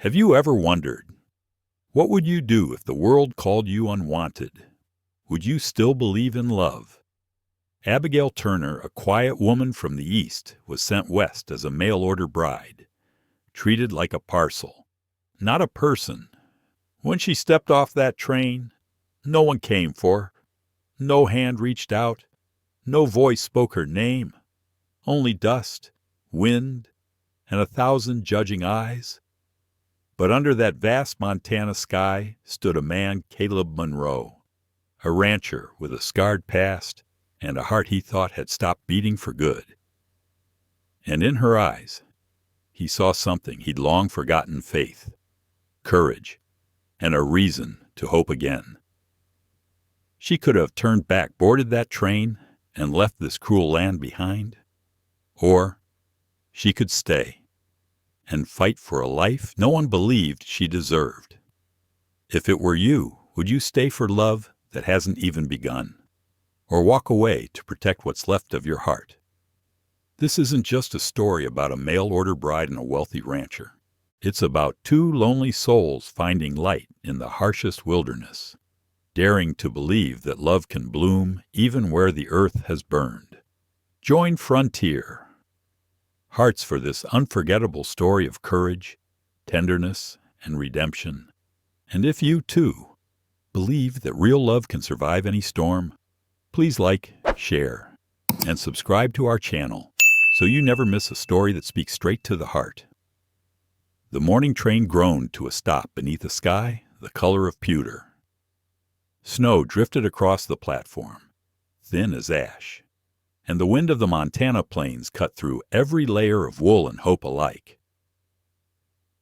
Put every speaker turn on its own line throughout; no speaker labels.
Have you ever wondered, what would you do if the world called you unwanted? Would you still believe in love? Abigail Turner, a quiet woman from the East, was sent west as a mail-order bride, treated like a parcel, not a person. When she stepped off that train, no one came for her. No hand reached out. No voice spoke her name. Only dust, wind, and 1,000 judging eyes. But under that vast Montana sky stood a man, Caleb Monroe, a rancher with a scarred past and a heart he thought had stopped beating for good. And in her eyes, he saw something he'd long forgotten: faith, courage, and a reason to hope again. She could have turned back, boarded that train, and left this cruel land behind. Or she could stay and fight for a life no one believed she deserved. If it were you, would you stay for love that hasn't even begun? Or walk away to protect what's left of your heart? This isn't just a story about a mail-order bride and a wealthy rancher. It's about two lonely souls finding light in the harshest wilderness, daring to believe that love can bloom even where the earth has burned. Join Frontier Hearts for this unforgettable story of courage, tenderness, and redemption. And if you, too, believe that real love can survive any storm, please like, share, and subscribe to our channel so you never miss a story that speaks straight to the heart. The morning train groaned to a stop beneath a sky the color of pewter. Snow drifted across the platform, thin as ash, and the wind of the Montana plains cut through every layer of wool and hope alike.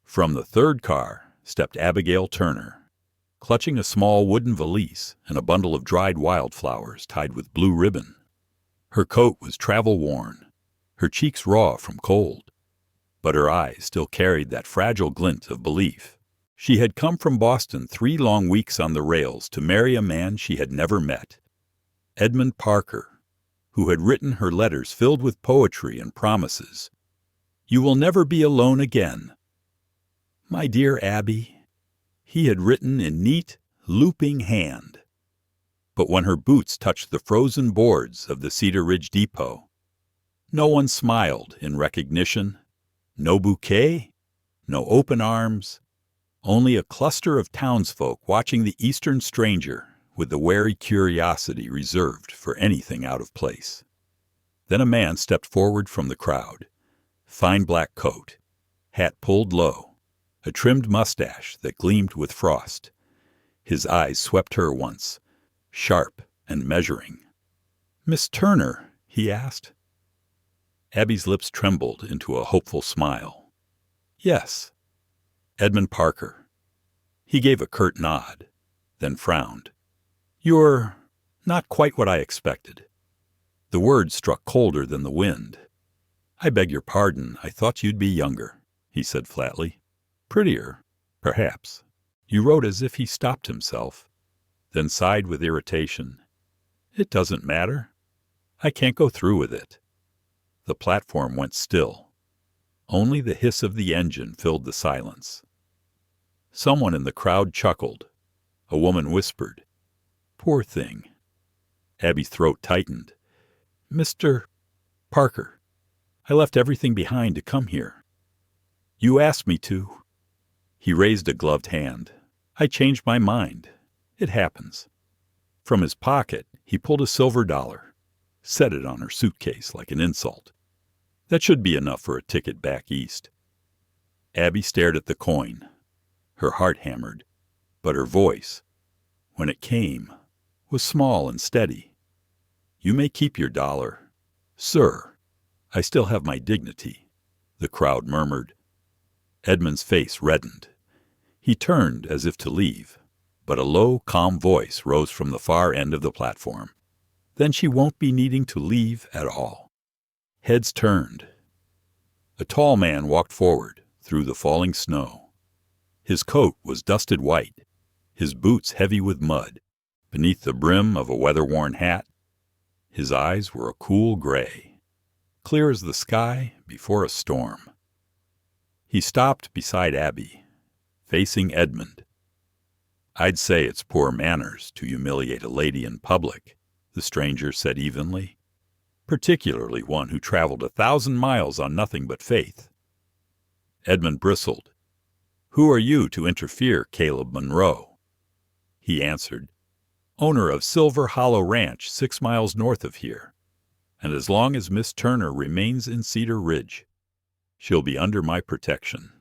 From the third car stepped Abigail Turner, clutching a small wooden valise and a bundle of dried wildflowers tied with blue ribbon. Her coat was travel-worn, her cheeks raw from cold, but her eyes still carried that fragile glint of belief. She had come from Boston 3 long weeks on the rails to marry a man she had never met, Edmund Parker, who had written her letters filled with poetry and promises. "You will never be alone again." "My dear Abby," he had written in neat, looping hand. But when her boots touched the frozen boards of the Cedar Ridge Depot, no one smiled in recognition. No bouquet, no open arms, only a cluster of townsfolk watching the Eastern stranger with the wary curiosity reserved for anything out of place. Then a man stepped forward from the crowd. Fine black coat, hat pulled low, a trimmed mustache that gleamed with frost. His eyes swept her once, sharp and measuring. "Miss Turner?" he asked. Abby's lips trembled into a hopeful smile. "Yes." "Edmund Parker." He gave a curt nod, then frowned. "You're not quite what I expected." The words struck colder than the wind. "I beg your pardon, I thought you'd be younger," he said flatly. "Prettier, perhaps." You wrote as if he stopped himself, then sighed with irritation. "It doesn't matter. I can't go through with it." The platform went still. Only the hiss of the engine filled the silence. Someone in the crowd chuckled. A woman whispered, "Poor thing." Abby's throat tightened. "Mr. Parker, I left everything behind to come here." "You asked me to." He raised a gloved hand. "I changed my mind. It happens." From his pocket, he pulled a silver dollar, set it on her suitcase like an insult. "That should be enough for a ticket back east." Abby stared at the coin. Her heart hammered, but her voice, when it came, was small and steady. "You may keep your dollar, sir. I still have my dignity," the crowd murmured. Edmund's face reddened. He turned as if to leave, but a low, calm voice rose from the far end of the platform. "Then she won't be needing to leave at all." Heads turned. A tall man walked forward through the falling snow. His coat was dusted white, his boots heavy with mud. Beneath the brim of a weather-worn hat, his eyes were a cool gray, clear as the sky before a storm. He stopped beside Abby, facing Edmund. "I'd say it's poor manners to humiliate a lady in public," the stranger said evenly, "particularly one who traveled 1,000 miles on nothing but faith." Edmund bristled. "Who are you to interfere, Caleb Monroe?" He answered, "Owner of Silver Hollow Ranch 6 miles north of here, and as long as Miss Turner remains in Cedar Ridge, she'll be under my protection."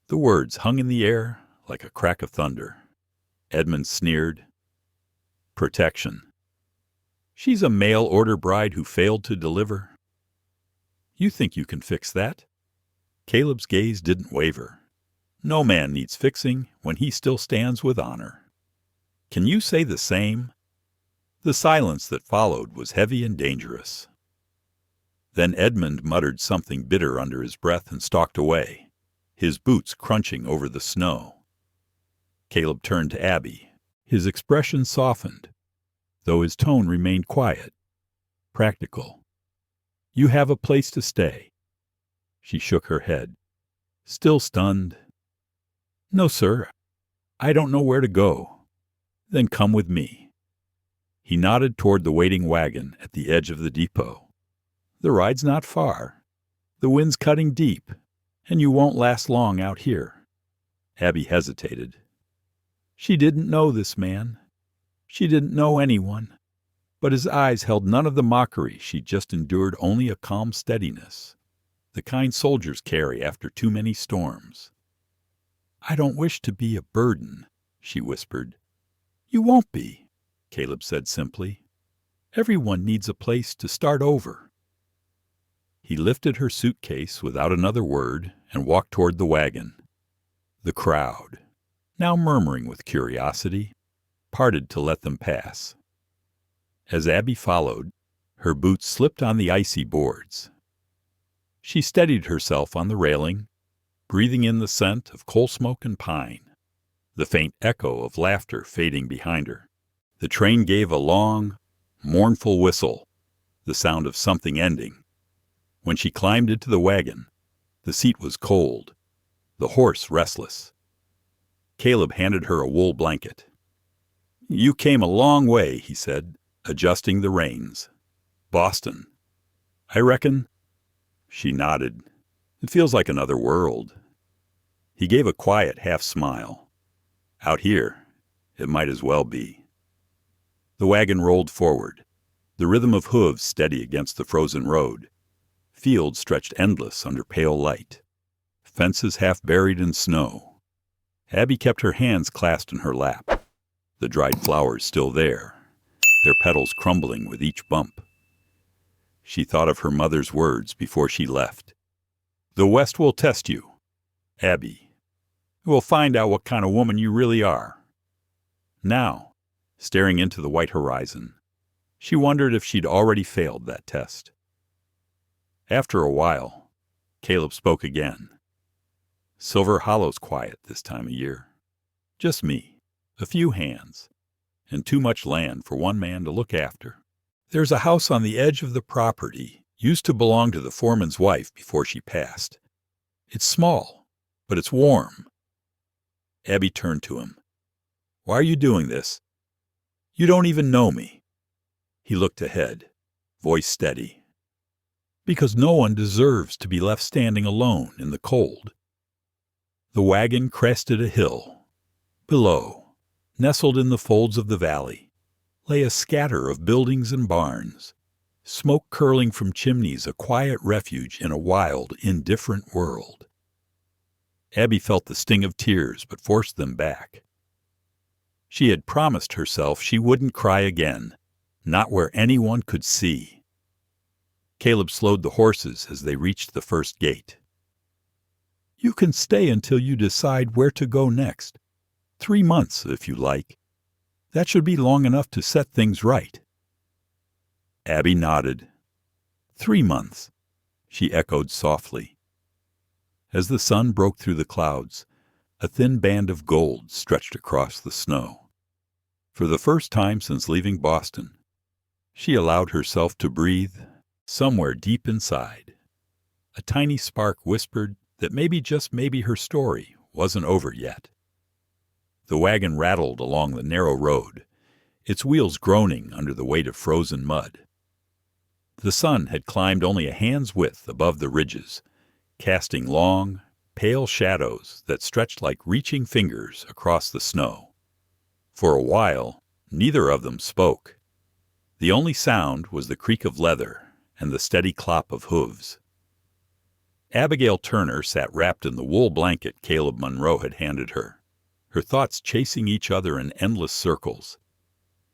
The words hung in the air like a crack of thunder. Edmund sneered. "Protection. She's a mail-order bride who failed to deliver. You think you can fix that?" Caleb's gaze didn't waver. "No man needs fixing when he still stands with honor. Can you say the same?" The silence that followed was heavy and dangerous. Then Edmund muttered something bitter under his breath and stalked away, his boots crunching over the snow. Caleb turned to Abby. His expression softened, though his tone remained quiet, practical. "You have a place to stay." She shook her head, still stunned. "No, sir. I don't know where to go." "Then come with me." He nodded toward the waiting wagon at the edge of the depot. "The ride's not far. The wind's cutting deep, and you won't last long out here." Abby hesitated. She didn't know this man. She didn't know anyone. But his eyes held none of the mockery she'd just endured, only a calm steadiness, the kind soldiers carry after too many storms. "I don't wish to be a burden," she whispered. "You won't be," Caleb said simply. "Everyone needs a place to start over." He lifted her suitcase without another word and walked toward the wagon. The crowd, now murmuring with curiosity, parted to let them pass. As Abby followed, her boots slipped on the icy boards. She steadied herself on the railing, breathing in the scent of coal smoke and pine, the faint echo of laughter fading behind her. The train gave a long, mournful whistle, the sound of something ending. When she climbed into the wagon, the seat was cold, the horse restless. Caleb handed her a wool blanket. "You came a long way," he said, adjusting the reins. "Boston, I reckon?" She nodded. "It feels like another world." He gave a quiet half-smile. "Out here, it might as well be." The wagon rolled forward, the rhythm of hooves steady against the frozen road. Fields stretched endless under pale light, fences half buried in snow. Abby kept her hands clasped in her lap, the dried flowers still there, their petals crumbling with each bump. She thought of her mother's words before she left. "The West will test you, Abby. It will find out what kind of woman you really are." Now, staring into the white horizon, she wondered if she'd already failed that test. After a while, Caleb spoke again. "Silver Hollow's quiet this time of year. Just me, a few hands, and too much land for one man to look after. There's a house on the edge of the property, used to belong to the foreman's wife before she passed. It's small, but it's warm." Abby turned to him. "Why are you doing this? You don't even know me." He looked ahead, voice steady. "Because no one deserves to be left standing alone in the cold." The wagon crested a hill. Below, nestled in the folds of the valley, lay a scatter of buildings and barns, smoke curling from chimneys, a quiet refuge in a wild, indifferent world. Abby felt the sting of tears, but forced them back. She had promised herself she wouldn't cry again, not where anyone could see. Caleb slowed the horses as they reached the first gate. "You can stay until you decide where to go next. 3 months, if you like. That should be long enough to set things right." Abby nodded. 3 months, she echoed softly. As the sun broke through the clouds, a thin band of gold stretched across the snow. For the first time since leaving Boston, she allowed herself to breathe somewhere deep inside. A tiny spark whispered that maybe, just maybe, her story wasn't over yet. The wagon rattled along the narrow road, its wheels groaning under the weight of frozen mud. The sun had climbed only a hand's width above the ridges, casting long, pale shadows that stretched like reaching fingers across the snow. For a while, neither of them spoke. The only sound was the creak of leather and the steady clop of hooves. Abigail Turner sat wrapped in the wool blanket Caleb Monroe had handed her, her thoughts chasing each other in endless circles.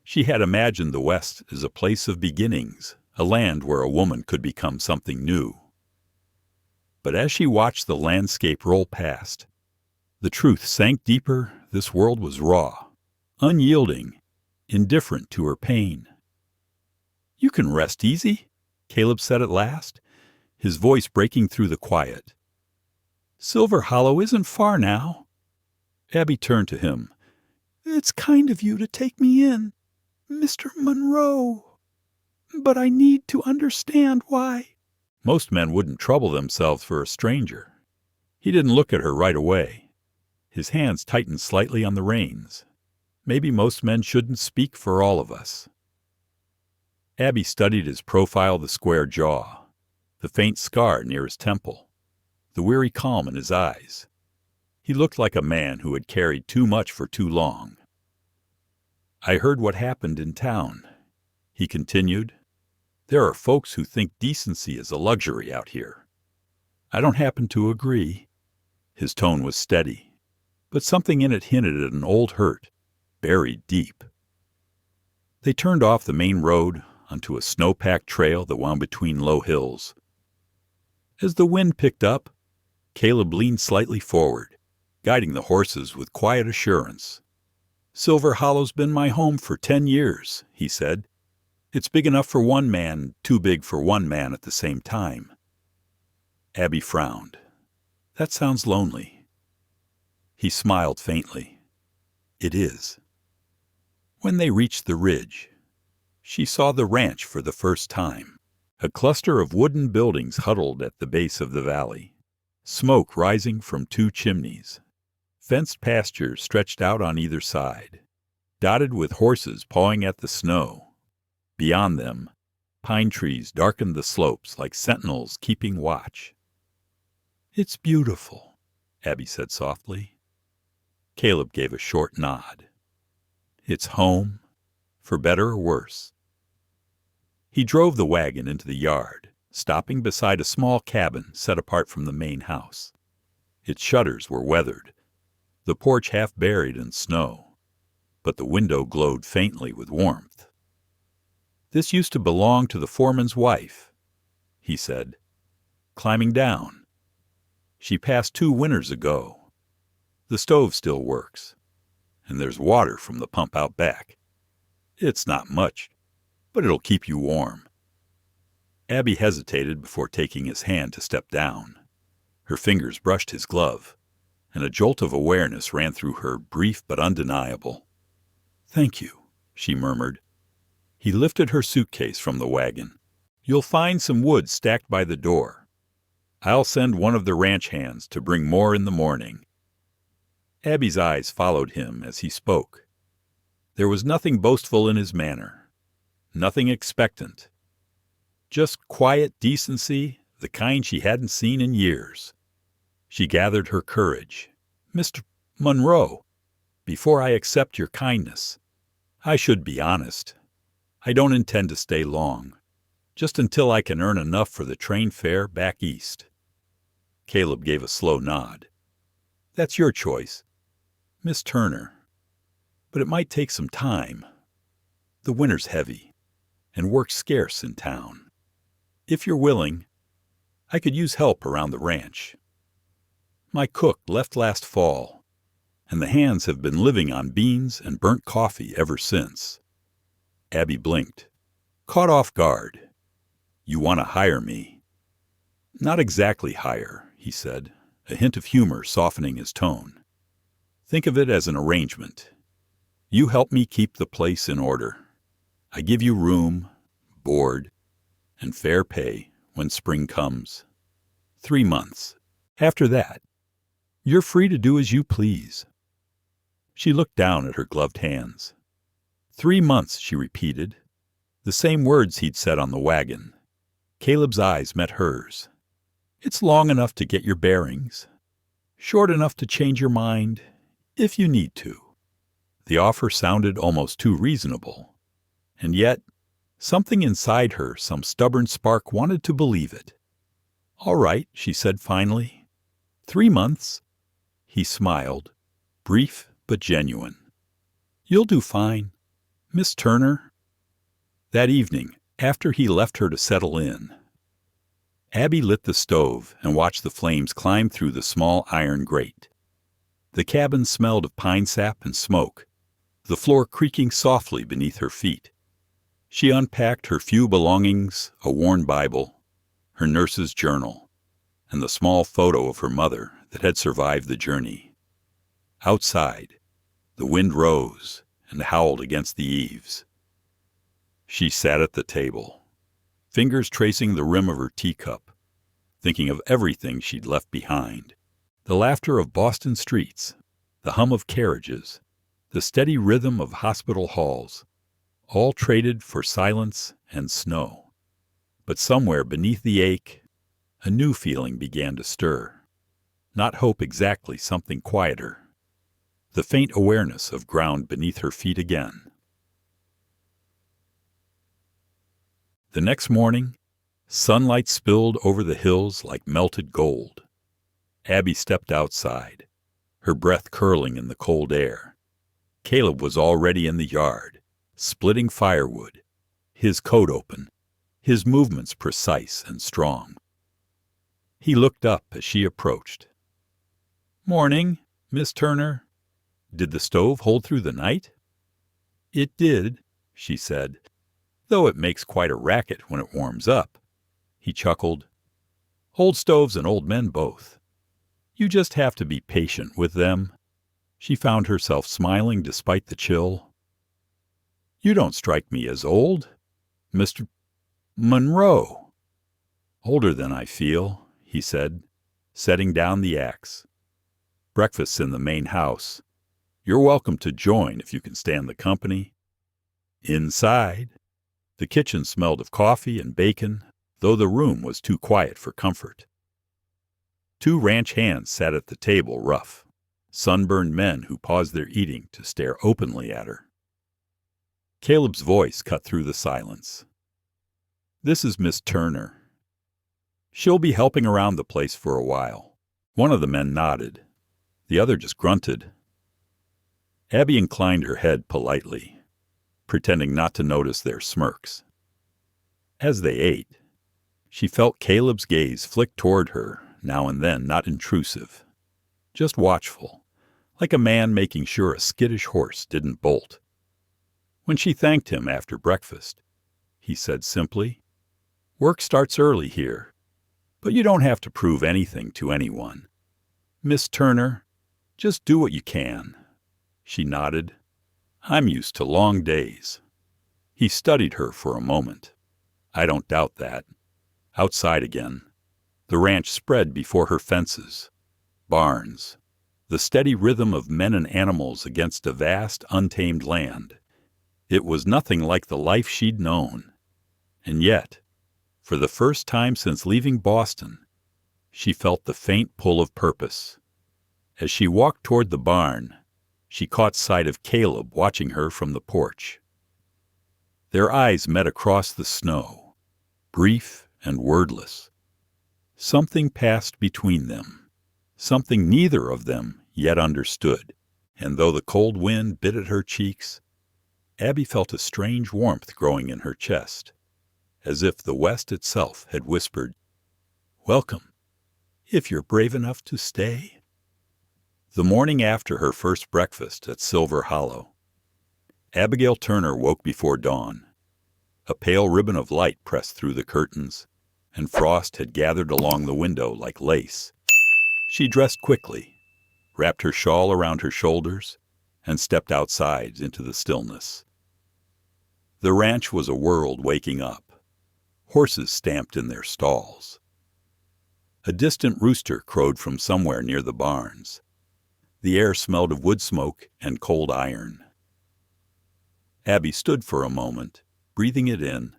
She had imagined the West as a place of beginnings, a land where a woman could become something new. But as she watched the landscape roll past, the truth sank deeper. This world was raw, unyielding, indifferent to her pain. "You can rest easy," Caleb said at last, his voice breaking through the quiet. "Silver Hollow isn't far now." Abby turned to him. "It's kind of you to take me in, Mr. Monroe. But I need to understand why." Most men wouldn't trouble themselves for a stranger. He didn't look at her right away. His hands tightened slightly on the reins. Maybe most men shouldn't speak for all of us. Abby studied his profile, the square jaw, the faint scar near his temple, the weary calm in his eyes. He looked like a man who had carried too much for too long. "I heard what happened in town," he continued. "There are folks who think decency is a luxury out here. I don't happen to agree." His tone was steady, but something in it hinted at an old hurt, buried deep. They turned off the main road onto a snow-packed trail that wound between low hills. As the wind picked up, Caleb leaned slightly forward, guiding the horses with quiet assurance. "Silver Hollow's been my home for 10 years, he said. "It's big enough for one man, too big for one man at the same time." Abby frowned. "That sounds lonely." He smiled faintly. "It is." When they reached the ridge, she saw the ranch for the first time, a cluster of wooden buildings huddled at the base of the valley, smoke rising from 2 chimneys. Fenced pastures stretched out on either side, dotted with horses pawing at the snow. Beyond them, pine trees darkened the slopes like sentinels keeping watch. "It's beautiful," Abby said softly. Caleb gave a short nod. "It's home, for better or worse." He drove the wagon into the yard, stopping beside a small cabin set apart from the main house. Its shutters were weathered, the porch half buried in snow, but the window glowed faintly with warmth. "This used to belong to the foreman's wife," he said, climbing down. "She passed 2 winters ago. The stove still works, and there's water from the pump out back. It's not much, but it'll keep you warm." Abby hesitated before taking his hand to step down. Her fingers brushed his glove, and a jolt of awareness ran through her, brief but undeniable. "Thank you," she murmured. He lifted her suitcase from the wagon. "You'll find some wood stacked by the door. I'll send one of the ranch hands to bring more in the morning." Abby's eyes followed him as he spoke. There was nothing boastful in his manner, nothing expectant. Just quiet decency, the kind she hadn't seen in years. She gathered her courage. "Mr. Monroe, before I accept your kindness, I should be honest. I don't intend to stay long, just until I can earn enough for the train fare back east." Caleb gave a slow nod. "That's your choice, Miss Turner. But it might take some time. The winter's heavy, and work's scarce in town. If you're willing, I could use help around the ranch. My cook left last fall, and the hands have been living on beans and burnt coffee ever since." Abby blinked, caught off guard. "You want to hire me?" "Not exactly hire," he said, a hint of humor softening his tone. "Think of it as an arrangement. You help me keep the place in order. I give you room, board, and fair pay when spring comes. 3 months. After that, You're free to do as you please." She looked down at her gloved hands. 3 months, she repeated. The same words he'd said on the wagon. Caleb's eyes met hers. "It's long enough to get your bearings. Short enough to change your mind, if you need to." The offer sounded almost too reasonable. And yet, something inside her, some stubborn spark, wanted to believe it. "All right," she said finally. 3 months." He smiled, brief but genuine. "You'll do fine, Miss Turner." That evening, after he left her to settle in, Abby lit the stove and watched the flames climb through the small iron grate. The cabin smelled of pine sap and smoke, the floor creaking softly beneath her feet. She unpacked her few belongings, a worn Bible, her nurse's journal, and the small photo of her mother that had survived the journey. Outside, the wind rose and howled against the eaves. She sat at the table, fingers tracing the rim of her teacup, thinking of everything she'd left behind. The laughter of Boston streets, the hum of carriages, the steady rhythm of hospital halls, all traded for silence and snow. But somewhere beneath the ache, a new feeling began to stir. Not hope exactly, something quieter. The faint awareness of ground beneath her feet again. The next morning, sunlight spilled over the hills like melted gold. Abby stepped outside, her breath curling in the cold air. Caleb was already in the yard, splitting firewood, his coat open, his movements precise and strong. He looked up as she approached. "Morning, Miss Turner. Did the stove hold through the night?" "It did," she said, "though it makes quite a racket when it warms up." He chuckled. "Old stoves and old men both. You just have to be patient with them." She found herself smiling despite the chill. "You don't strike me as old, Mr. Monroe." "Older than I feel," he said, setting down the axe. "Breakfast's in the main house. You're welcome to join if you can stand the company." Inside, the kitchen smelled of coffee and bacon, though the room was too quiet for comfort. 2 ranch hands sat at the table, rough, sunburned men who paused their eating to stare openly at her. Caleb's voice cut through the silence. "This is Miss Turner. She'll be helping around the place for a while." One of the men nodded. The other just grunted. Abby inclined her head politely, pretending not to notice their smirks. As they ate, she felt Caleb's gaze flick toward her, now and then, not intrusive, just watchful, like a man making sure a skittish horse didn't bolt. When she thanked him after breakfast, he said simply, "Work starts early here, but you don't have to prove anything to anyone. Miss Turner, just do what you can." She nodded. "I'm used to long days." He studied her for a moment. "I don't doubt that." Outside again, the ranch spread before her fences. Barns, the steady rhythm of men and animals against a vast, untamed land. It was nothing like the life she'd known. And yet, for the first time since leaving Boston, she felt the faint pull of purpose. As she walked toward the barn, she caught sight of Caleb watching her from the porch. Their eyes met across the snow, brief and wordless. Something passed between them, something neither of them yet understood, and though the cold wind bit at her cheeks, Abby felt a strange warmth growing in her chest, as if the West itself had whispered, "Welcome, if you're brave enough to stay." The morning after her first breakfast at Silver Hollow, Abigail Turner woke before dawn. A pale ribbon of light pressed through the curtains, and frost had gathered along the window like lace. She dressed quickly, wrapped her shawl around her shoulders, and stepped outside into the stillness. The ranch was a world waking up. Horses stamped in their stalls. A distant rooster crowed from somewhere near the barns. The air smelled of wood smoke and cold iron. Abby stood for a moment, breathing it in,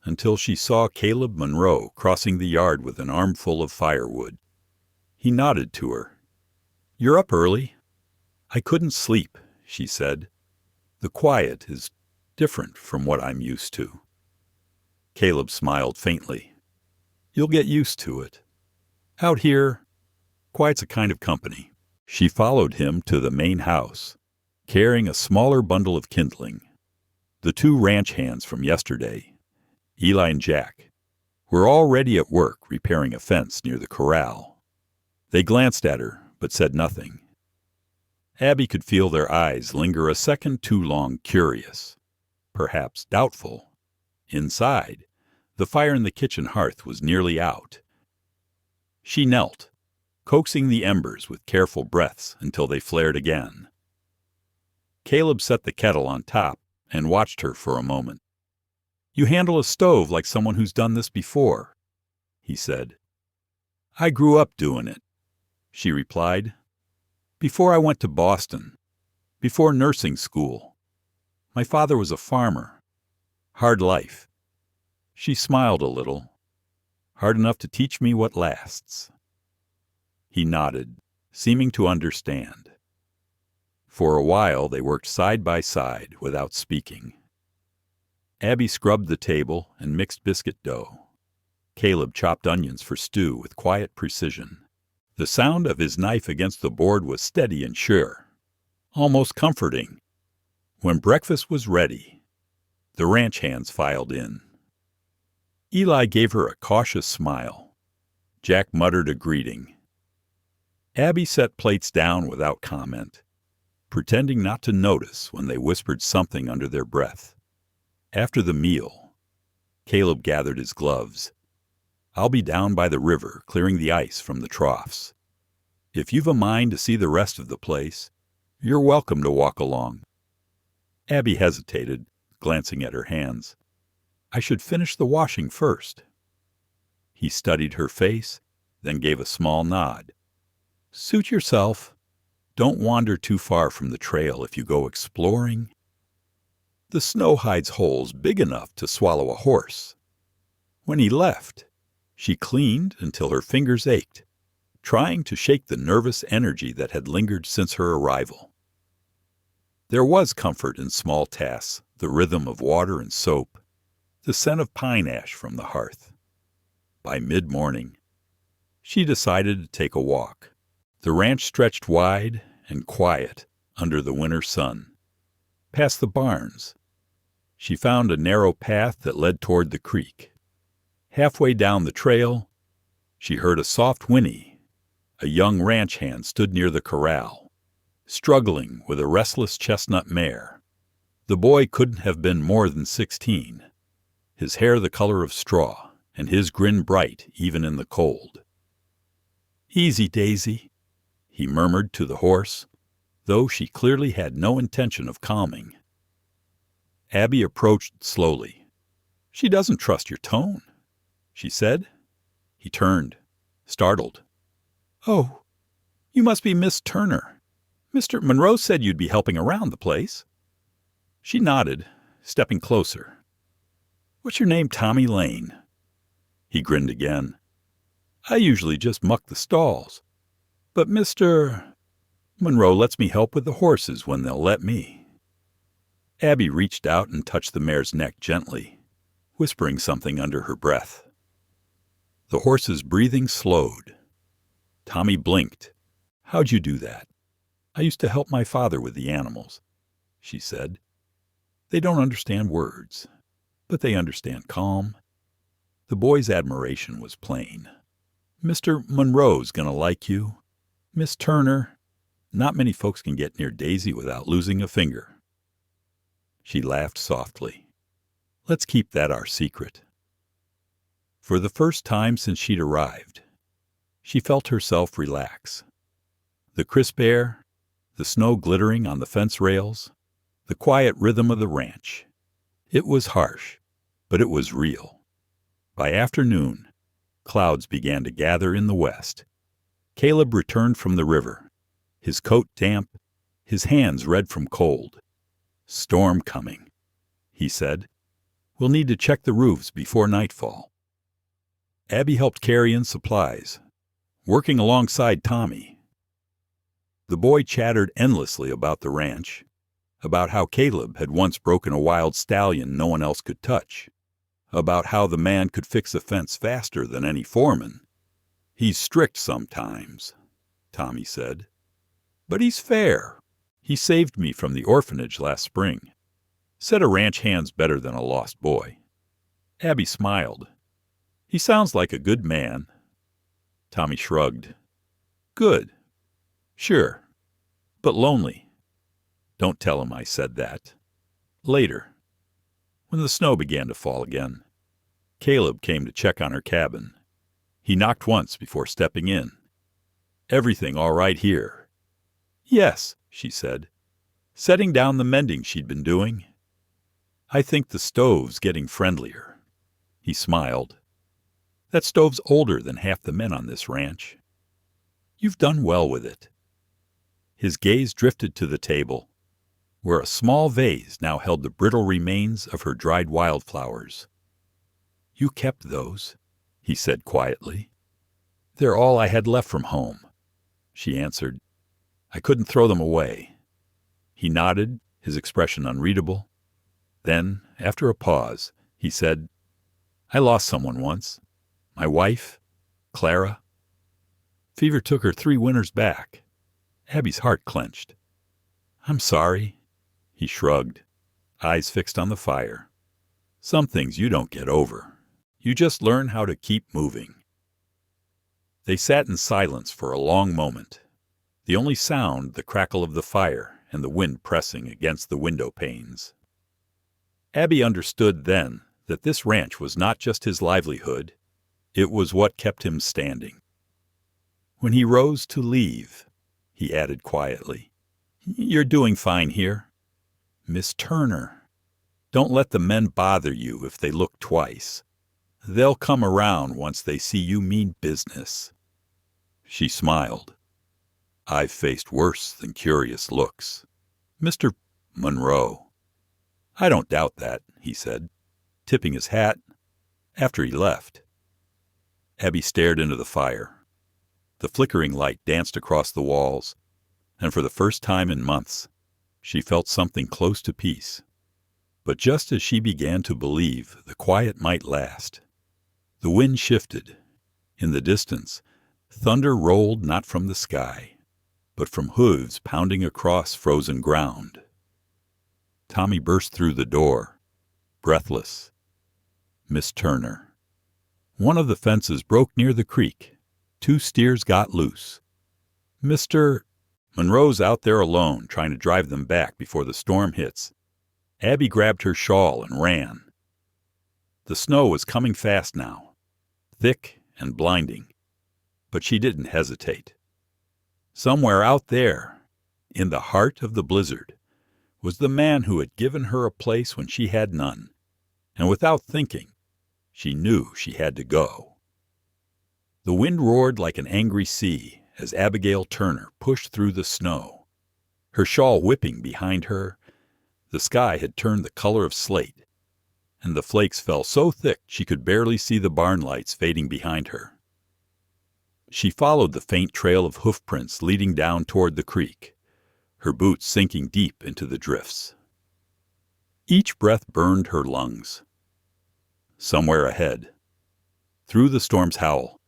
until she saw Caleb Monroe crossing the yard with an armful of firewood. He nodded to her. "You're up early." "I couldn't sleep," she said. "The quiet is different from what I'm used to." Caleb smiled faintly. "You'll get used to it. Out here, quiet's a kind of company." She followed him to the main house, carrying a smaller bundle of kindling. The two ranch hands from yesterday, Eli and Jack, were already at work repairing a fence near the corral. They glanced at her, but said nothing. Abby could feel their eyes linger a second too long, curious, perhaps doubtful. Inside, the fire in the kitchen hearth was nearly out. She knelt, coaxing the embers with careful breaths until they flared again. Caleb set the kettle on top and watched her for a moment. "You handle a stove like someone who's done this before," he said. "I grew up doing it," she replied. "Before I went to Boston, before nursing school. My father was a farmer. Hard life." She smiled a little. "Hard enough to teach me what lasts." He nodded, seeming to understand. For a while they worked side by side without speaking. Abby scrubbed the table and mixed biscuit dough. Caleb chopped onions for stew with quiet precision. The sound of his knife against the board was steady and sure, almost comforting. When breakfast was ready, the ranch hands filed in. Eli gave her a cautious smile. Jack muttered a greeting. Abby set plates down without comment, pretending not to notice when they whispered something under their breath. After the meal, Caleb gathered his gloves. "I'll be down by the river clearing the ice from the troughs. If you've a mind to see the rest of the place, you're welcome to walk along." Abby hesitated, glancing at her hands. "I should finish the washing first." He studied her face, then gave a small nod. "Suit yourself. Don't wander too far from the trail if you go exploring. The snow hides holes big enough to swallow a horse." When he left, she cleaned until her fingers ached, trying to shake the nervous energy that had lingered since her arrival. There was comfort in small tasks, the rhythm of water and soap, the scent of pine ash from the hearth. By mid-morning, she decided to take a walk. The ranch stretched wide and quiet under the winter sun. Past the barns, she found a narrow path that led toward the creek. Halfway down the trail, she heard a soft whinny. A young ranch hand stood near the corral, struggling with a restless chestnut mare. The boy couldn't have been more than 16, his hair the color of straw, and his grin bright even in the cold. "Easy, Daisy," he murmured to the horse, though she clearly had no intention of calming. Abby approached slowly. "She doesn't trust your tone," she said. He turned, startled. "Oh, you must be Miss Turner. Mr. Monroe said you'd be helping around the place." She nodded, stepping closer. "What's your name, Tommy Lane?" He grinned again. "I usually just muck the stalls, but Mr. Monroe lets me help with the horses when they'll let me." Abby reached out and touched the mare's neck gently, whispering something under her breath. The horse's breathing slowed. Tommy blinked. "How'd you do that?" "I used to help my father with the animals," she said. "They don't understand words, but they understand calm." The boy's admiration was plain. "Mr. Monroe's gonna like you. Miss Turner, not many folks can get near Daisy without losing a finger." She laughed softly. "Let's keep that our secret." For the first time since she'd arrived, she felt herself relax. The crisp air, the snow glittering on the fence rails, the quiet rhythm of the ranch. It was harsh, but it was real. By afternoon, Clouds began to gather in the west. Caleb returned from the river, his coat damp, his hands red from cold. "Storm coming," he said. "We'll need to check the roofs before nightfall." Abby helped carry in supplies, working alongside Tommy. The boy chattered endlessly about the ranch, about how Caleb had once broken a wild stallion no one else could touch, about how the man could fix a fence faster than any foreman. "He's strict sometimes," Tommy said, "but he's fair. He saved me from the orphanage last spring. Said a ranch hand's better than a lost boy." Abby smiled. "He sounds like a good man." Tommy shrugged. "Good. Sure. But lonely. Don't tell him I said that." Later, when the snow began to fall again, Caleb came to check on her cabin. He knocked once before stepping in. "Everything all right here?" "Yes," she said, setting down the mending she'd been doing. "I think the stove's getting friendlier." He smiled. "That stove's older than half the men on this ranch. You've done well with it." His gaze drifted to the table, where a small vase now held the brittle remains of her dried wildflowers. "You kept those," he said quietly. "They're all I had left from home," she answered. "I couldn't throw them away." He nodded, his expression unreadable. Then, after a pause, he said, "I lost someone once. My wife, Clara. Fever took her 3 winters back." Abby's heart clenched. "I'm sorry." He shrugged, eyes fixed on the fire. "Some things you don't get over. You just learn how to keep moving." They sat in silence for a long moment, the only sound the crackle of the fire and the wind pressing against the window panes. Abby understood then that this ranch was not just his livelihood, it was what kept him standing. When he rose to leave, he added quietly, "You're doing fine here. Miss Turner, don't let the men bother you if they look twice. They'll come around once they see you mean business." She smiled. "I've faced worse than curious looks. Mr. Monroe." "I don't doubt that," he said, tipping his hat, after he left. Abby stared into the fire. The flickering light danced across the walls, and for the first time in months, she felt something close to peace. But just as she began to believe the quiet might last, the wind shifted. In the distance, thunder rolled not from the sky, but from hooves pounding across frozen ground. Tommy burst through the door, breathless. "Miss Turner." "One of the fences broke near the creek. 2 steers got loose. Mr. Monroe's out there alone, trying to drive them back before the storm hits." Abby grabbed her shawl and ran. The snow was coming fast now, thick and blinding, but she didn't hesitate. Somewhere out there, in the heart of the blizzard, was the man who had given her a place when she had none, and without thinking, she knew she had to go. The wind roared like an angry sea as Abigail Turner pushed through the snow, her shawl whipping behind her. The sky had turned the color of slate, and the flakes fell so thick she could barely see the barn lights fading behind her. She followed the faint trail of hoofprints leading down toward the creek, her boots sinking deep into the drifts. Each breath burned her lungs. Somewhere ahead, through the storm's howl,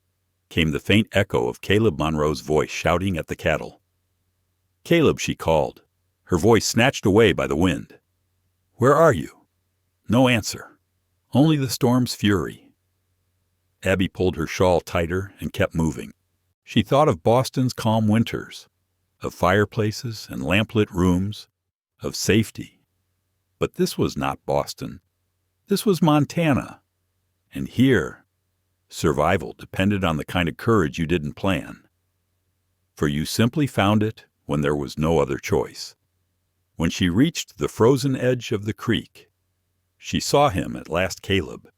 came the faint echo of Caleb Monroe's voice shouting at the cattle. "Caleb," she called, her voice snatched away by the wind. "Where are you?" No answer, only the storm's fury. Abby pulled her shawl tighter and kept moving. She thought of Boston's calm winters, of fireplaces and lamplit rooms, of safety. But this was not Boston. This was Montana. And here, survival depended on the kind of courage you didn't plan. For you simply found it when there was no other choice. When she reached the frozen edge of the creek, she saw him at last, Caleb,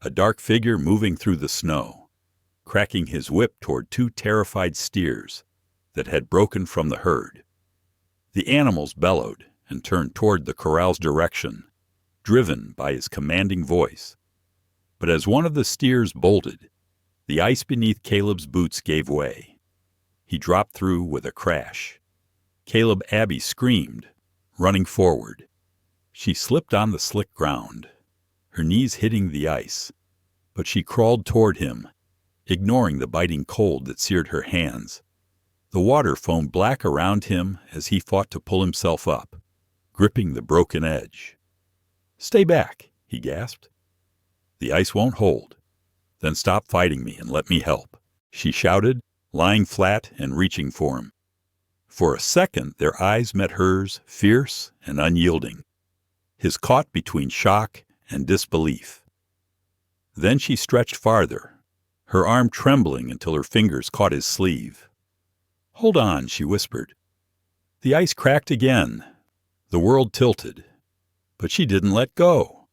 a dark figure moving through the snow. cracking his whip toward two terrified steers that had broken from the herd. The animals bellowed and turned toward the corral's direction, driven by his commanding voice. But as one of the steers bolted, the ice beneath Caleb's boots gave way. He dropped through with a crash. Abby screamed, running forward. She slipped on the slick ground, her knees hitting the ice, but she crawled toward him, ignoring the biting cold that seared her hands. The water foamed black around him as he fought to pull himself up, gripping the broken edge. "Stay back," he gasped. "The ice won't hold." "Then stop fighting me and let me help," she shouted, lying flat and reaching for him. For a second, their eyes met hers, fierce and unyielding, his caught between shock and disbelief. Then she stretched farther, her arm trembling until her fingers caught his sleeve. "Hold on," she whispered. The ice cracked again. The world tilted. But she didn't let go.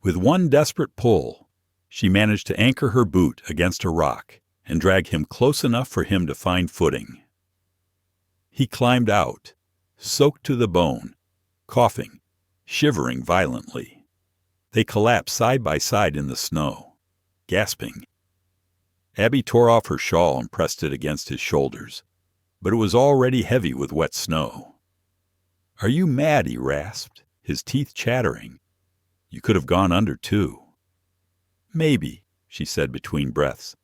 With one desperate pull, she managed to anchor her boot against a rock and drag him close enough for him to find footing. He climbed out, soaked to the bone, coughing, shivering violently. They collapsed side by side in the snow, gasping. Abby tore off her shawl and pressed it against his shoulders, but it was already heavy with wet snow. "Are you mad?" he rasped, his teeth chattering. "You could have gone under, too." "Maybe," she said between breaths.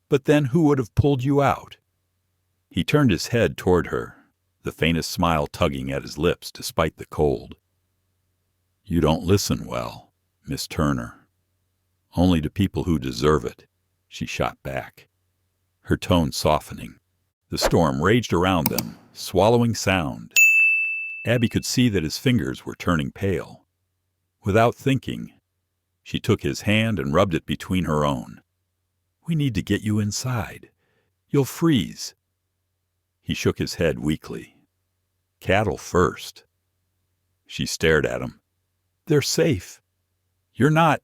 "But then who would have pulled you out?" He turned his head toward her, the faintest smile tugging at his lips despite the cold. "You don't listen well, Miss Turner." "Only to people who deserve it," she shot back, her tone softening. The storm raged around them, swallowing sound. Abby could see that his fingers were turning pale. Without thinking, she took his hand and rubbed it between her own. "We need to get you inside. You'll freeze." He shook his head weakly. "Cattle first." She stared at him. "They're safe." "You're not."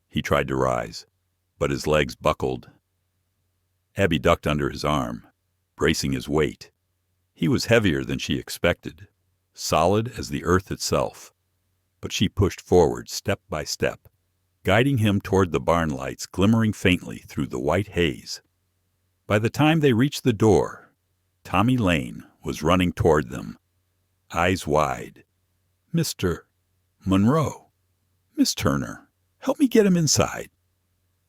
He tried to rise, but his legs buckled. Abby ducked under his arm, bracing his weight. He was heavier than she expected, solid as the earth itself. But she pushed forward step by step, guiding him toward the barn lights glimmering faintly through the white haze. By the time they reached the door, Tommy Lane was running toward them, eyes wide. "Mr. Monroe, Miss Turner, help me get him inside,"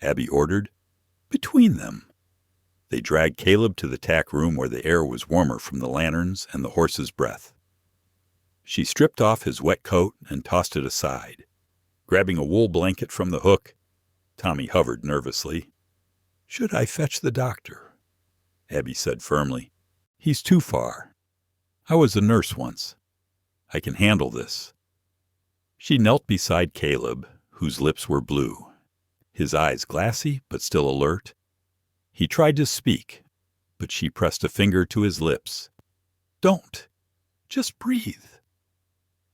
Abby ordered. Between them. They dragged Caleb to the tack room where the air was warmer from the lanterns and the horse's breath. She stripped off his wet coat and tossed it aside. Grabbing a wool blanket from the hook, Tommy hovered nervously. "Should I fetch the doctor?" Abby said firmly. "He's too far. I was a nurse once. I can handle this." She knelt beside Caleb, whose lips were blue, his eyes glassy but still alert. He tried to speak, but she pressed a finger to his lips. "Don't. Just breathe."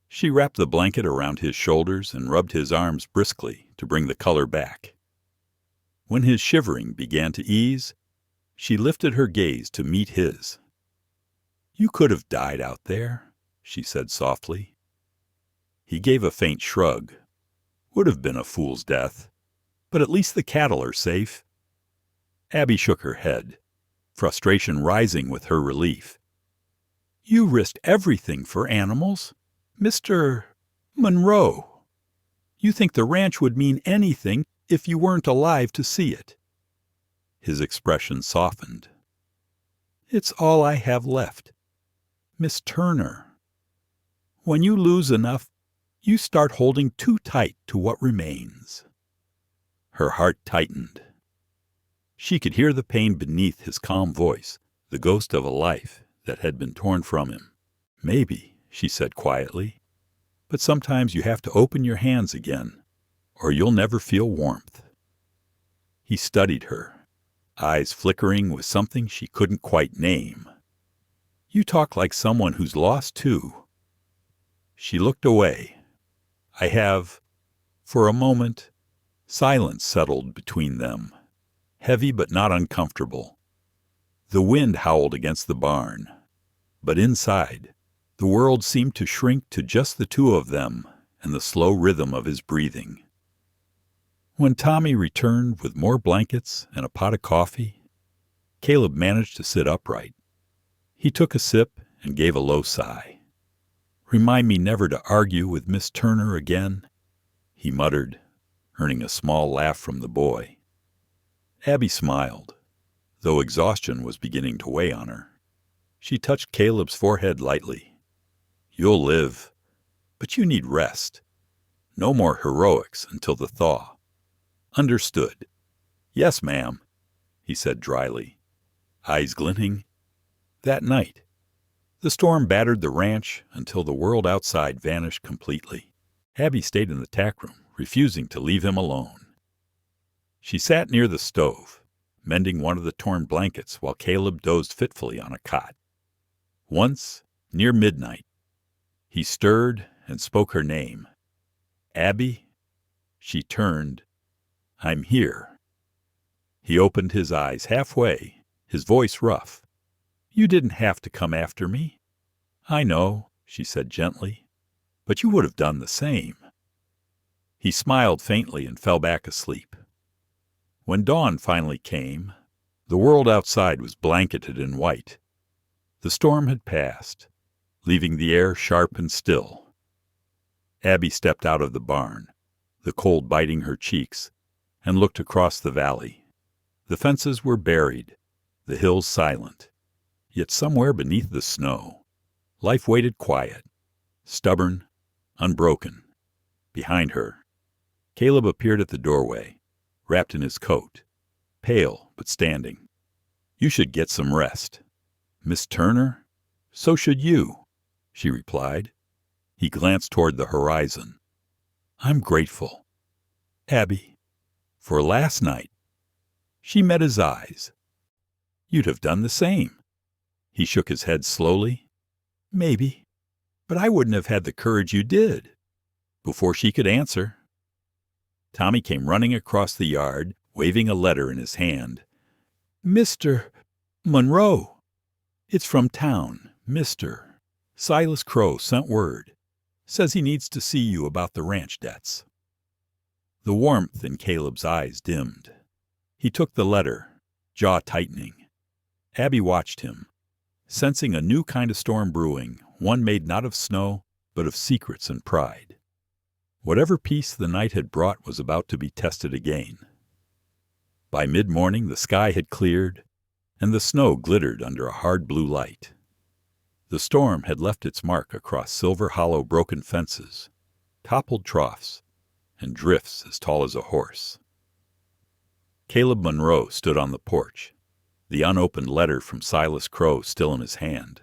She wrapped the blanket around his shoulders and rubbed his arms briskly to bring the color back. When his shivering began to ease, she lifted her gaze to meet his. "You could have died out there," she said softly. He gave a faint shrug. "Would have been a fool's death, but at least the cattle are safe." Abby shook her head, frustration rising with her relief. "You risked everything for animals, Mr. Monroe. You think the ranch would mean anything if you weren't alive to see it." His expression softened. "It's all I have left, Miss Turner. When you lose enough, you start holding too tight to what remains." Her heart tightened. She could hear the pain beneath his calm voice, the ghost of a life that had been torn from him. "Maybe," she said quietly, "but sometimes you have to open your hands again, or you'll never feel warmth." He studied her, eyes flickering with something she couldn't quite name. "You talk like someone who's lost too." She looked away. "I have." For a moment, silence settled between them, heavy but not uncomfortable. The wind howled against the barn, but inside, the world seemed to shrink to just the two of them and the slow rhythm of his breathing. When Tommy returned with more blankets and a pot of coffee, Caleb managed to sit upright. He took a sip and gave a low sigh. "Remind me never to argue with Miss Turner again," he muttered, earning a small laugh from the boy. Abby smiled, though exhaustion was beginning to weigh on her. She touched Caleb's forehead lightly. "You'll live, but you need rest. No more heroics until the thaw." "Understood." "Yes, ma'am," he said dryly, eyes glinting. That night, the storm battered the ranch until the world outside vanished completely. Abby stayed in the tack room, refusing to leave him alone. She sat near the stove, mending one of the torn blankets while Caleb dozed fitfully on a cot. Once, near midnight, he stirred and spoke her name. "Abby?" She turned. "I'm here." He opened his eyes halfway, his voice rough. "You didn't have to come after me." "I know," she said gently, "but you would have done the same." He smiled faintly and fell back asleep. When dawn finally came, the world outside was blanketed in white. The storm had passed, leaving the air sharp and still. Abby stepped out of the barn, the cold biting her cheeks, and looked across the valley. The fences were buried, the hills silent. Yet somewhere beneath the snow, life waited quiet, stubborn, unbroken. Behind her, Caleb appeared at the doorway, wrapped in his coat, pale but standing. "You should get some rest." "Miss Turner? So should you," she replied. He glanced toward the horizon. "I'm grateful, Abby, for last night." She met his eyes. "You'd have done the same." He shook his head slowly. "Maybe, but I wouldn't have had the courage you did." Before she could answer, Tommy came running across the yard, waving a letter in his hand. "Mr. Monroe. It's from town. Mr. Silas Crow sent word. Says he needs to see you about the ranch debts." The warmth in Caleb's eyes dimmed. He took the letter, jaw tightening. Abby watched him, sensing a new kind of storm brewing, one made not of snow, but of secrets and pride. Whatever peace the night had brought was about to be tested again. By mid-morning the sky had cleared, and the snow glittered under a hard blue light. The storm had left its mark across Silver Hollow broken fences, toppled troughs, and drifts as tall as a horse. Caleb Monroe stood on the porch, the unopened letter from Silas Crow still in his hand.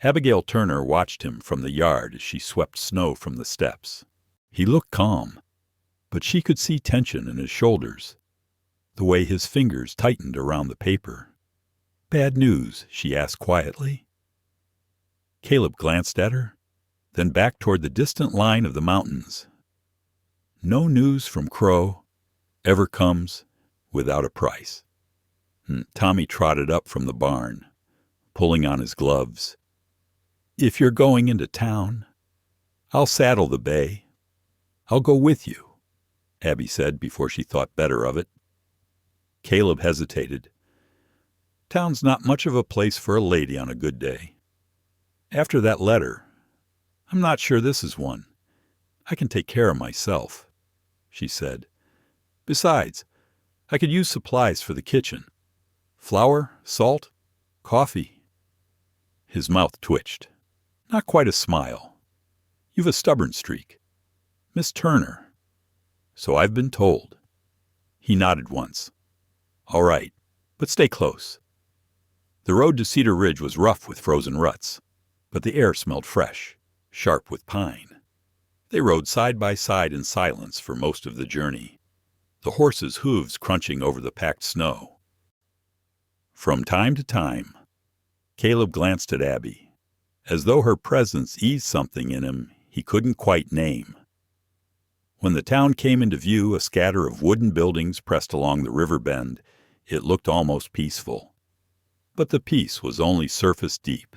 Abigail Turner watched him from the yard as she swept snow from the steps. He looked calm, but she could see tension in his shoulders, the way his fingers tightened around the paper. "Bad news?" she asked quietly. Caleb glanced at her, then back toward the distant line of the mountains. "No news from Crow ever comes without a price." Tommy trotted up from the barn, pulling on his gloves. "If you're going into town, I'll saddle the bay." "I'll go with you," Abby said before she thought better of it. Caleb hesitated. "Town's not much of a place for a lady on a good day. After that letter, I'm not sure this is one. I can take care of myself," she said. "Besides, I could use supplies for the kitchen. Flour, salt, coffee." His mouth twitched. Not quite a smile. "You've a stubborn streak. Miss Turner." "So I've been told." He nodded once. "All right, but stay close." The road to Cedar Ridge was rough with frozen ruts, but the air smelled fresh, sharp with pine. They rode side by side in silence for most of the journey, the horses' hooves crunching over the packed snow. From time to time, Caleb glanced at Abby, as though her presence eased something in him he couldn't quite name. When the town came into view, a scatter of wooden buildings pressed along the river bend, it looked almost peaceful. But the peace was only surface deep.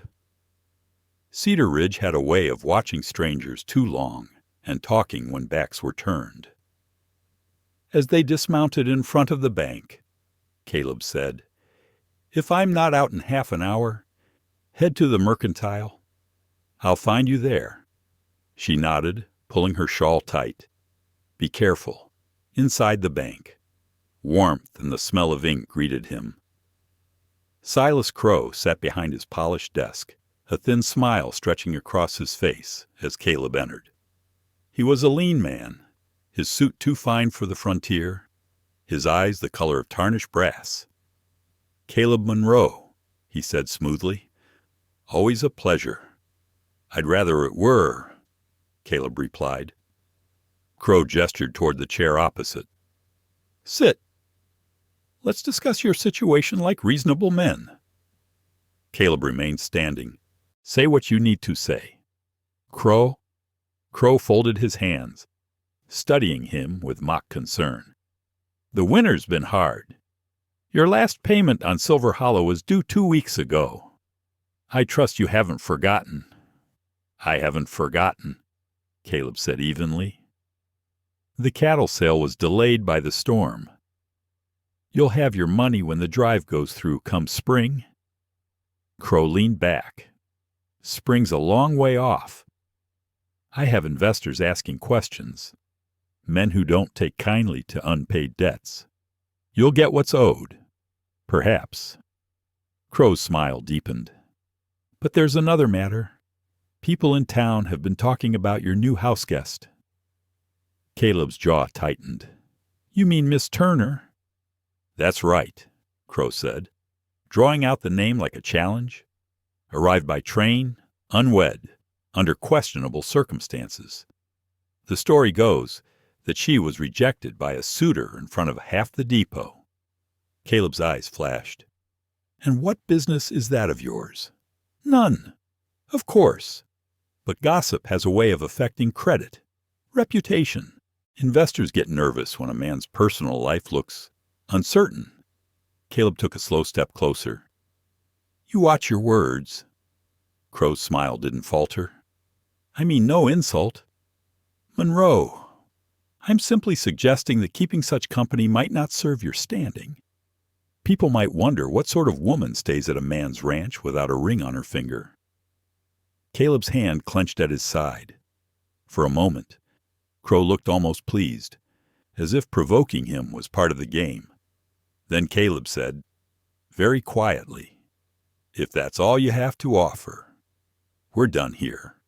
Cedar Ridge had a way of watching strangers too long and talking when backs were turned. As they dismounted in front of the bank, Caleb said, "If I'm not out in half an hour, head to the Mercantile. I'll find you there." She nodded, pulling her shawl tight. "Be careful. Inside the bank." Warmth and the smell of ink greeted him. Silas Crow sat behind his polished desk, a thin smile stretching across his face as Caleb entered. He was a lean man, his suit too fine for the frontier, his eyes the color of tarnished brass. "Caleb Monroe," he said smoothly. "Always a pleasure." "I'd rather it were," Caleb replied. Crow gestured toward the chair opposite. "Sit. Let's discuss your situation like reasonable men." Caleb remained standing. "Say what you need to say." Crow folded his hands, studying him with mock concern. "The winter's been hard. Your last payment on Silver Hollow was due 2 weeks ago. I trust you haven't forgotten." "I haven't forgotten," Caleb said evenly. "The cattle sale was delayed by the storm. You'll have your money when the drive goes through come spring." Crow leaned back. "Spring's a long way off. I have investors asking questions, men who don't take kindly to unpaid debts. You'll get what's owed. Perhaps." Crow's smile deepened. "But there's another matter. People in town have been talking about your new house guest." Caleb's jaw tightened. "You mean Miss Turner?" "That's right," Crow said, drawing out the name like a challenge. "Arrived by train, unwed, under questionable circumstances. The story goes that she was rejected by a suitor in front of half the depot." Caleb's eyes flashed. "And what business is that of yours?" "None. Of course. But gossip has a way of affecting credit, reputation. Investors get nervous when a man's personal life looks uncertain." Caleb took a slow step closer. "You watch your words." Crow's smile didn't falter. "I mean no insult. Monroe, I'm simply suggesting that keeping such company might not serve your standing. People might wonder what sort of woman stays at a man's ranch without a ring on her finger." Caleb's hand clenched at his side. For a moment, Crow looked almost pleased, as if provoking him was part of the game. Then Caleb said, very quietly, "If that's all you have to offer, we're done here."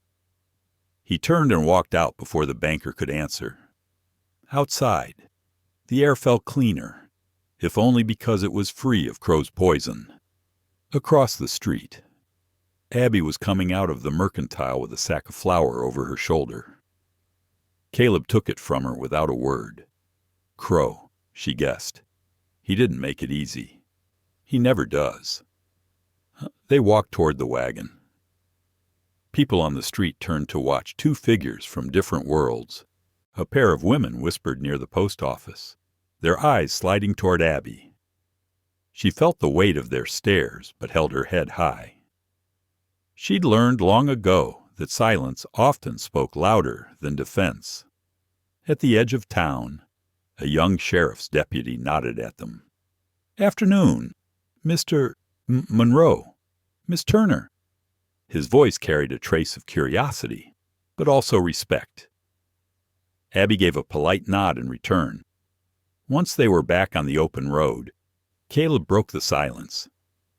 He turned and walked out before the banker could answer. Outside, the air felt cleaner, if only because it was free of Crow's poison. Across the street, Abby was coming out of the Mercantile with a sack of flour over her shoulder. Caleb took it from her without a word. Crow, she guessed. He didn't make it easy. He never does. They walked toward the wagon. People on the street turned to watch two figures from different worlds. A pair of women whispered near the post office, their eyes sliding toward Abby. She felt the weight of their stares, but held her head high. She'd learned long ago that silence often spoke louder than defense. At the edge of town, a young sheriff's deputy nodded at them. "Afternoon, Mr. Monroe. Miss Turner." His voice carried a trace of curiosity, but also respect. Abby gave a polite nod in return. Once they were back on the open road, Caleb broke the silence.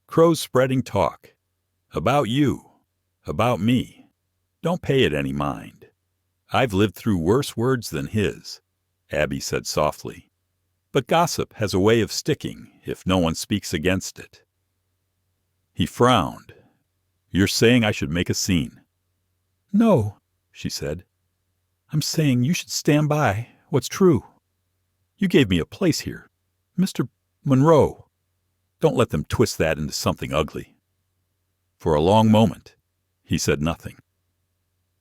Crow's spreading talk. About you. About me. Don't pay it any mind. I've lived through worse words than his, Abby said softly. But gossip has a way of sticking if no one speaks against it. He frowned. "You're saying I should make a scene?" "No," she said. "I'm saying you should stand by what's true. You gave me a place here. Mr. Monroe. Don't let them twist that into something ugly." For a long moment, he said nothing.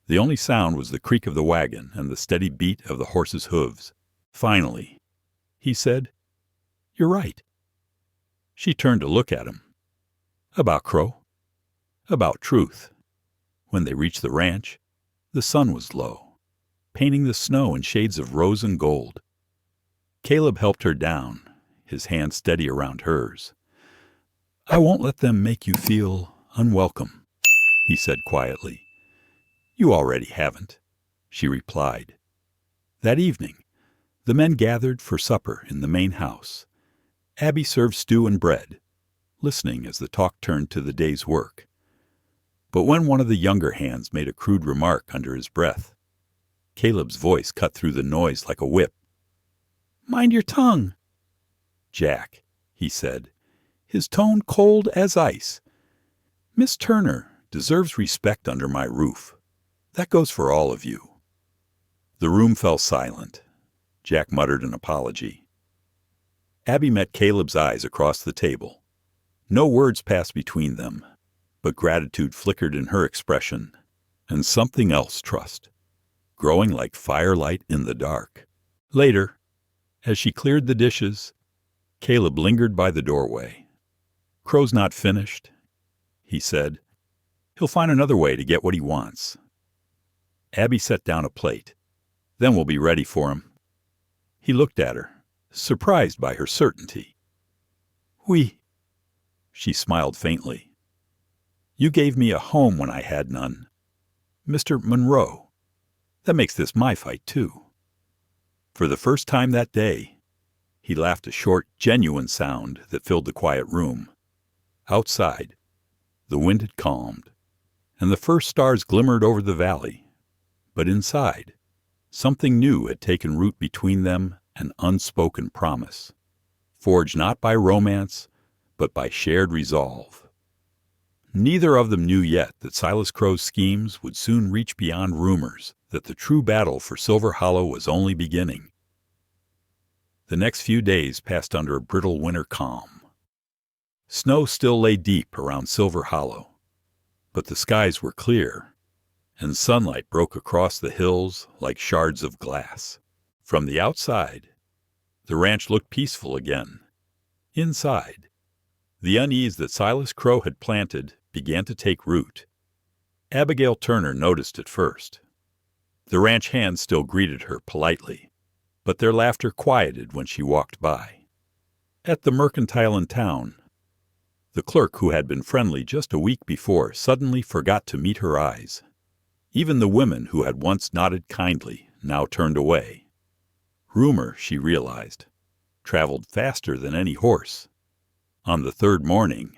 The only sound was the creak of the wagon and the steady beat of the horse's hooves. Finally, he said, "You're right." She turned to look at him. "About Crow?" "About truth." When they reached the ranch, the sun was low, painting the snow in shades of rose and gold. Caleb helped her down, his hand steady around hers. "I won't let them make you feel unwelcome," he said quietly. "You already haven't," she replied. That evening, the men gathered for supper in the main house. Abby served stew and bread, listening as the talk turned to the day's work. But when one of the younger hands made a crude remark under his breath, Caleb's voice cut through the noise like a whip. "Mind your tongue." "Jack," he said, his tone cold as ice, "Miss Turner deserves respect under my roof. That goes for all of you." The room fell silent. Jack muttered an apology. Abby met Caleb's eyes across the table. No words passed between them, but gratitude flickered in her expression, and something else trust, growing like firelight in the dark. Later, as she cleared the dishes, Caleb lingered by the doorway. "Crow's not finished," he said. "He'll find another way to get what he wants." Abby set down a plate. "Then we'll be ready for him." He looked at her, surprised by her certainty. "Oui." She smiled faintly. "You gave me a home when I had none. Mr. Monroe. That makes this my fight, too." For the first time that day, he laughed a short, genuine sound that filled the quiet room. Outside, the wind had calmed, and the first stars glimmered over the valley. But inside, something new had taken root between them, an unspoken promise, forged not by romance, but by shared resolve. Neither of them knew yet that Silas Crow's schemes would soon reach beyond rumors, that the true battle for Silver Hollow was only beginning. The next few days passed under a brittle winter calm. Snow still lay deep around Silver Hollow, but the skies were clear, and sunlight broke across the hills like shards of glass. From the outside, the ranch looked peaceful again. Inside, the unease that Silas Crow had planted began to take root. Abigail Turner noticed it first. The ranch hands still greeted her politely, but their laughter quieted when she walked by. At the mercantile in town, the clerk who had been friendly just a week before suddenly forgot to meet her eyes. Even the women who had once nodded kindly now turned away. Rumor, she realized, traveled faster than any horse. On the third morning,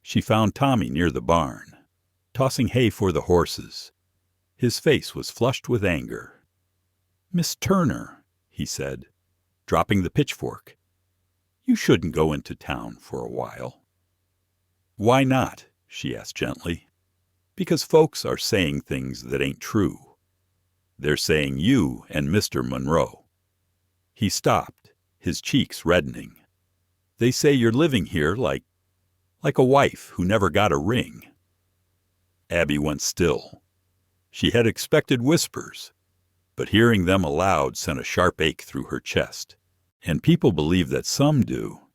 she found Tommy near the barn, tossing hay for the horses. His face was flushed with anger. "Miss Turner," he said, dropping the pitchfork, "you shouldn't go into town for a while." "Why not?" she asked gently. "Because folks are saying things that ain't true. They're saying you and Mr. Monroe." He stopped, his cheeks reddening. "They say you're living here like a wife who never got a ring." Abby went still. She had expected whispers, but hearing them aloud sent a sharp ache through her chest. "And people believe that some do,"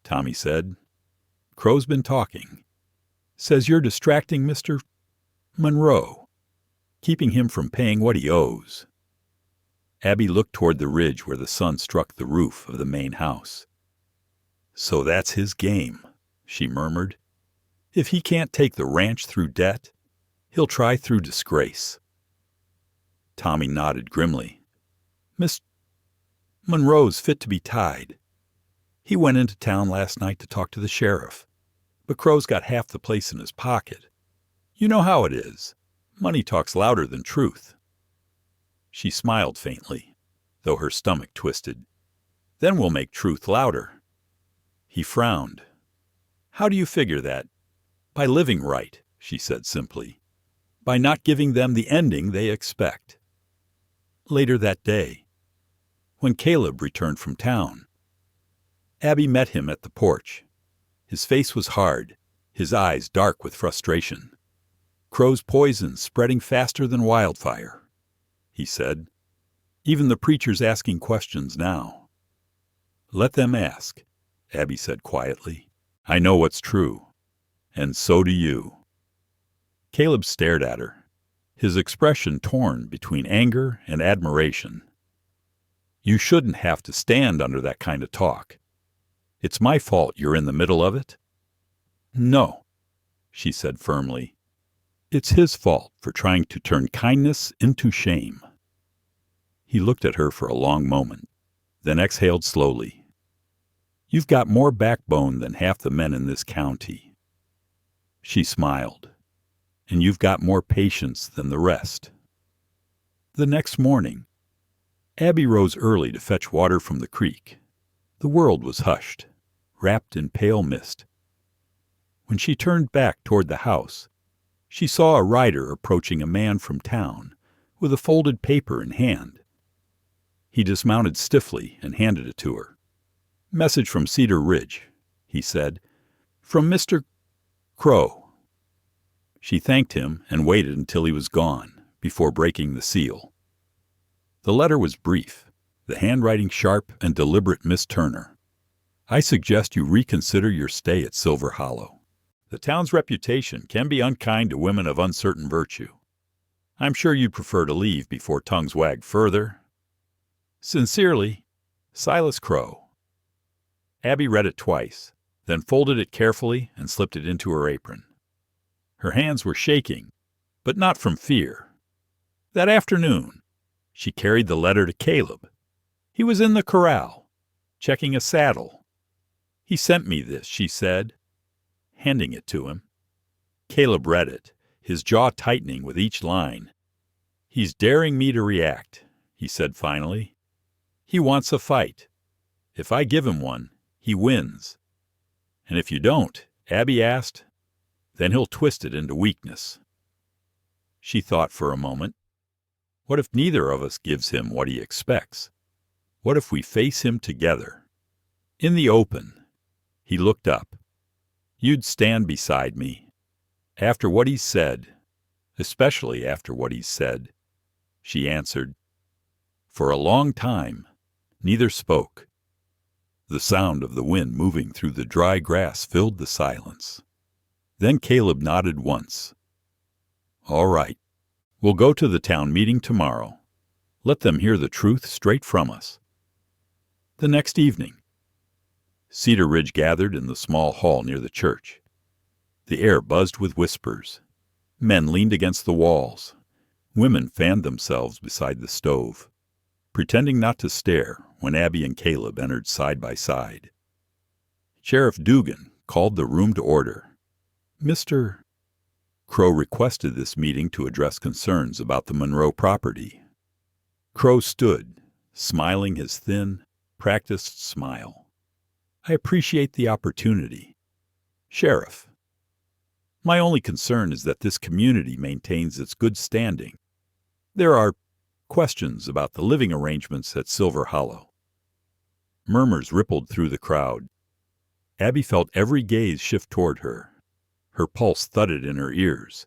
Tommy said. "Crow's been talking. Says you're distracting Mr. Monroe, keeping him from paying what he owes." Abby looked toward the ridge where the sun struck the roof of the main house. "So that's his game," she murmured. "If he can't take the ranch through debt, he'll try through disgrace." Tommy nodded grimly. "Miss Monroe's fit to be tied. He went into town last night to talk to the sheriff, but Crow's got half the place in his pocket. You know how it is. Money talks louder than truth." She smiled faintly, though her stomach twisted. "Then we'll make truth louder." He frowned. "How do you figure that?" "By living right," she said simply. "By not giving them the ending they expect." Later that day, when Caleb returned from town, Abby met him at the porch. His face was hard, his eyes dark with frustration. Crow's poison spreading faster than wildfire, he said. Even the preacher's asking questions now. Let them ask, Abby said quietly. I know what's true, and so do you. Caleb stared at her, his expression torn between anger and admiration. You shouldn't have to stand under that kind of talk. It's my fault you're in the middle of it. No, she said firmly. It's his fault for trying to turn kindness into shame. He looked at her for a long moment, then exhaled slowly. You've got more backbone than half the men in this county. She smiled. And you've got more patience than the rest. The next morning, Abby rose early to fetch water from the creek. The world was hushed, wrapped in pale mist. When she turned back toward the house, she saw a rider approaching a man from town with a folded paper in hand. He dismounted stiffly and handed it to her. Message from Cedar Ridge, he said. From Mr. Crow. She thanked him and waited until he was gone before breaking the seal. The letter was brief, the handwriting sharp and deliberate. Miss Turner, I suggest you reconsider your stay at Silver Hollow. The town's reputation can be unkind to women of uncertain virtue. I'm sure you'd prefer to leave before tongues wag further. Sincerely, Silas Crow. Abby read it twice, then folded it carefully and slipped it into her apron. Her hands were shaking, but not from fear. That afternoon, she carried the letter to Caleb. He was in the corral, checking a saddle. He sent me this, she said, handing it to him. Caleb read it, his jaw tightening with each line. He's daring me to react, he said finally. He wants a fight. If I give him one, he wins. And if you don't, Abby asked, then he'll twist it into weakness. She thought for a moment. What if neither of us gives him what he expects? What if we face him together? In the open. He looked up. You'd stand beside me. After what he's said, especially after what he's said, she answered. For a long time, neither spoke. The sound of the wind moving through the dry grass filled the silence. Then Caleb nodded once. All right. We'll go to the town meeting tomorrow. Let them hear the truth straight from us. The next evening, Cedar Ridge gathered in the small hall near the church. The air buzzed with whispers. Men leaned against the walls. Women fanned themselves beside the stove, pretending not to stare when Abby and Caleb entered side by side. Sheriff Dugan called the room to order. Mr. Crow requested this meeting to address concerns about the Monroe property. Crow stood, smiling his thin, practiced smile. I appreciate the opportunity. Sheriff, my only concern is that this community maintains its good standing. There are questions about the living arrangements at Silver Hollow. Murmurs rippled through the crowd. Abby felt every gaze shift toward her. Her pulse thudded in her ears,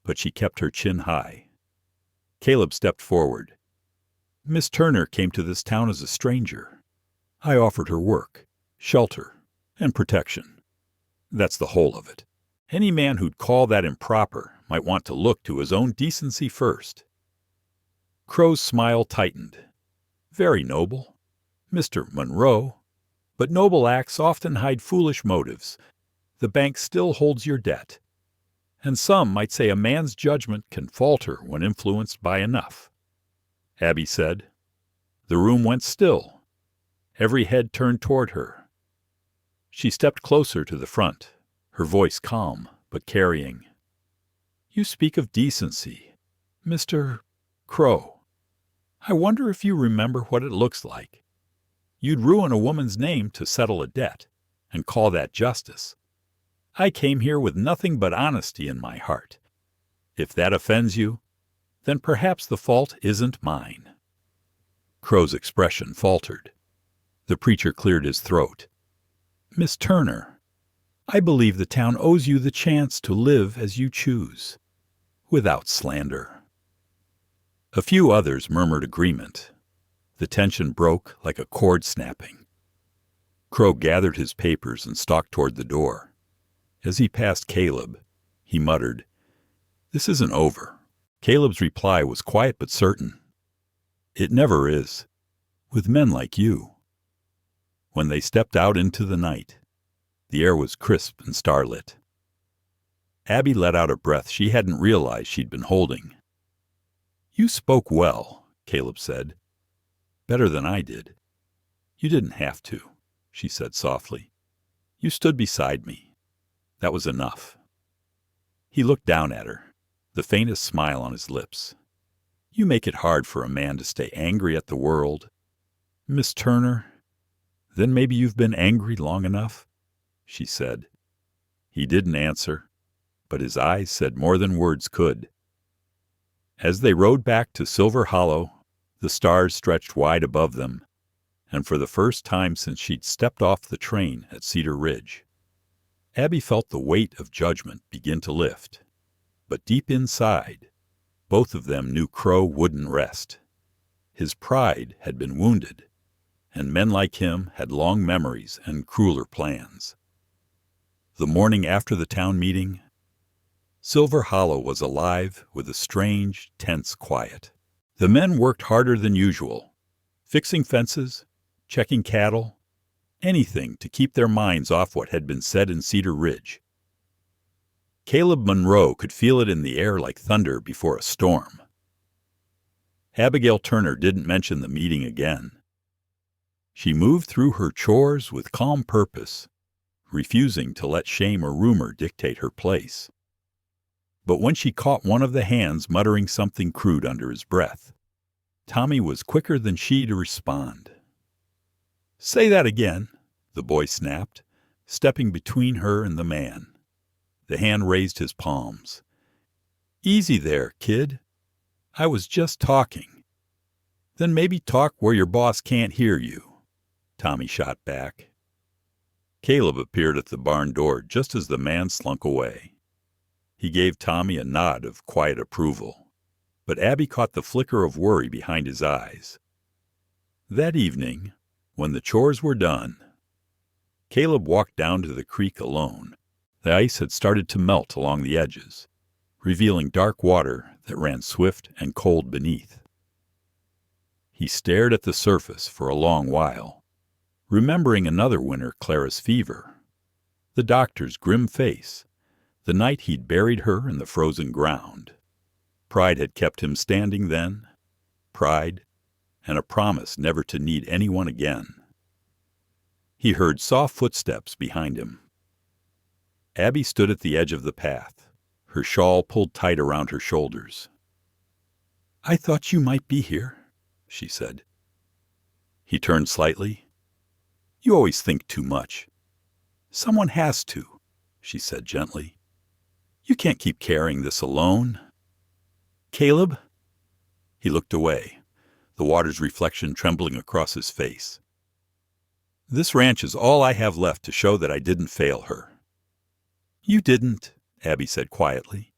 but she kept her chin high. Caleb stepped forward. Miss Turner came to this town as a stranger. I offered her work, shelter, and protection. That's the whole of it. Any man who'd call that improper might want to look to his own decency first. Crow's smile tightened. Very noble, Mr. Monroe. But noble acts often hide foolish motives. The bank still holds your debt. And some might say a man's judgment can falter when influenced by enough. Abby said. The room went still. Every head turned toward her. She stepped closer to the front, her voice calm but carrying. You speak of decency, Mr. Crow. I wonder if you remember what it looks like. You'd ruin a woman's name to settle a debt, and call that justice. I came here with nothing but honesty in my heart. If that offends you, then perhaps the fault isn't mine. Crow's expression faltered. The preacher cleared his throat. Miss Turner, I believe the town owes you the chance to live as you choose. without slander. A few others murmured agreement. The tension broke like a cord snapping. Crow gathered his papers and stalked toward the door. As he passed Caleb, he muttered, "This isn't over." Caleb's reply was quiet but certain. "It never is, with men like you." When they stepped out into the night, the air was crisp and starlit. Abby let out a breath she hadn't realized she'd been holding. "You spoke well," Caleb said. "Better than I did." "You didn't have to," she said softly. "You stood beside me. That was enough." He looked down at her, the faintest smile on his lips. "You make it hard for a man to stay angry at the world. Miss Turner, then maybe you've been angry long enough," she said. He didn't answer, but his eyes said more than words could. As they rode back to Silver Hollow, the stars stretched wide above them, and for the first time since she'd stepped off the train at Cedar Ridge, Abby felt the weight of judgment begin to lift. But deep inside, both of them knew Crow wouldn't rest. His pride had been wounded, and men like him had long memories and crueler plans. The morning after the town meeting, Silver Hollow was alive with a strange, tense quiet. The men worked harder than usual, fixing fences, checking cattle, anything to keep their minds off what had been said in Cedar Ridge. Caleb Monroe could feel it in the air like thunder before a storm. Abigail Turner didn't mention the meeting again. She moved through her chores with calm purpose, refusing to let shame or rumor dictate her place. But when she caught one of the hands muttering something crude under his breath, Tommy was quicker than she to respond. "Say that again," the boy snapped, stepping between her and the man. The hand raised his palms. "Easy there, kid. I was just talking." "Then maybe talk where your boss can't hear you," Tommy shot back. Caleb appeared at the barn door just as the man slunk away. He gave Tommy a nod of quiet approval, but Abby caught the flicker of worry behind his eyes. That evening, when the chores were done, Caleb walked down to the creek alone. The ice had started to melt along the edges, revealing dark water that ran swift and cold beneath. He stared at the surface for a long while, remembering another winter Clara's fever, the doctor's grim face, the night he'd buried her in the frozen ground. Pride had kept him standing then, pride, and a promise never to need anyone again. He heard soft footsteps behind him. Abby stood at the edge of the path, her shawl pulled tight around her shoulders. "I thought you might be here," she said. He turned slightly. "You always think too much." "Someone has to," she said gently. "You can't keep carrying this alone." "Caleb?" He looked away, the water's reflection trembling across his face. "This ranch is all I have left to show that I didn't fail her." "You didn't," Abby said quietly.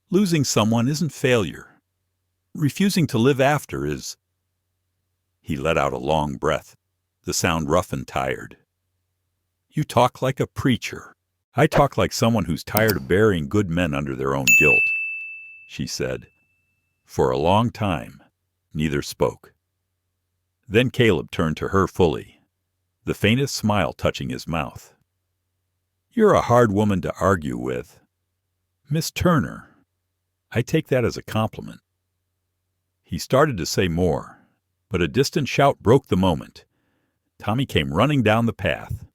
"Losing someone isn't failure. Refusing to live after is—" He let out a long breath, the sound rough and tired. "You talk like a preacher." "I talk like someone who's tired of burying good men under their own guilt," she said. For a long time, neither spoke. Then Caleb turned to her fully, the faintest smile touching his mouth. "You're a hard woman to argue with. Miss Turner, I take that as a compliment." He started to say more, but a distant shout broke the moment. Tommy came running down the path,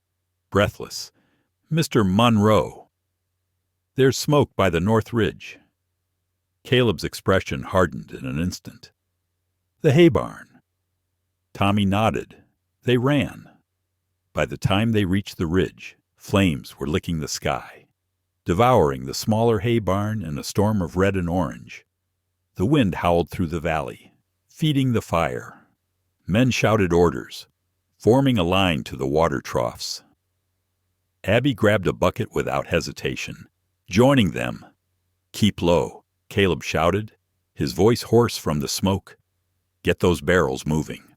breathless. "Mr. Monroe! There's smoke by the North Ridge." Caleb's expression hardened in an instant. "The hay barn." Tommy nodded. They ran. By the time they reached the ridge, flames were licking the sky, devouring the smaller hay barn in a storm of red and orange. The wind howled through the valley, feeding the fire. Men shouted orders, forming a line to the water troughs. Abby grabbed a bucket without hesitation, joining them. "Keep low," Caleb shouted, his voice hoarse from the smoke. "Get those barrels moving."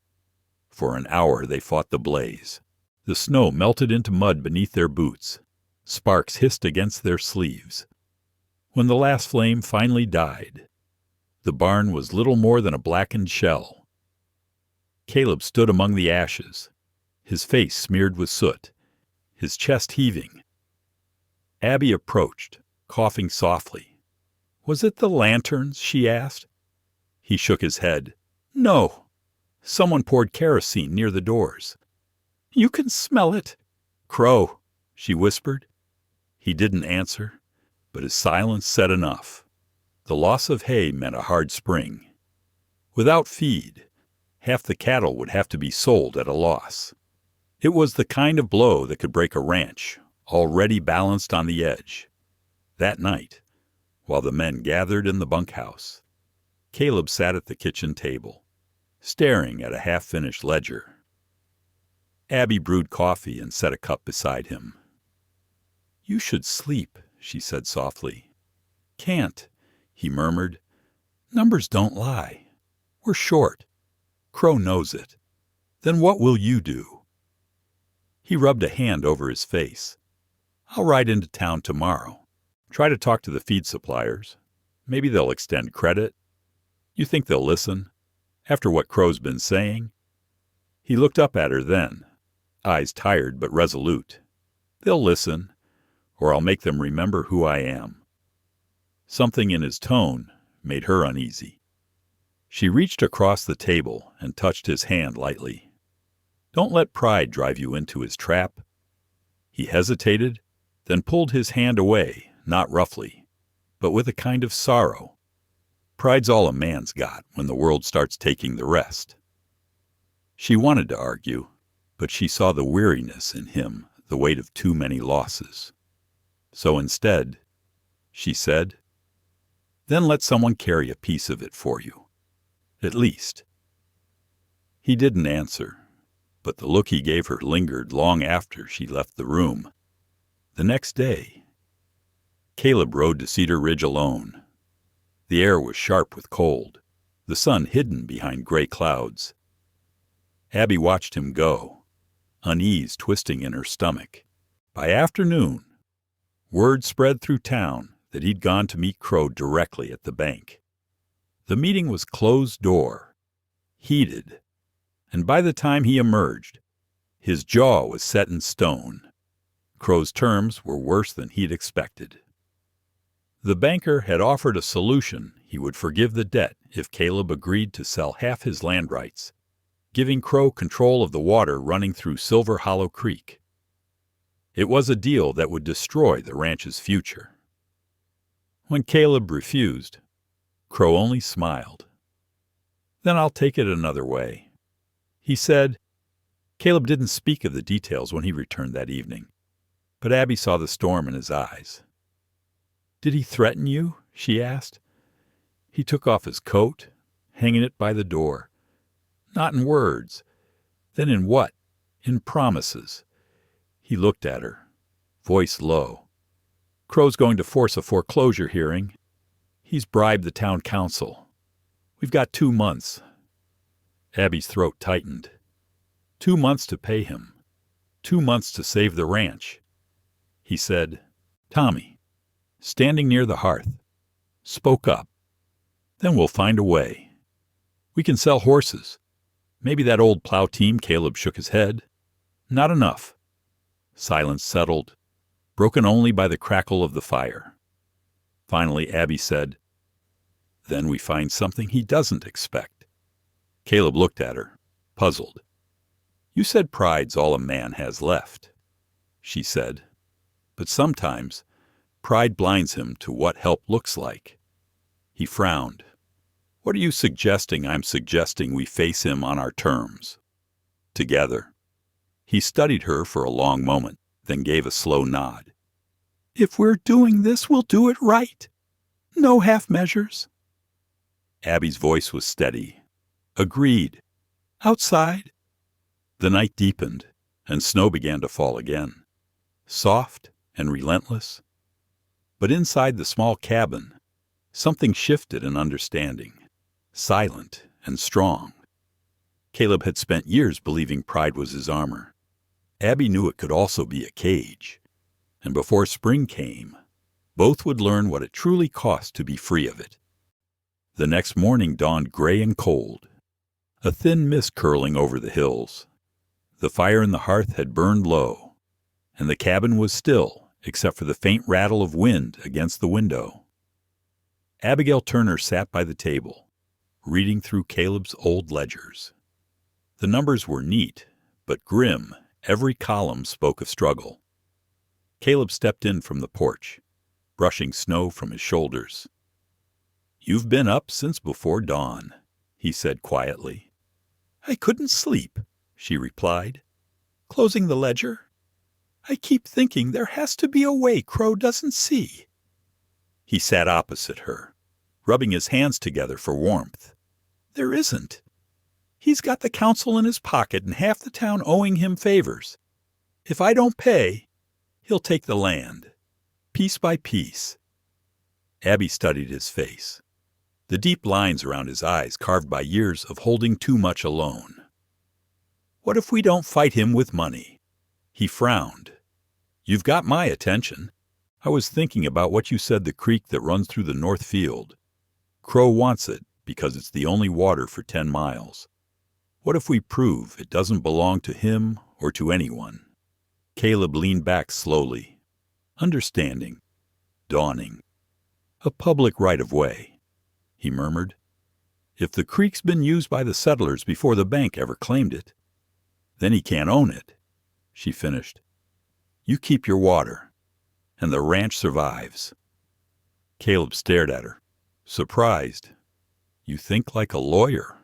For an hour they fought the blaze. The snow melted into mud beneath their boots. Sparks hissed against their sleeves. When the last flame finally died, the barn was little more than a blackened shell. Caleb stood among the ashes, his face smeared with soot, his chest heaving. Abby approached, coughing softly. "Was it the lanterns?" she asked. He shook his head. "No. Someone poured kerosene near the doors." "You can smell it." "Crow," she whispered. He didn't answer, but his silence said enough. The loss of hay meant a hard spring. Without feed, half the cattle would have to be sold at a loss. It was the kind of blow that could break a ranch, already balanced on the edge. That night, while the men gathered in the bunkhouse, Caleb sat at the kitchen table, staring at a half-finished ledger. Abby brewed coffee and set a cup beside him. "You should sleep," she said softly. "Can't," he murmured. "Numbers don't lie. We're short. Crow knows it. Then what will you do?" He rubbed a hand over his face. "I'll ride into town tomorrow. Try to talk to the feed suppliers. Maybe they'll extend credit. You think they'll listen? After what Crow's been saying?" He looked up at her then, eyes tired but resolute. "They'll listen, or I'll make them remember who I am." Something in his tone made her uneasy. She reached across the table and touched his hand lightly. "Don't let pride drive you into his trap." He hesitated, then pulled his hand away, not roughly, but with a kind of sorrow. Pride's all a man's got when the world starts taking the rest. She wanted to argue, but she saw the weariness in him, the weight of too many losses. So instead, she said, "Then let someone carry a piece of it for you. At least." He didn't answer, but the look he gave her lingered long after she left the room. The next day, Caleb rode to Cedar Ridge alone. The air was sharp with cold, the sun hidden behind gray clouds. Abby watched him go, unease twisting in her stomach. By afternoon, word spread through town that he'd gone to meet Crow directly at the bank. The meeting was closed door, heated, and by the time he emerged, his jaw was set in stone. Crow's terms were worse than he'd expected. The banker had offered a solution. He would forgive the debt if Caleb agreed to sell half his land rights, giving Crow control of the water running through Silver Hollow Creek. It was a deal that would destroy the ranch's future. When Caleb refused, Crow only smiled. "Then I'll take it another way," he said. Caleb didn't speak of the details when he returned that evening, but Abby saw the storm in his eyes. "Did he threaten you?" she asked. He took off his coat, hanging it by the door. "Not in words." "Then in what?" "In promises." He looked at her, voice low. "Crow's going to force a foreclosure hearing. He's bribed the town council. We've got 2 months. Abby's throat tightened. 2 months to pay him. 2 months to save the ranch. He said, "Tommy," standing near the hearth, "spoke up. Then we'll find a way. We can sell horses. Maybe that old plow team." Caleb shook his head. "Not enough." Silence settled, broken only by the crackle of the fire. Finally, Abby said, "Then we find something he doesn't expect." Caleb looked at her, puzzled. "You said pride's all a man has left," she said. "But sometimes pride blinds him to what help looks like." He frowned. "What are you suggesting?" "I'm suggesting we face him on our terms. Together." He studied her for a long moment, then gave a slow nod. "If we're doing this, we'll do it right. No half measures." Abby's voice was steady. "Agreed. Outside." The night deepened, and snow began to fall again, soft and relentless. But inside the small cabin, Something shifted in understanding, silent and strong. Caleb had spent years believing pride was his armor. Abby knew it could also be a cage. And before spring came, both would learn what it truly cost to be free of it. The next morning dawned gray and cold, a thin mist curling over the hills. The fire in the hearth had burned low, and the cabin was still except for the faint rattle of wind against the window. Abigail Turner sat by the table, reading through Caleb's old ledgers. The numbers were neat, but grim. Every column spoke of struggle. Caleb stepped in from the porch, brushing snow from his shoulders. "You've been up since before dawn," he said quietly. "I couldn't sleep," she replied, closing the ledger. "I keep thinking there has to be a way Crow doesn't see." He sat opposite her, rubbing his hands together for warmth. "There isn't. He's got the council in his pocket and half the town owing him favors. If I don't pay, he'll take the land, piece by piece." Abby studied his face, the deep lines around his eyes carved by years of holding too much alone. "What if we don't fight him with money?" He frowned. "You've got my attention. I was thinking about what you said the creek that runs through the north field. Crow wants it because it's the only water for 10 miles. What if we prove it doesn't belong to him or to anyone?" Caleb leaned back slowly, understanding, dawning. "A public right-of-way," he murmured. "If the creek's been used by the settlers before the bank ever claimed it, then he can't own it," she finished. "You keep your water, and the ranch survives." Caleb stared at her, surprised. "You think like a lawyer."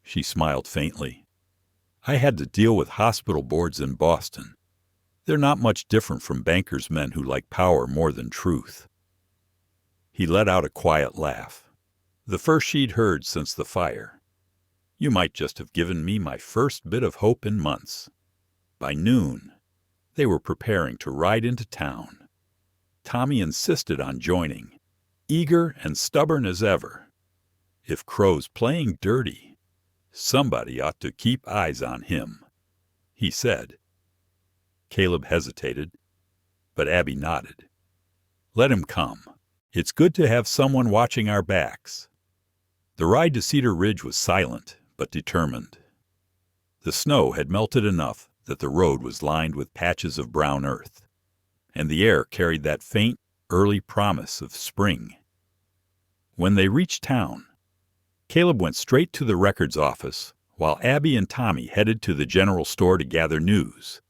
She smiled faintly. "I had to deal with hospital boards in Boston. They're not much different from bankers' men who like power more than truth." He let out a quiet laugh, the first she'd heard since the fire. "You might just have given me my first bit of hope in months." By noon, they were preparing to ride into town. Tommy insisted on joining, eager and stubborn as ever. If Crow's playing dirty, somebody ought to keep eyes on him, he said. Caleb hesitated, but Abby nodded. "Let him come. It's good to have someone watching our backs." The ride to Cedar Ridge was silent, but determined. The snow had melted enough that the road was lined with patches of brown earth, and the air carried that faint, early promise of spring. When they reached town, Caleb went straight to the records office, while Abby and Tommy headed to the general store to gather news.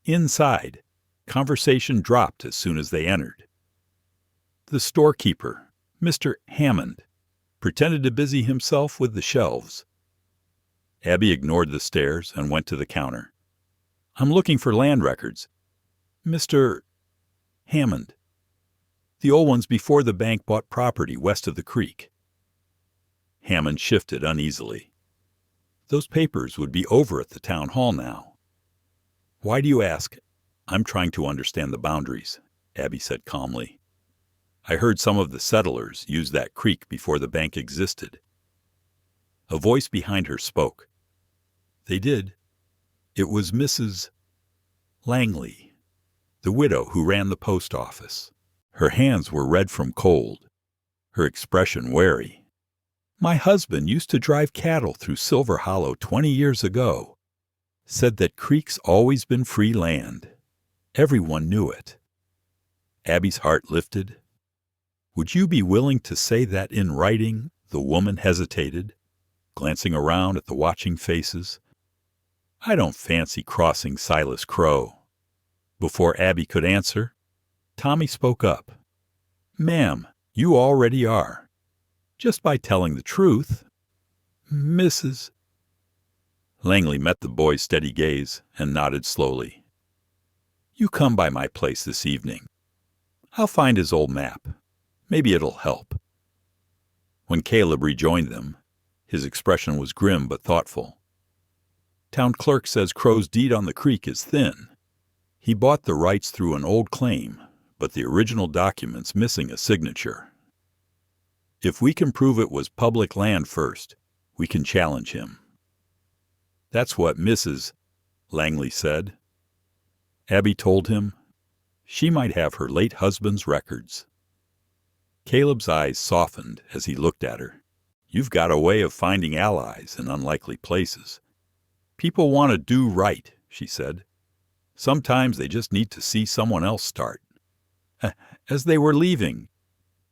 Inside, conversation dropped as soon as they entered. The storekeeper, Mr. Hammond, pretended to busy himself with the shelves. Abby ignored the stares and went to the counter. "I'm looking for land records. Mr. Hammond. The old ones before the bank bought property west of the creek." Hammond shifted uneasily. "Those papers would be over at the town hall now." "Why do you ask?" "I'm trying to understand the boundaries," Abby said calmly. "I heard some of the settlers use that creek before the bank existed." A voice behind her spoke. "They did. It was Mrs. Langley, the widow who ran the post office." Her hands were red from cold, her expression wary. "My husband used to drive cattle through Silver Hollow 20 years ago. Said that creek's always been free land. Everyone knew it." Abby's heart lifted. "Would you be willing to say that in writing?" The woman hesitated, glancing around at the watching faces. "I don't fancy crossing Silas Crow." Before Abby could answer, Tommy spoke up. "Ma'am, you already are. Just by telling the truth." "Mrs." Langley met the boy's steady gaze and nodded slowly. "You come by my place this evening. I'll find his old map. Maybe it'll help." When Caleb rejoined them, his expression was grim but thoughtful. "Town clerk says Crow's deed on the creek is thin. He bought the rights through an old claim, but the original document's missing a signature." If we can prove it was public land first, we can challenge him. That's what Mrs. Langley said. Abby told him she might have her late husband's records. Caleb's eyes softened as he looked at her. You've got a way of finding allies in unlikely places. People want to do right, she said. Sometimes they just need to see someone else start. As they were leaving,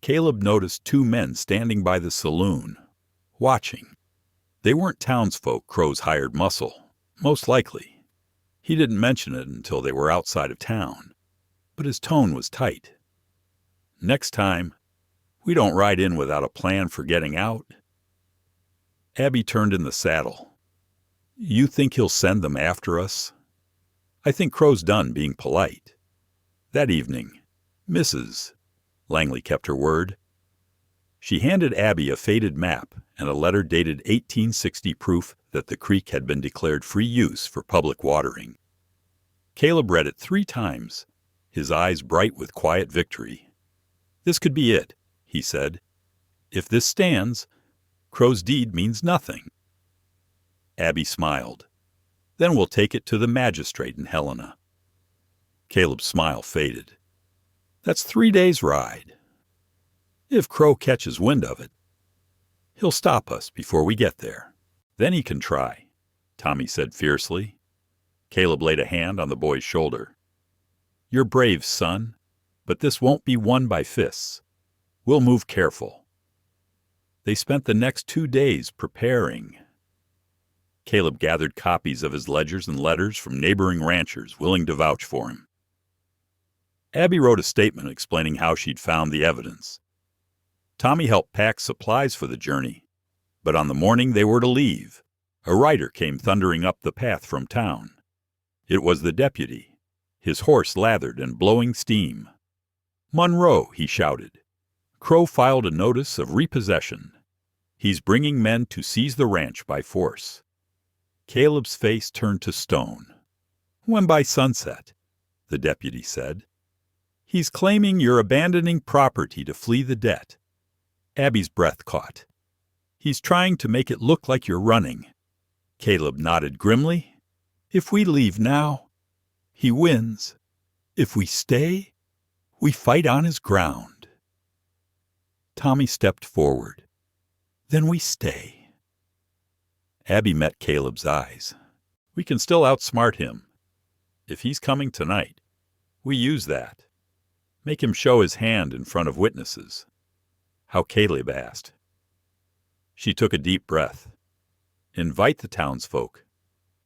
Caleb noticed two men standing by the saloon, watching. They weren't townsfolk Crow's hired muscle, most likely. He didn't mention it until they were outside of town, but his tone was tight. Next time, we don't ride in without a plan for getting out. Abby turned in the saddle. You think he'll send them after us? I think Crow's done being polite. That evening, Mrs. Langley kept her word. She handed Abby a faded map and a letter dated 1860 proof that the creek had been declared free use for public watering. Caleb read it 3 times, his eyes bright with quiet victory. This could be it, he said. If this stands, Crow's deed means nothing. Abby smiled. Then we'll take it to the magistrate in Helena. Caleb's smile faded. That's 3 days' ride. If Crow catches wind of it, he'll stop us before we get there. Then he can try, Tommy said fiercely. Caleb laid a hand on the boy's shoulder. You're brave, son, but this won't be won by fists. We'll move careful. They spent the next 2 days preparing. Caleb gathered copies of his ledgers and letters from neighboring ranchers willing to vouch for him. Abby wrote a statement explaining how she'd found the evidence. Tommy helped pack supplies for the journey, but on the morning they were to leave, a rider came thundering up the path from town. It was the deputy, his horse lathered and blowing steam. Monroe, he shouted. Crow filed a notice of repossession. He's bringing men to seize the ranch by force. Caleb's face turned to stone. When by sunset, the deputy said. He's claiming you're abandoning property to flee the debt. Abby's breath caught. He's trying to make it look like you're running. Caleb nodded grimly. If we leave now, he wins. If we stay, we fight on his ground. Tommy stepped forward. Then we stay. Abby met Caleb's eyes. We can still outsmart him. If he's coming tonight, we use that. Make him show his hand in front of witnesses. How Caleb asked. She took a deep breath. Invite the townsfolk.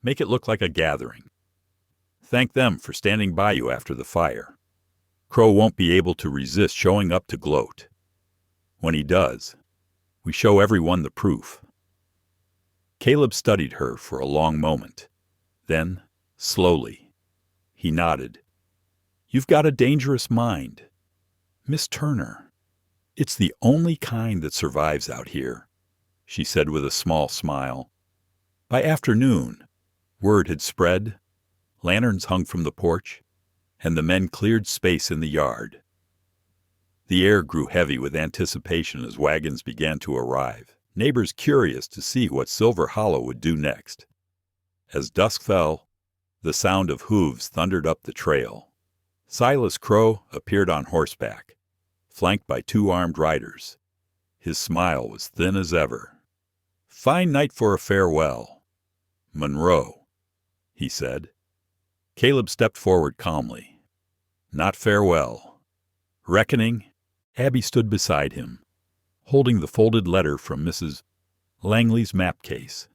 Make it look like a gathering. Thank them for standing by you after the fire. Crow won't be able to resist showing up to gloat. When he does, we show everyone the proof. Caleb studied her for a long moment. Then, slowly, he nodded. You've got a dangerous mind. Miss Turner, it's the only kind that survives out here, she said with a small smile. By afternoon, word had spread, lanterns hung from the porch, and the men cleared space in the yard. The air grew heavy with anticipation as wagons began to arrive, neighbors curious to see what Silver Hollow would do next. As dusk fell, the sound of hooves thundered up the trail. Silas Crow appeared on horseback, flanked by 2 armed riders. His smile was thin as ever. Fine night for a farewell. Monroe, he said. Caleb stepped forward calmly. Not farewell. Reckoning, Abby stood beside him, holding the folded letter from Mrs. Langley's map case.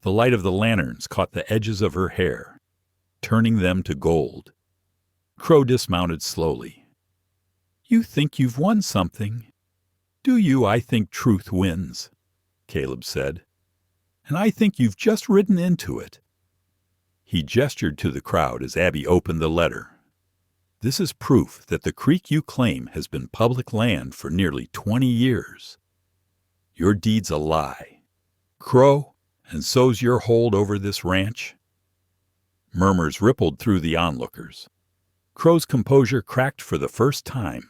The light of the lanterns caught the edges of her hair, turning them to gold. Crow dismounted slowly. You think you've won something. Do you? I think truth wins, Caleb said. And I think you've just ridden into it. He gestured to the crowd as Abby opened the letter. This is proof that the creek you claim has been public land for nearly 20 years. Your deed's a lie. Crow, and so's your hold over this ranch. Murmurs rippled through the onlookers. Crow's composure cracked for the first time.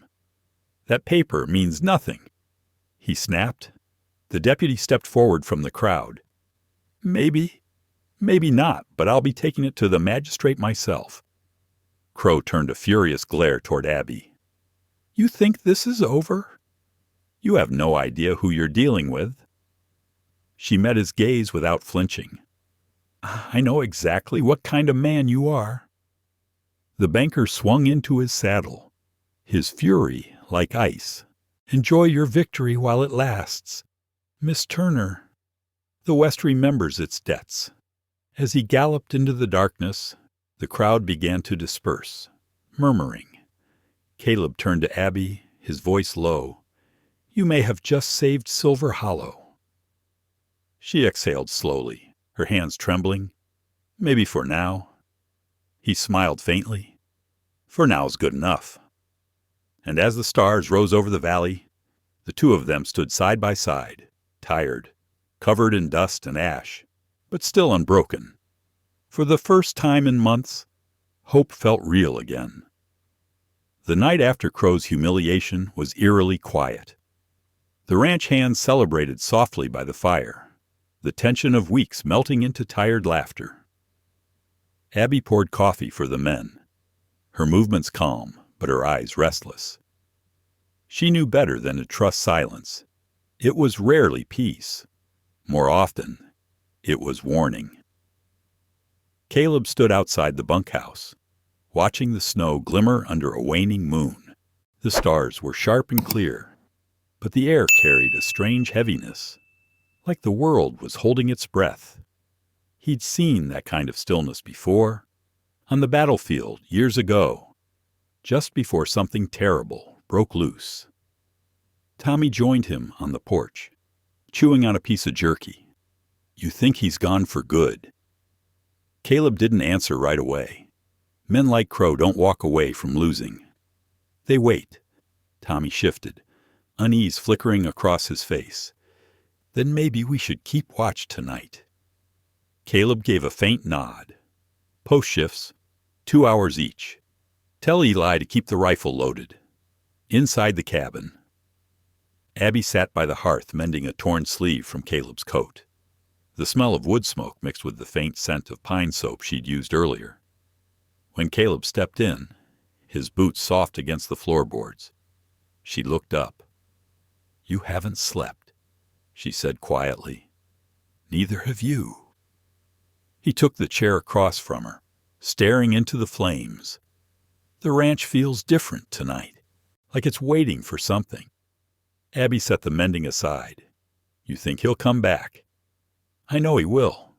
That paper means nothing. he snapped. The deputy stepped forward from the crowd. Maybe not, but I'll be taking it to the magistrate myself. Crow turned a furious glare toward Abby. You think this is over? You have no idea who you're dealing with. She met his gaze without flinching. I know exactly what kind of man you are. The banker swung into his saddle, his fury like ice. Enjoy your victory while it lasts. Miss Turner. The West remembers its debts. As he galloped into the darkness, the crowd began to disperse, murmuring. Caleb turned to Abby, his voice low. You may have just saved Silver Hollow. She exhaled slowly, her hands trembling. Maybe for now. He smiled faintly. For now's good enough. And as the stars rose over the valley, the two of them stood side by side, tired, covered in dust and ash, but still unbroken. For the first time in months, hope felt real again. The night after Crow's humiliation was eerily quiet. The ranch hands celebrated softly by the fire, the tension of weeks melting into tired laughter. Abby poured coffee for the men, her movements calm, but her eyes restless. She knew better than to trust silence. It was rarely peace. More often, it was warning. Caleb stood outside the bunkhouse, watching the snow glimmer under a waning moon. The stars were sharp and clear, but the air carried a strange heaviness, like the world was holding its breath. He'd seen that kind of stillness before, on the battlefield years ago, just before something terrible broke loose. Tommy joined him on the porch, chewing on a piece of jerky. You think he's gone for good? Caleb didn't answer right away. Men like Crow don't walk away from losing. They wait. Tommy shifted, unease flickering across his face. Then maybe we should keep watch tonight. Caleb gave a faint nod. Post shifts, 2 hours each. Tell Eli to keep the rifle loaded. Inside the cabin. Abby sat by the hearth mending a torn sleeve from Caleb's coat. The smell of wood smoke mixed with the faint scent of pine soap she'd used earlier. When Caleb stepped in, his boots soft against the floorboards, she looked up. You haven't slept, she said quietly. Neither have you. He took the chair across from her, staring into the flames. The ranch feels different tonight, like it's waiting for something. Abby set the mending aside. You think he'll come back? I know he will.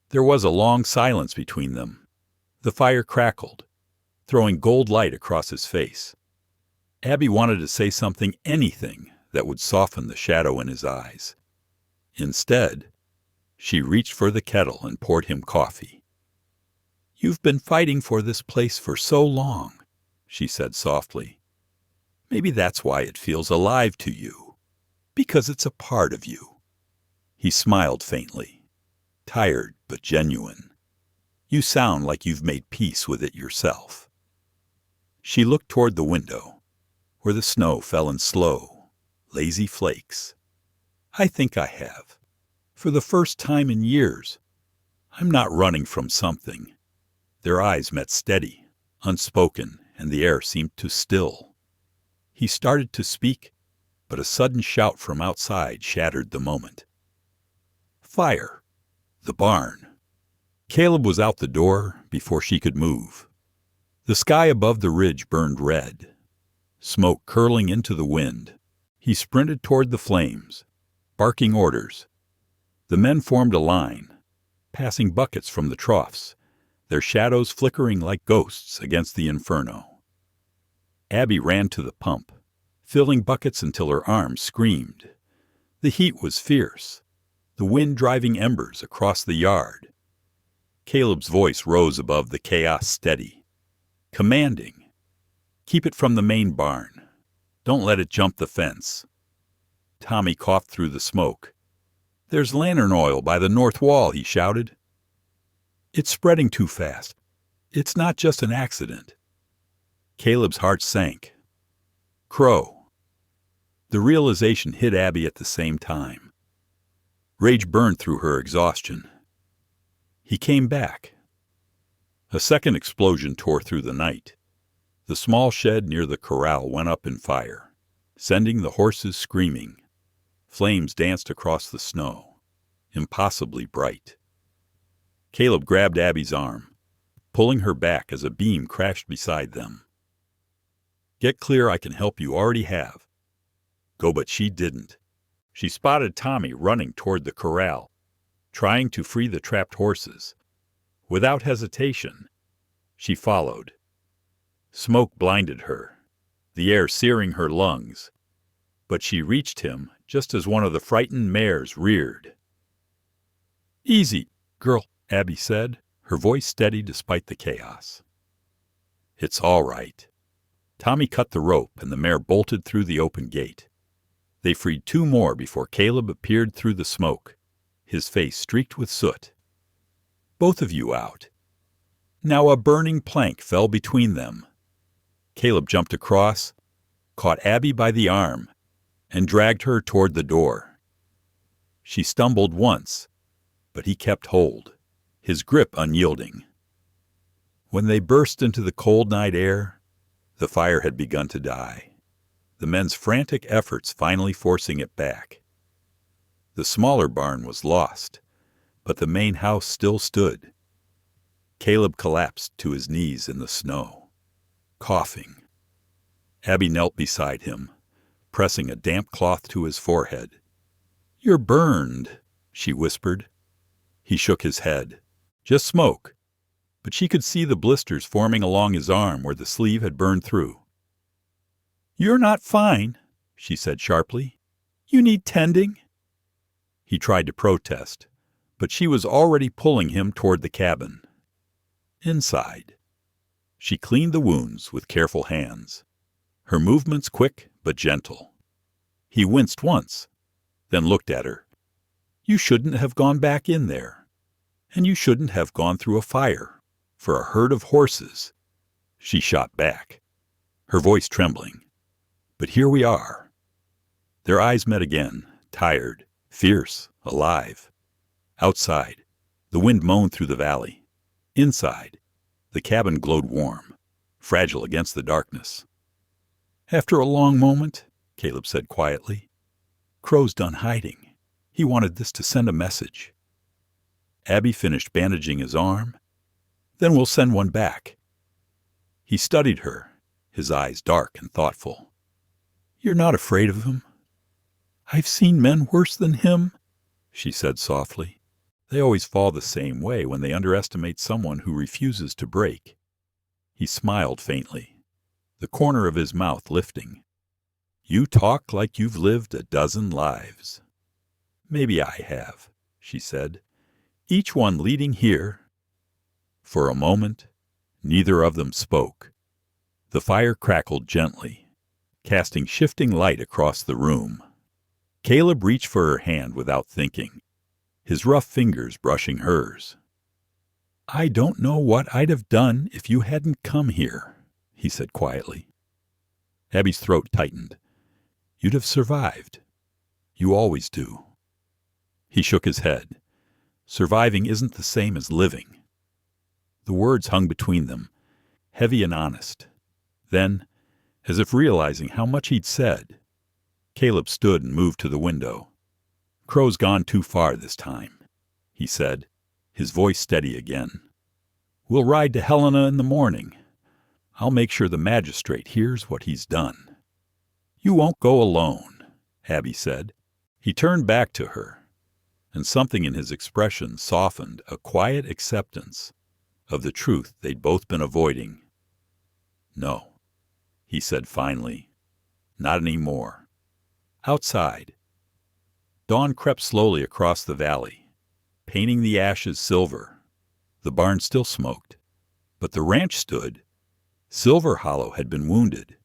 There was a long silence between them. The fire crackled, throwing gold light across his face. Abby wanted to say something, anything, that would soften the shadow in his eyes. Instead, she reached for the kettle and poured him coffee. You've been fighting for this place for so long, she said softly. Maybe that's why it feels alive to you, because it's a part of you. He smiled faintly, tired but genuine. You sound like you've made peace with it yourself. She looked toward the window, where the snow fell in slow, lazy flakes. I think I have. For the first time in years, I'm not running from something. Their eyes met steady, unspoken, and the air seemed to still. He started to speak, but a sudden shout from outside shattered the moment. Fire. The barn. Caleb was out the door before she could move. The sky above the ridge burned red, smoke curling into the wind. He sprinted toward the flames, barking orders. The men formed a line, passing buckets from the troughs, their shadows flickering like ghosts against the inferno. Abby ran to the pump, filling buckets until her arms screamed. The heat was fierce, the wind driving embers across the yard. Caleb's voice rose above the chaos steady, commanding. Keep it from the main barn. Don't let it jump the fence. Tommy coughed through the smoke. There's lantern oil by the north wall, he shouted. It's spreading too fast. It's not just an accident. Caleb's heart sank. Crow. The realization hit Abby at the same time. Rage burned through her exhaustion. He came back. A second explosion tore through the night. The small shed near the corral went up in fire, sending the horses screaming. Flames danced across the snow, impossibly bright. Caleb grabbed Abby's arm, pulling her back as a beam crashed beside them. "Get clear, I can help you already have." Go, but she didn't. She spotted Tommy running toward the corral, trying to free the trapped horses. Without hesitation, she followed. Smoke blinded her, the air searing her lungs, but she reached him just as one of the frightened mares reared. "Easy, girl," Abby said, her voice steady despite the chaos. "It's all right." Tommy cut the rope and the mare bolted through the open gate. They freed two more before Caleb appeared through the smoke, his face streaked with soot. "Both of you out." Now a burning plank fell between them. Caleb jumped across, caught Abby by the arm, and dragged her toward the door. She stumbled once, but he kept hold, his grip unyielding. When they burst into the cold night air, the fire had begun to die, the men's frantic efforts finally forcing it back. The smaller barn was lost, but the main house still stood. Caleb collapsed to his knees in the snow, coughing. Abby knelt beside him, pressing a damp cloth to his forehead. "You're burned," she whispered. He shook his head. "Just smoke." But she could see the blisters forming along his arm where the sleeve had burned through. "You're not fine," she said sharply. "You need tending." He tried to protest, but she was already pulling him toward the cabin. Inside, she cleaned the wounds with careful hands, her movements quick but gentle. He winced once, then looked at her. "You shouldn't have gone back in there, and you shouldn't have gone through a fire for a herd of horses." She shot back, her voice trembling. "But here we are." Their eyes met again, tired, fierce, alive. Outside, the wind moaned through the valley. Inside, the cabin glowed warm, fragile against the darkness. "After a long moment," Caleb said quietly, "Crow's done hiding. He wanted this to send a message." Abby finished bandaging his arm. "Then we'll send one back." He studied her, his eyes dark and thoughtful. "You're not afraid of him?" "I've seen men worse than him," she said softly. "They always fall the same way when they underestimate someone who refuses to break." He smiled faintly, the corner of his mouth lifting. "You talk like you've lived a dozen lives." "Maybe I have," she said, "each one leading here." For a moment, neither of them spoke. The fire crackled gently, casting shifting light across the room. Caleb reached for her hand without thinking, his rough fingers brushing hers. "I don't know what I'd have done if you hadn't come here," he said quietly. Abby's throat tightened. "You'd have survived. You always do." He shook his head. "Surviving isn't the same as living." The words hung between them, heavy and honest. Then, as if realizing how much he'd said, Caleb stood and moved to the window. "Crow's gone too far this time," he said, his voice steady again. "We'll ride to Helena in the morning. I'll make sure the magistrate hears what he's done." "You won't go alone," Abby said. He turned back to her, and something in his expression softened a quiet acceptance of the truth they'd both been avoiding. "No," he said finally, "not anymore." Outside, dawn crept slowly across the valley, painting the ashes silver. The barn still smoked, but the ranch stood. Silver Hollow had been wounded,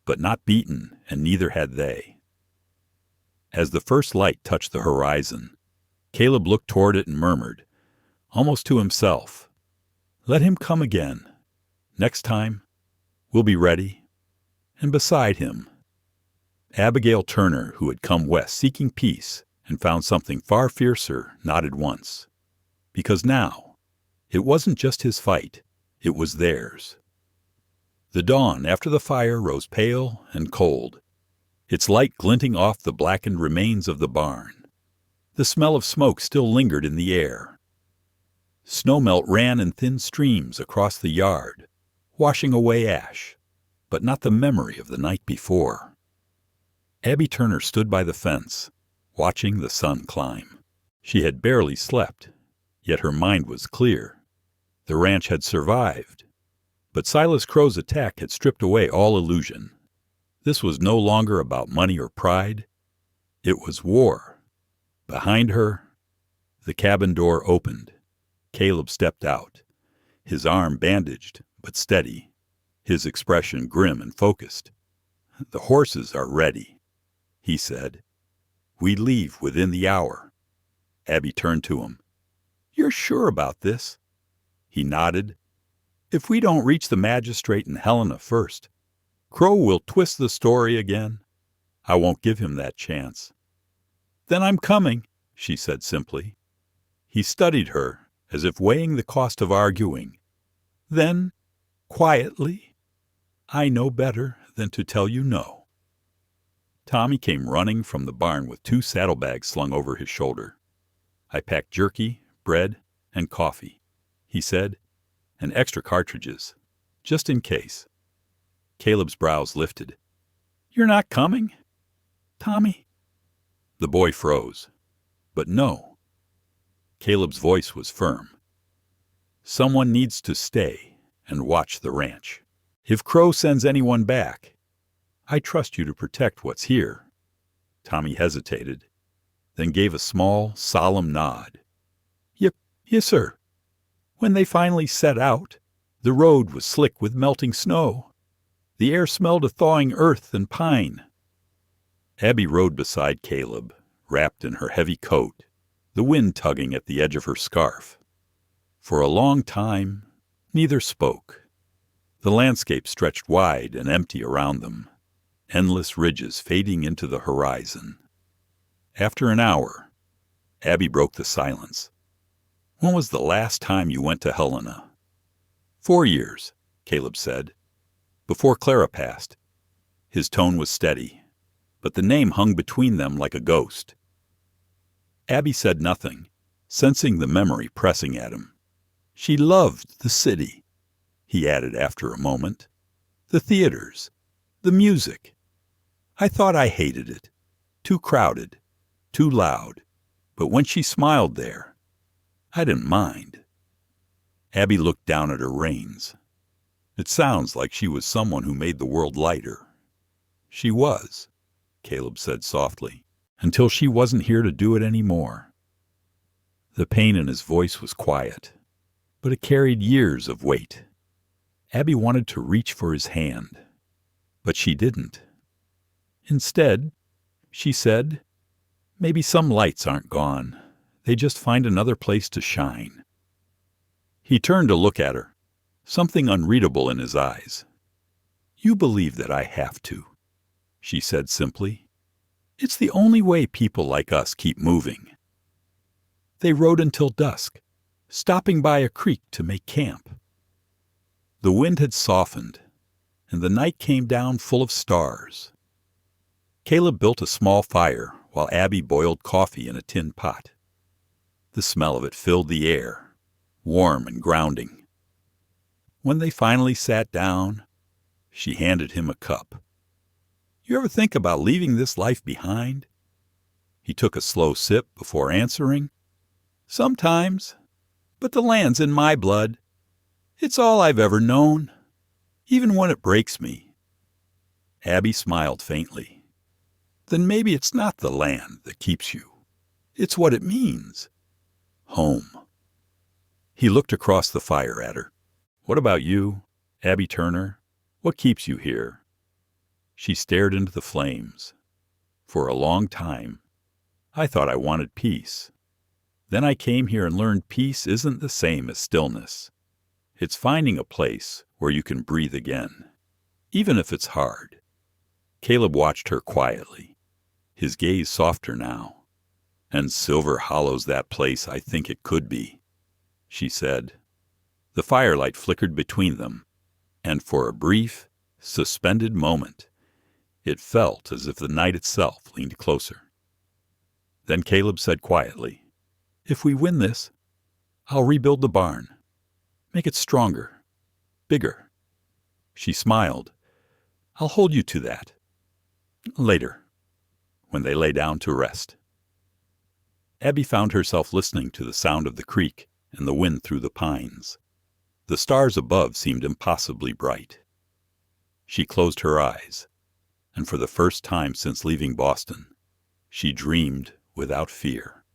but not beaten, and neither had they. As the first light touched the horizon, Caleb looked toward it and murmured, almost to himself, "Let him come again. Next time, we'll be ready." And beside him, Abigail Turner, who had come west seeking peace and found something far fiercer, nodded once. Because now, it wasn't just his fight, it was theirs. The dawn after the fire rose pale and cold, its light glinting off the blackened remains of the barn. The smell of smoke still lingered in the air. Snowmelt ran in thin streams across the yard, washing away ash, but not the memory of the night before. Abby Turner stood by the fence, watching the sun climb. She had barely slept, yet her mind was clear. The ranch had survived, but Silas Crow's attack had stripped away all illusion. This was no longer about money or pride. It was war. Behind her, the cabin door opened. Caleb stepped out, his arm bandaged but steady, his expression grim and focused. "The horses are ready," he said. "We leave within the hour." Abby turned to him. "You're sure about this?" He nodded. "If we don't reach the magistrate in Helena first, Crow will twist the story again. I won't give him that chance." "Then I'm coming," she said simply. He studied her, as if weighing the cost of arguing. Then, quietly, "I know better than to tell you no." Tommy came running from the barn with 2 saddlebags slung over his shoulder. "I packed jerky, bread, and coffee," he said, "and extra cartridges, just in case." Caleb's brows lifted. "You're not coming, Tommy?" The boy froze. "But no." Caleb's voice was firm. "Someone needs to stay and watch the ranch. If Crow sends anyone back, I trust you to protect what's here." Tommy hesitated, then gave a small, solemn nod. Yes, sir." When they finally set out, the road was slick with melting snow. The air smelled of thawing earth and pine. Abby rode beside Caleb, wrapped in her heavy coat, the wind tugging at the edge of her scarf. For a long time, neither spoke. The landscape stretched wide and empty around them, endless ridges fading into the horizon. After an hour, Abby broke the silence. "When was the last time you went to Helena?" 4 years, Caleb said. "Before Clara passed." His tone was steady, but the name hung between them like a ghost. Abby said nothing, sensing the memory pressing at him. "She loved the city," he added after a moment. "The theaters, the music. I thought I hated it. Too crowded, too loud. But when she smiled there, I didn't mind." Abby looked down at her reins. "It sounds like she was someone who made the world lighter." "She was," Caleb said softly, "until she wasn't here to do it anymore." The pain in his voice was quiet, but it carried years of weight. Abby wanted to reach for his hand, but she didn't. Instead, she said, "Maybe some lights aren't gone. They just find another place to shine." He turned to look at her, something unreadable in his eyes. "You believe that I have to," she said simply. "It's the only way people like us keep moving." They rode until dusk, stopping by a creek to make camp. The wind had softened, and the night came down full of stars. Caleb built a small fire while Abby boiled coffee in a tin pot. The smell of it filled the air, warm and grounding. When they finally sat down, she handed him a cup. "You ever think about leaving this life behind?" He took a slow sip before answering. "Sometimes, but the land's in my blood. It's all I've ever known, even when it breaks me." Abby smiled faintly. "Then maybe it's not the land that keeps you. It's what it means. Home." He looked across the fire at her. "What about you, Abby Turner? What keeps you here?" She stared into the flames. "For a long time, I thought I wanted peace. Then I came here and learned peace isn't the same as stillness. It's finding a place where you can breathe again, even if it's hard." Caleb watched her quietly, his gaze softer now. "And Silver Hollow's that place I think it could be," she said. The firelight flickered between them, and for a brief, suspended moment, it felt as if the night itself leaned closer. Then Caleb said quietly, "If we win this, I'll rebuild the barn. Make it stronger, bigger." She smiled. "I'll hold you to that. Later, when they lay down to rest." Abby found herself listening to the sound of the creek and the wind through the pines. The stars above seemed impossibly bright. She closed her eyes, and for the first time since leaving Boston, she dreamed without fear.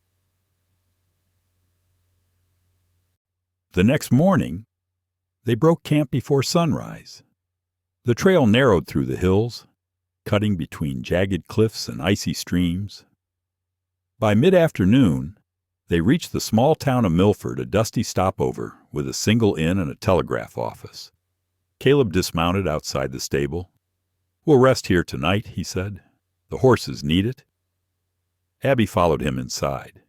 The next morning, they broke camp before sunrise. The trail narrowed through the hills, cutting between jagged cliffs and icy streams. By mid-afternoon, they reached the small town of Milford, a dusty stopover with a single inn and a telegraph office. Caleb dismounted outside the stable. "We'll rest here tonight," he said. "The horses need it." Abby followed him inside.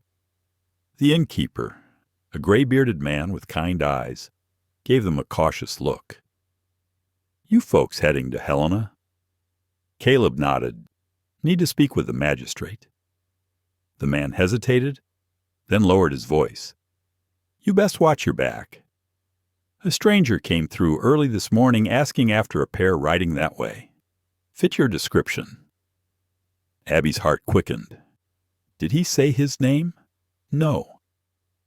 The innkeeper, a gray-bearded man with kind eyes, gave them a cautious look. "You folks heading to Helena?" Caleb nodded. "Need to speak with the magistrate." The man hesitated, then lowered his voice. "You best watch your back. A stranger came through early this morning asking after a pair riding that way. Fit your description." Abby's heart quickened. Did he say his name? No.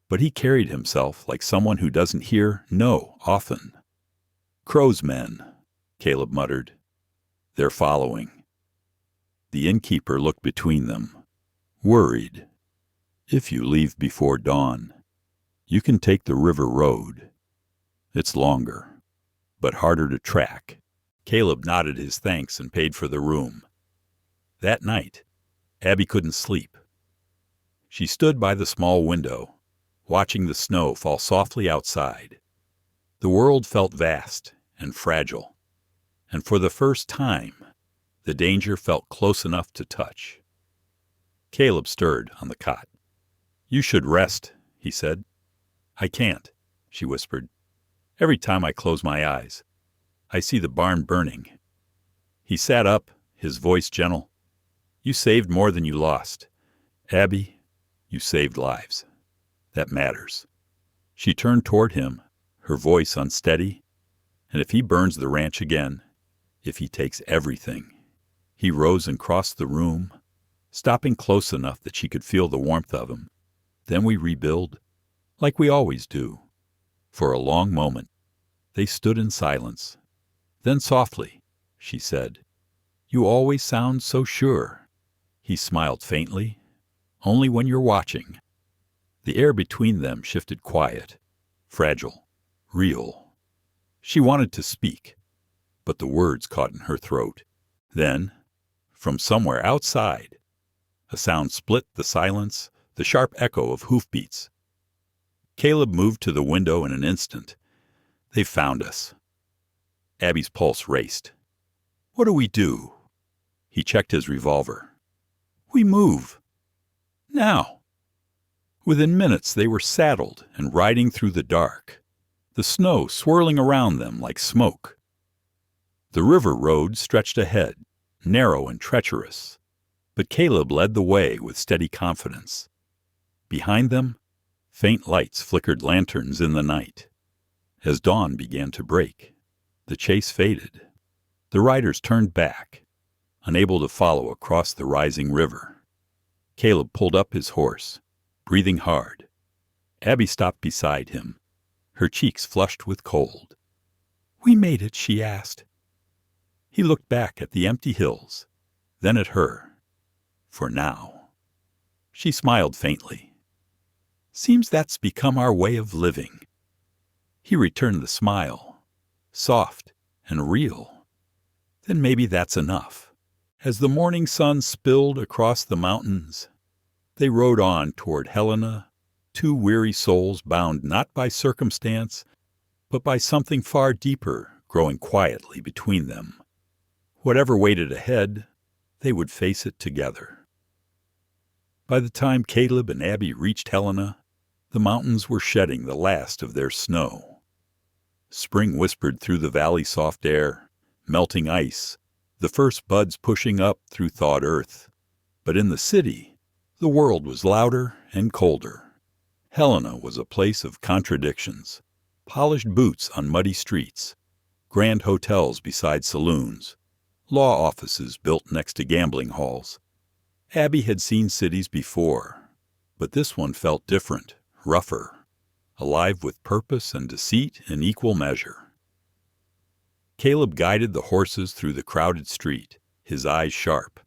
But he carried himself like someone who doesn't hear no often. "Crow's men," Caleb muttered. "They're following." The innkeeper looked between them, worried. "If you leave before dawn, you can take the river road. It's longer, but harder to track." Caleb nodded his thanks and paid for the room. That night, Abby couldn't sleep. She stood by the small window, watching the snow fall softly outside. The world felt vast and fragile, and for the first time, the danger felt close enough to touch. Caleb stirred on the cot. "You should rest," he said. "I can't," she whispered. "Every time I close my eyes, I see the barn burning." He sat up, his voice gentle. "You saved more than you lost. Abby, you saved lives. That matters." She turned toward him, her voice unsteady. "And if he burns the ranch again, if he takes everything." He rose and crossed the room, stopping close enough that she could feel the warmth of him. "Then we rebuild, like we always do." For a long moment, they stood in silence. Then softly, she said, "You always sound so sure." He smiled faintly. "Only when you're watching." The air between them shifted quiet, fragile, real. She wanted to speak, but the words caught in her throat. Then, from somewhere outside, a sound split the silence, the sharp echo of hoofbeats. Caleb moved to the window in an instant. "They've found us." Abby's pulse raced. "What do we do?" He checked his revolver. "We move. Now." Within minutes they were saddled and riding through the dark, the snow swirling around them like smoke. The river road stretched ahead, narrow and treacherous, but Caleb led the way with steady confidence. Behind them, faint lights flickered lanterns in the night. As dawn began to break, the chase faded. The riders turned back, unable to follow across the rising river. Caleb pulled up his horse, breathing hard. Abby stopped beside him, her cheeks flushed with cold. "We made it?" she asked. He looked back at the empty hills, then at her. "For now." She smiled faintly. "Seems that's become our way of living." He returned the smile, soft and real. "Then maybe that's enough." As the morning sun spilled across the mountains, they rode on toward Helena, two weary souls bound not by circumstance, but by something far deeper growing quietly between them. Whatever waited ahead, they would face it together. By the time Caleb and Abby reached Helena, the mountains were shedding the last of their snow. Spring whispered through the valley soft air, melting ice, the first buds pushing up through thawed earth. But in the city, the world was louder and colder. Helena was a place of contradictions. Polished boots on muddy streets, grand hotels beside saloons, law offices built next to gambling halls. Abby had seen cities before, but this one felt different, rougher, alive with purpose and deceit in equal measure. Caleb guided the horses through the crowded street, his eyes sharp.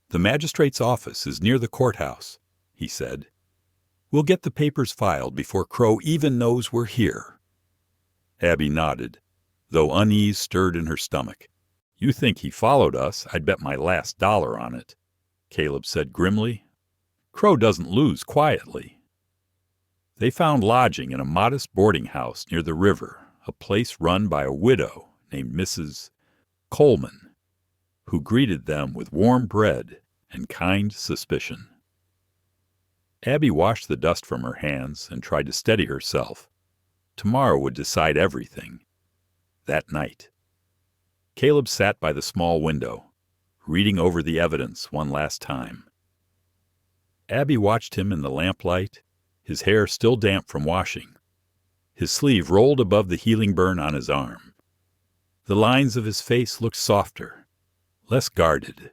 "The magistrate's office is near the courthouse," he said. "We'll get the papers filed before Crow even knows we're here." Abby nodded, though unease stirred in her stomach. "You think he followed us? I'd bet my last dollar on it," Caleb said grimly. "Crow doesn't lose quietly." They found lodging in a modest boarding house near the river, a place run by a widow named Mrs. Coleman, who greeted them with warm bread and kind suspicion. Abby washed the dust from her hands and tried to steady herself. Tomorrow would decide everything. That night. Caleb sat by the small window, reading over the evidence one last time. Abby watched him in the lamplight, his hair still damp from washing. His sleeve rolled above the healing burn on his arm. The lines of his face looked softer, less guarded.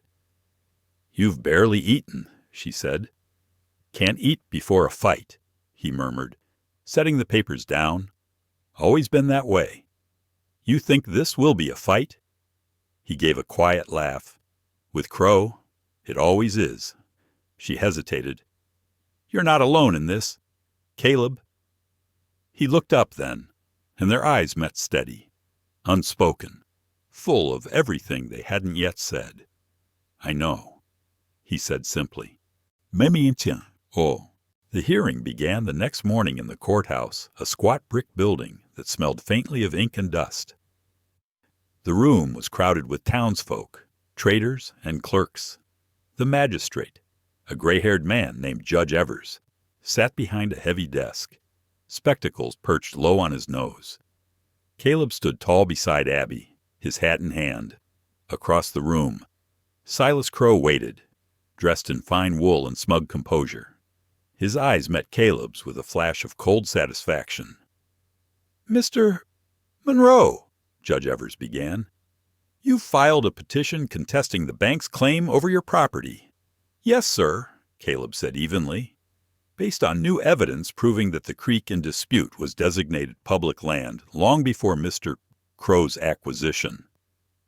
"You've barely eaten," she said. "Can't eat before a fight," he murmured, setting the papers down. "Always been that way. You think this will be a fight?" He gave a quiet laugh. "With Crow, it always is." She hesitated. "You're not alone in this, Caleb." He looked up then, and their eyes met steady, unspoken, full of everything they hadn't yet said. "I know," he said simply. "Même tien." Oh. The hearing began the next morning in the courthouse, a squat brick building that smelled faintly of ink and dust. The room was crowded with townsfolk, traders, and clerks. The magistrate, a gray-haired man named Judge Evers, sat behind a heavy desk, spectacles perched low on his nose. Caleb stood tall beside Abby, his hat in hand. Across the room, Silas Crow waited, dressed in fine wool and smug composure. His eyes met Caleb's with a flash of cold satisfaction. "Mr. Monroe," Judge Evers began, "you filed a petition contesting the bank's claim over your property." "Yes, sir," Caleb said evenly. "Based on new evidence proving that the creek in dispute was designated public land long before Mr. Crow's acquisition."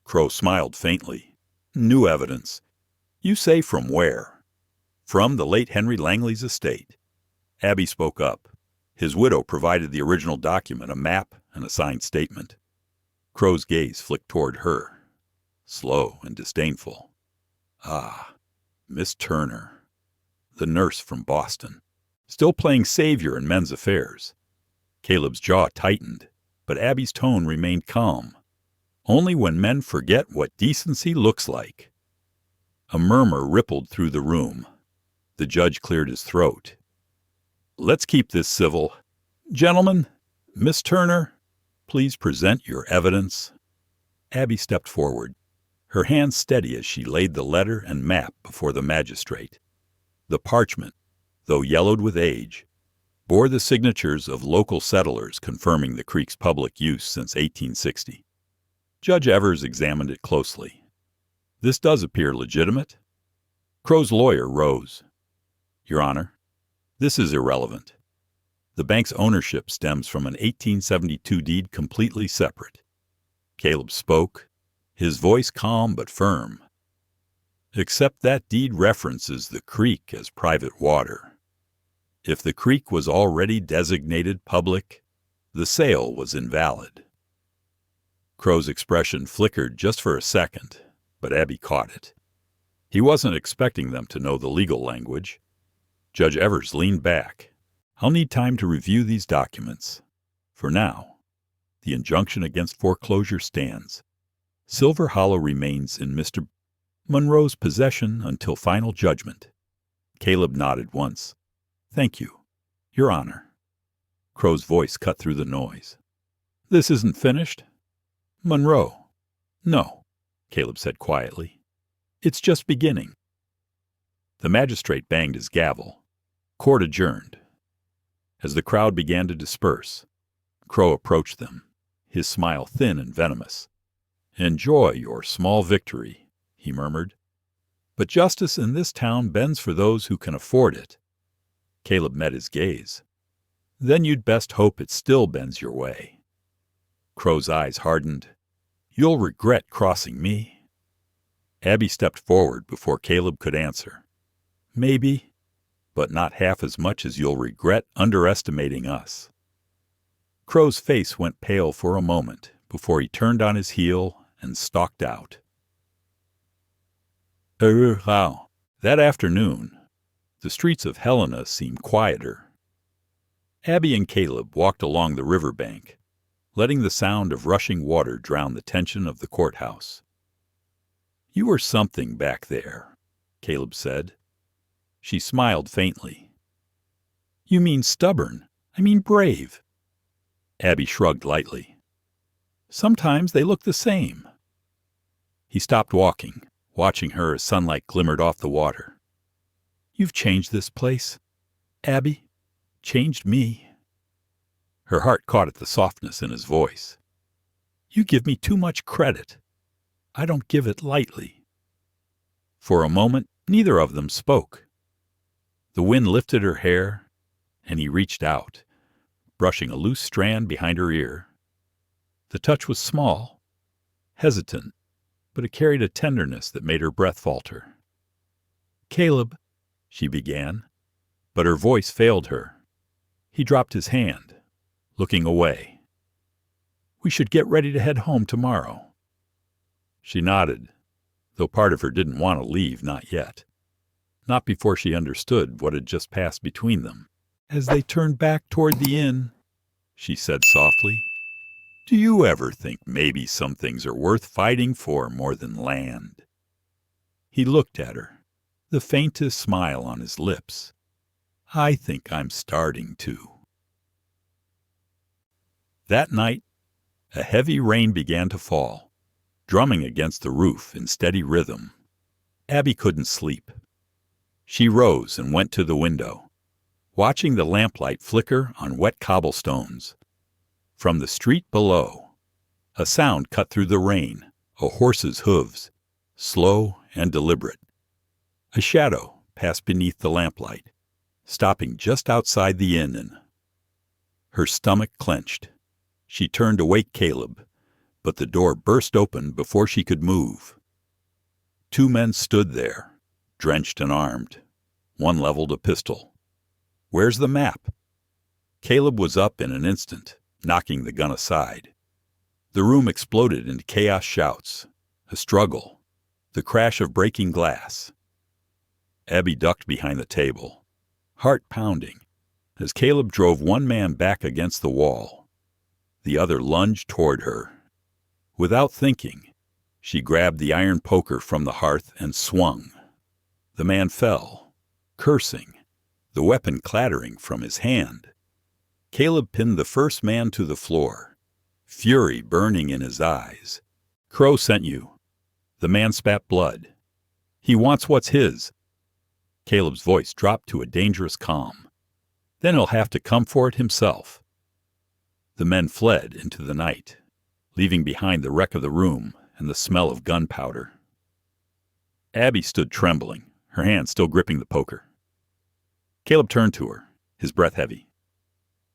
Crow smiled faintly. "New evidence. You say from where?" "From the late Henry Langley's estate." Abby spoke up. His widow provided the original document, a map and a signed statement. Crow's gaze flicked toward her, slow and disdainful. "Ah, Miss Turner, the nurse from Boston, still playing savior in men's affairs." Caleb's jaw tightened, but Abby's tone remained calm. "Only when men forget what decency looks like." A murmur rippled through the room. The judge cleared his throat. "Let's keep this civil. Gentlemen, Miss Turner, please present your evidence." Abby stepped forward, her hands steady as she laid the letter and map before the magistrate. The parchment, though yellowed with age, bore the signatures of local settlers confirming the creek's public use since 1860. Judge Evers examined it closely. "This does appear legitimate." Crow's lawyer rose. "Your Honor, this is irrelevant. The bank's ownership stems from an 1872 deed completely separate." Caleb spoke, his voice calm but firm. "Except that deed references the creek as private water. If the creek was already designated public, the sale was invalid." Crow's expression flickered just for a second, but Abby caught it. He wasn't expecting them to know the legal language. Judge Evers leaned back. "I'll need time to review these documents. For now, the injunction against foreclosure stands." Silver Hollow remains in Mr. Monroe's possession until final judgment. Caleb nodded once. Thank you, Your Honor. Crow's voice cut through the noise. This isn't finished? Monroe. No, Caleb said quietly. It's just beginning. The magistrate banged his gavel. Court adjourned. As the crowd began to disperse, Crow approached them, his smile thin and venomous. Enjoy your small victory, he murmured. But justice in this town bends for those who can afford it. Caleb met his gaze. Then you'd best hope it still bends your way. Crow's eyes hardened. You'll regret crossing me. Abby stepped forward before Caleb could answer. Maybe, but not half as much as you'll regret underestimating us. Crow's face went pale for a moment before he turned on his heel and stalked out. That afternoon, the streets of Helena seemed quieter. Abby and Caleb walked along the riverbank, letting the sound of rushing water drown the tension of the courthouse. You were something back there, Caleb said. She smiled faintly. You mean stubborn. I mean brave. Abby shrugged lightly. Sometimes they look the same. He stopped walking, watching her as sunlight glimmered off the water. You've changed this place, Abby. Changed me. Her heart caught at the softness in his voice. You give me too much credit. I don't give it lightly. For a moment, neither of them spoke. The wind lifted her hair, and he reached out, brushing a loose strand behind her ear. The touch was small, hesitant, but it carried a tenderness that made her breath falter. Caleb, she began, but her voice failed her. He dropped his hand, looking away. We should get ready to head home tomorrow. She nodded, though part of her didn't want to leave, not yet. Not before she understood what had just passed between them. As they turned back toward the inn, she said softly, Do you ever think maybe some things are worth fighting for more than land? He looked at her, the faintest smile on his lips. I think I'm starting to. That night, a heavy rain began to fall, drumming against the roof in steady rhythm. Abby couldn't sleep. She rose and went to the window, watching the lamplight flicker on wet cobblestones. From the street below, a sound cut through the rain, a horse's hooves, slow and deliberate. A shadow passed beneath the lamplight, stopping just outside the inn, and her stomach clenched. She turned to wake Caleb, but the door burst open before she could move. Two men stood there, drenched and armed. One leveled a pistol. Where's the map? Caleb was up in an instant, knocking the gun aside. The room exploded into chaos shouts, a struggle, the crash of breaking glass. Abby ducked behind the table, heart pounding, as Caleb drove one man back against the wall. The other lunged toward her. Without thinking, she grabbed the iron poker from the hearth and swung. The man fell, cursing, the weapon clattering from his hand. Caleb pinned the first man to the floor, fury burning in his eyes. Crow sent you. The man spat blood. He wants what's his. Caleb's voice dropped to a dangerous calm. Then he'll have to come for it himself. The men fled into the night, leaving behind the wreck of the room and the smell of gunpowder. Abby stood trembling, her hand still gripping the poker. Caleb turned to her, his breath heavy.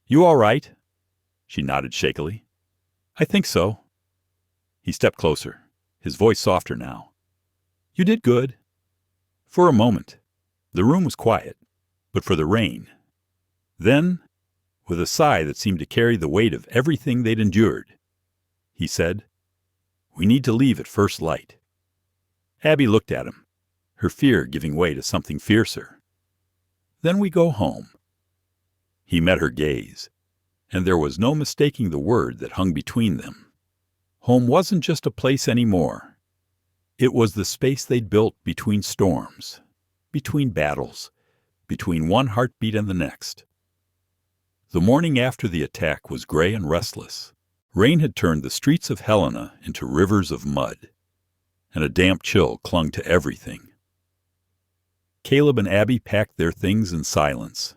You all right? She nodded shakily. I think so. He stepped closer, his voice softer now. You did good. For a moment, the room was quiet, but for the rain. Then, with a sigh that seemed to carry the weight of everything they'd endured, he said, We need to leave at first light. Abby looked at him, her fear giving way to something fiercer. Then we go home. He met her gaze, and there was no mistaking the word that hung between them. Home wasn't just a place anymore. It was the space they'd built between storms, between battles, between one heartbeat and the next. The morning after the attack was gray and restless. Rain had turned the streets of Helena into rivers of mud, and a damp chill clung to everything. Caleb and Abby packed their things in silence,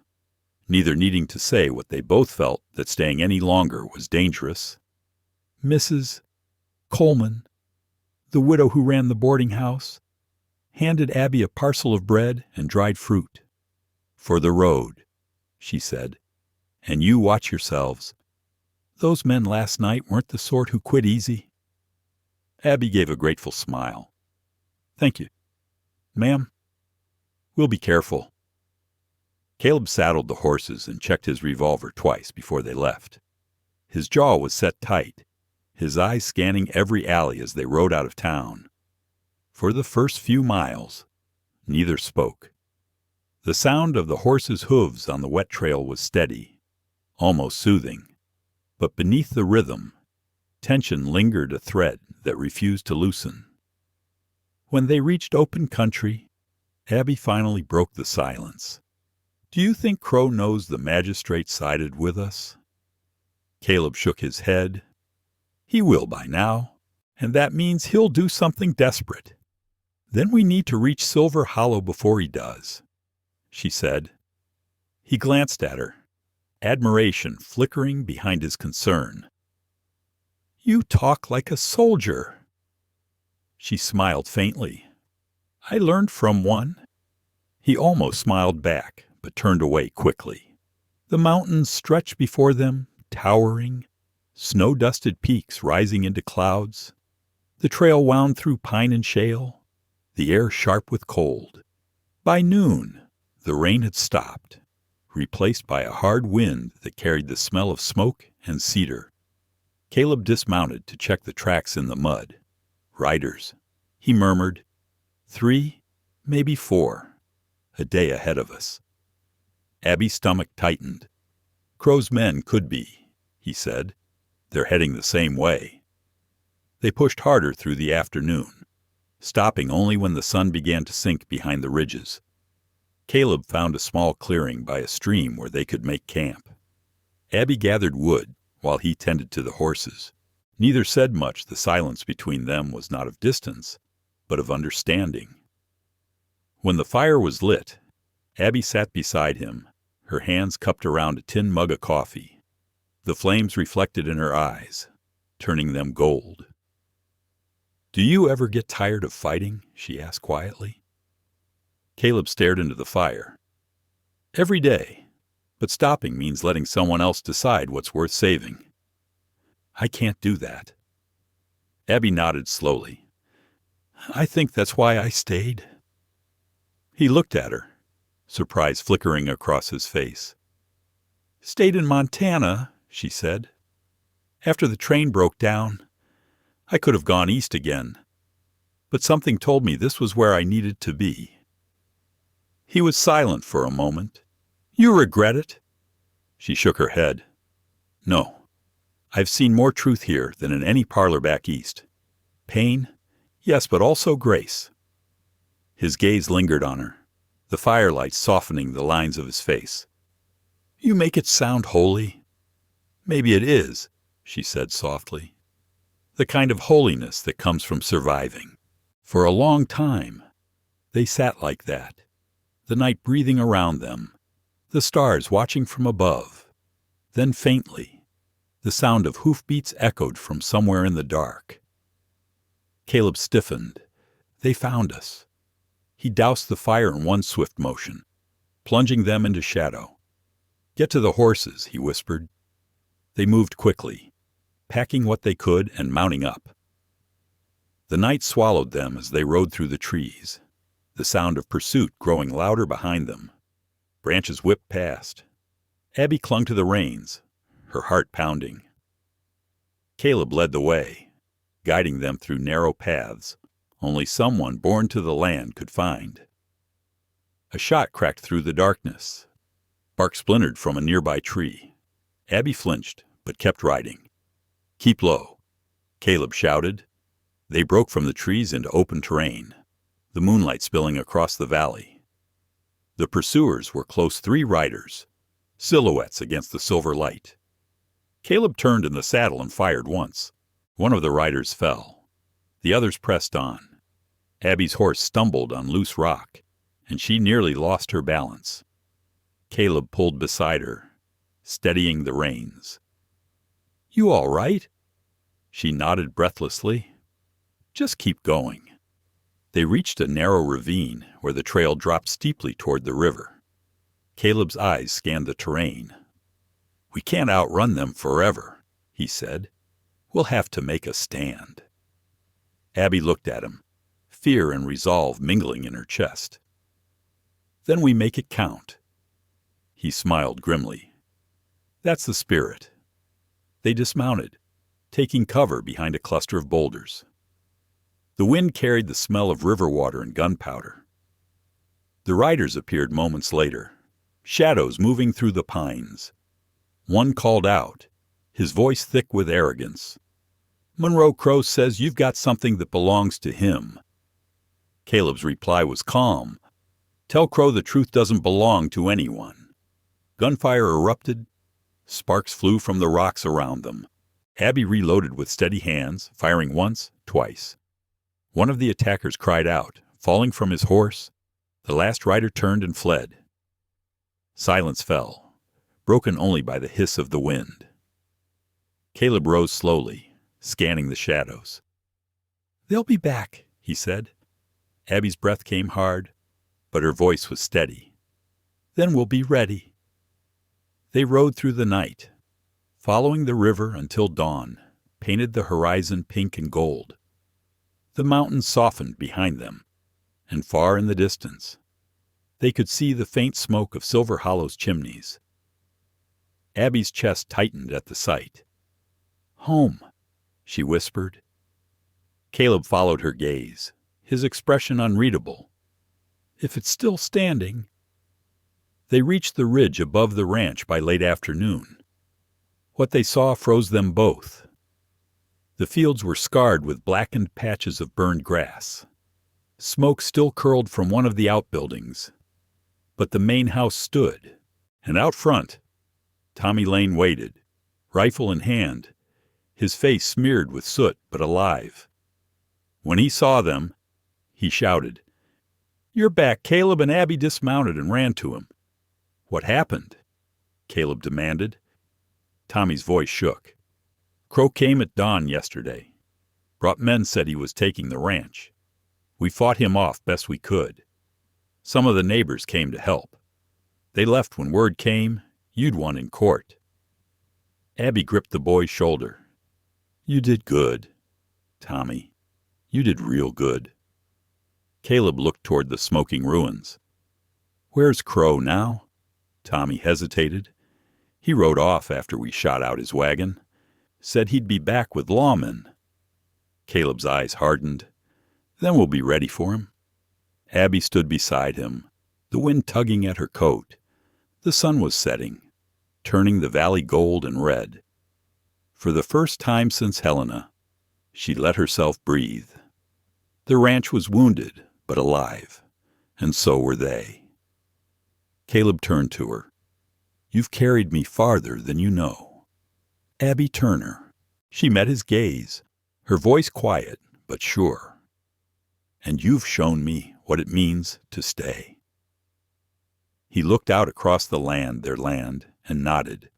neither needing to say what they both felt that staying any longer was dangerous. Mrs. Coleman, the widow who ran the boarding house, handed Abby a parcel of bread and dried fruit. "For the road," she said, "and you watch yourselves. Those men last night weren't the sort who quit easy." Abby gave a grateful smile. "Thank you, ma'am. We'll be careful." Caleb saddled the horses and checked his revolver twice before they left. His jaw was set tight, his eyes scanning every alley as they rode out of town. For the first few miles, neither spoke. The sound of the horses' hooves on the wet trail was steady, almost soothing. But beneath the rhythm, tension lingered, a thread that refused to loosen. When they reached open country, Abby finally broke the silence. "Do you think Crow knows the magistrate sided with us?" Caleb shook his head. "He will by now, and that means he'll do something desperate. Then we need to reach Silver Hollow before he does," she said. He glanced at her, admiration flickering behind his concern. "You talk like a soldier." She smiled faintly. "I learned from one." He almost smiled back, but turned away quickly. The mountains stretched before them, towering, snow-dusted peaks rising into clouds. The trail wound through pine and shale, the air sharp with cold. By noon, the rain had stopped, replaced by a hard wind that carried the smell of smoke and cedar. Caleb dismounted to check the tracks in the mud. "Riders," he murmured. "3, maybe 4. A day ahead of us." Abby's stomach tightened. "Crow's men could be," he said. "They're heading the same way." They pushed harder through the afternoon, stopping only when the sun began to sink behind the ridges. Caleb found a small clearing by a stream where they could make camp. Abby gathered wood while he tended to the horses. Neither said much. The silence between them was not of distance, but of understanding. When the fire was lit, Abby sat beside him, her hands cupped around a tin mug of coffee. The flames reflected in her eyes, turning them gold. "Do you ever get tired of fighting?" she asked quietly. Caleb stared into the fire. "Every day, but stopping means letting someone else decide what's worth saving." "I can't do that." Abby nodded slowly. "I think that's why I stayed." He looked at her, surprise flickering across his face. "Stayed in Montana," she said. "After the train broke down, I could have gone east again, but something told me this was where I needed to be." He was silent for a moment. "You regret it?" She shook her head. "No. I've seen more truth here than in any parlor back east. Pain, yes, but also grace." His gaze lingered on her, the firelight softening the lines of his face. "You make it sound holy." "Maybe it is," she said softly. "The kind of holiness that comes from surviving." For a long time, they sat like that, the night breathing around them, the stars watching from above. Then faintly, the sound of hoofbeats echoed from somewhere in the dark. Caleb stiffened. "They found us." He doused the fire in one swift motion, plunging them into shadow. "Get to the horses," he whispered. They moved quickly, packing what they could and mounting up. The night swallowed them as they rode through the trees, the sound of pursuit growing louder behind them. Branches whipped past. Abby clung to the reins, her heart pounding. Caleb led the way, guiding them through narrow paths only someone born to the land could find. A shot cracked through the darkness. Bark splintered from a nearby tree. Abby flinched, but kept riding. "Keep low. Caleb shouted. They broke from the trees into open terrain, the moonlight spilling across the valley. The pursuers were close 3 riders, silhouettes against the silver light. Caleb turned in the saddle and fired once. One of the riders fell. The others pressed on. Abby's horse stumbled on loose rock, and she nearly lost her balance. Caleb pulled beside her, steadying the reins. "You all right?" She nodded breathlessly. "Just keep going." They reached a narrow ravine where the trail dropped steeply toward the river. Caleb's eyes scanned the terrain. "We can't outrun them forever," he said. "We'll have to make a stand." Abby looked at him, fear and resolve mingling in her chest. "Then we make it count." He smiled grimly. "That's the spirit." They dismounted, taking cover behind a cluster of boulders. The wind carried the smell of river water and gunpowder. The riders appeared moments later, shadows moving through the pines. One called out, his voice thick with arrogance. "Monroe Crow says you've got something that belongs to him." Caleb's reply was calm. "Tell Crow the truth doesn't belong to anyone." Gunfire erupted. Sparks flew from the rocks around them. Abby reloaded with steady hands, firing once, twice. One of the attackers cried out, falling from his horse. The last rider turned and fled. Silence fell, broken only by the hiss of the wind. Caleb rose slowly, scanning the shadows. "They'll be back," he said. Abby's breath came hard, but her voice was steady. "Then we'll be ready." They rode through the night, following the river until dawn painted the horizon pink and gold. The mountains softened behind them, and far in the distance, they could see the faint smoke of Silver Hollow's chimneys. Abby's chest tightened at the sight. "Home," she whispered. Caleb followed her gaze, his expression unreadable. "If it's still standing." They reached the ridge above the ranch by late afternoon. What they saw froze them both. The fields were scarred with blackened patches of burned grass. Smoke still curled from one of the outbuildings, but the main house stood, and out front, Tommy Lane waited, rifle in hand, his face smeared with soot but alive. When he saw them, he shouted, "You're back!" Caleb and Abby dismounted and ran to him. "What happened?" Caleb demanded. Tommy's voice shook. "Crow came at dawn yesterday. Brought men, said he was taking the ranch. We fought him off best we could. Some of the neighbors came to help. They left when word came you'd won in court." Abby gripped the boy's shoulder. "You did good, Tommy. You did real good." Caleb looked toward the smoking ruins. "Where's Crow now?" Tommy hesitated. "He rode off after we shot out his wagon. Said he'd be back with lawmen." Caleb's eyes hardened. "Then we'll be ready for him." Abby stood beside him, the wind tugging at her coat. The sun was setting, turning the valley gold and red. For the first time since Helena, she let herself breathe. The ranch was wounded, but alive, and so were they. Caleb turned to her. "You've carried me farther than you know." Abby Turner. She met his gaze, her voice quiet but sure. "And you've shown me what it means to stay." He looked out across the land, their land, and nodded.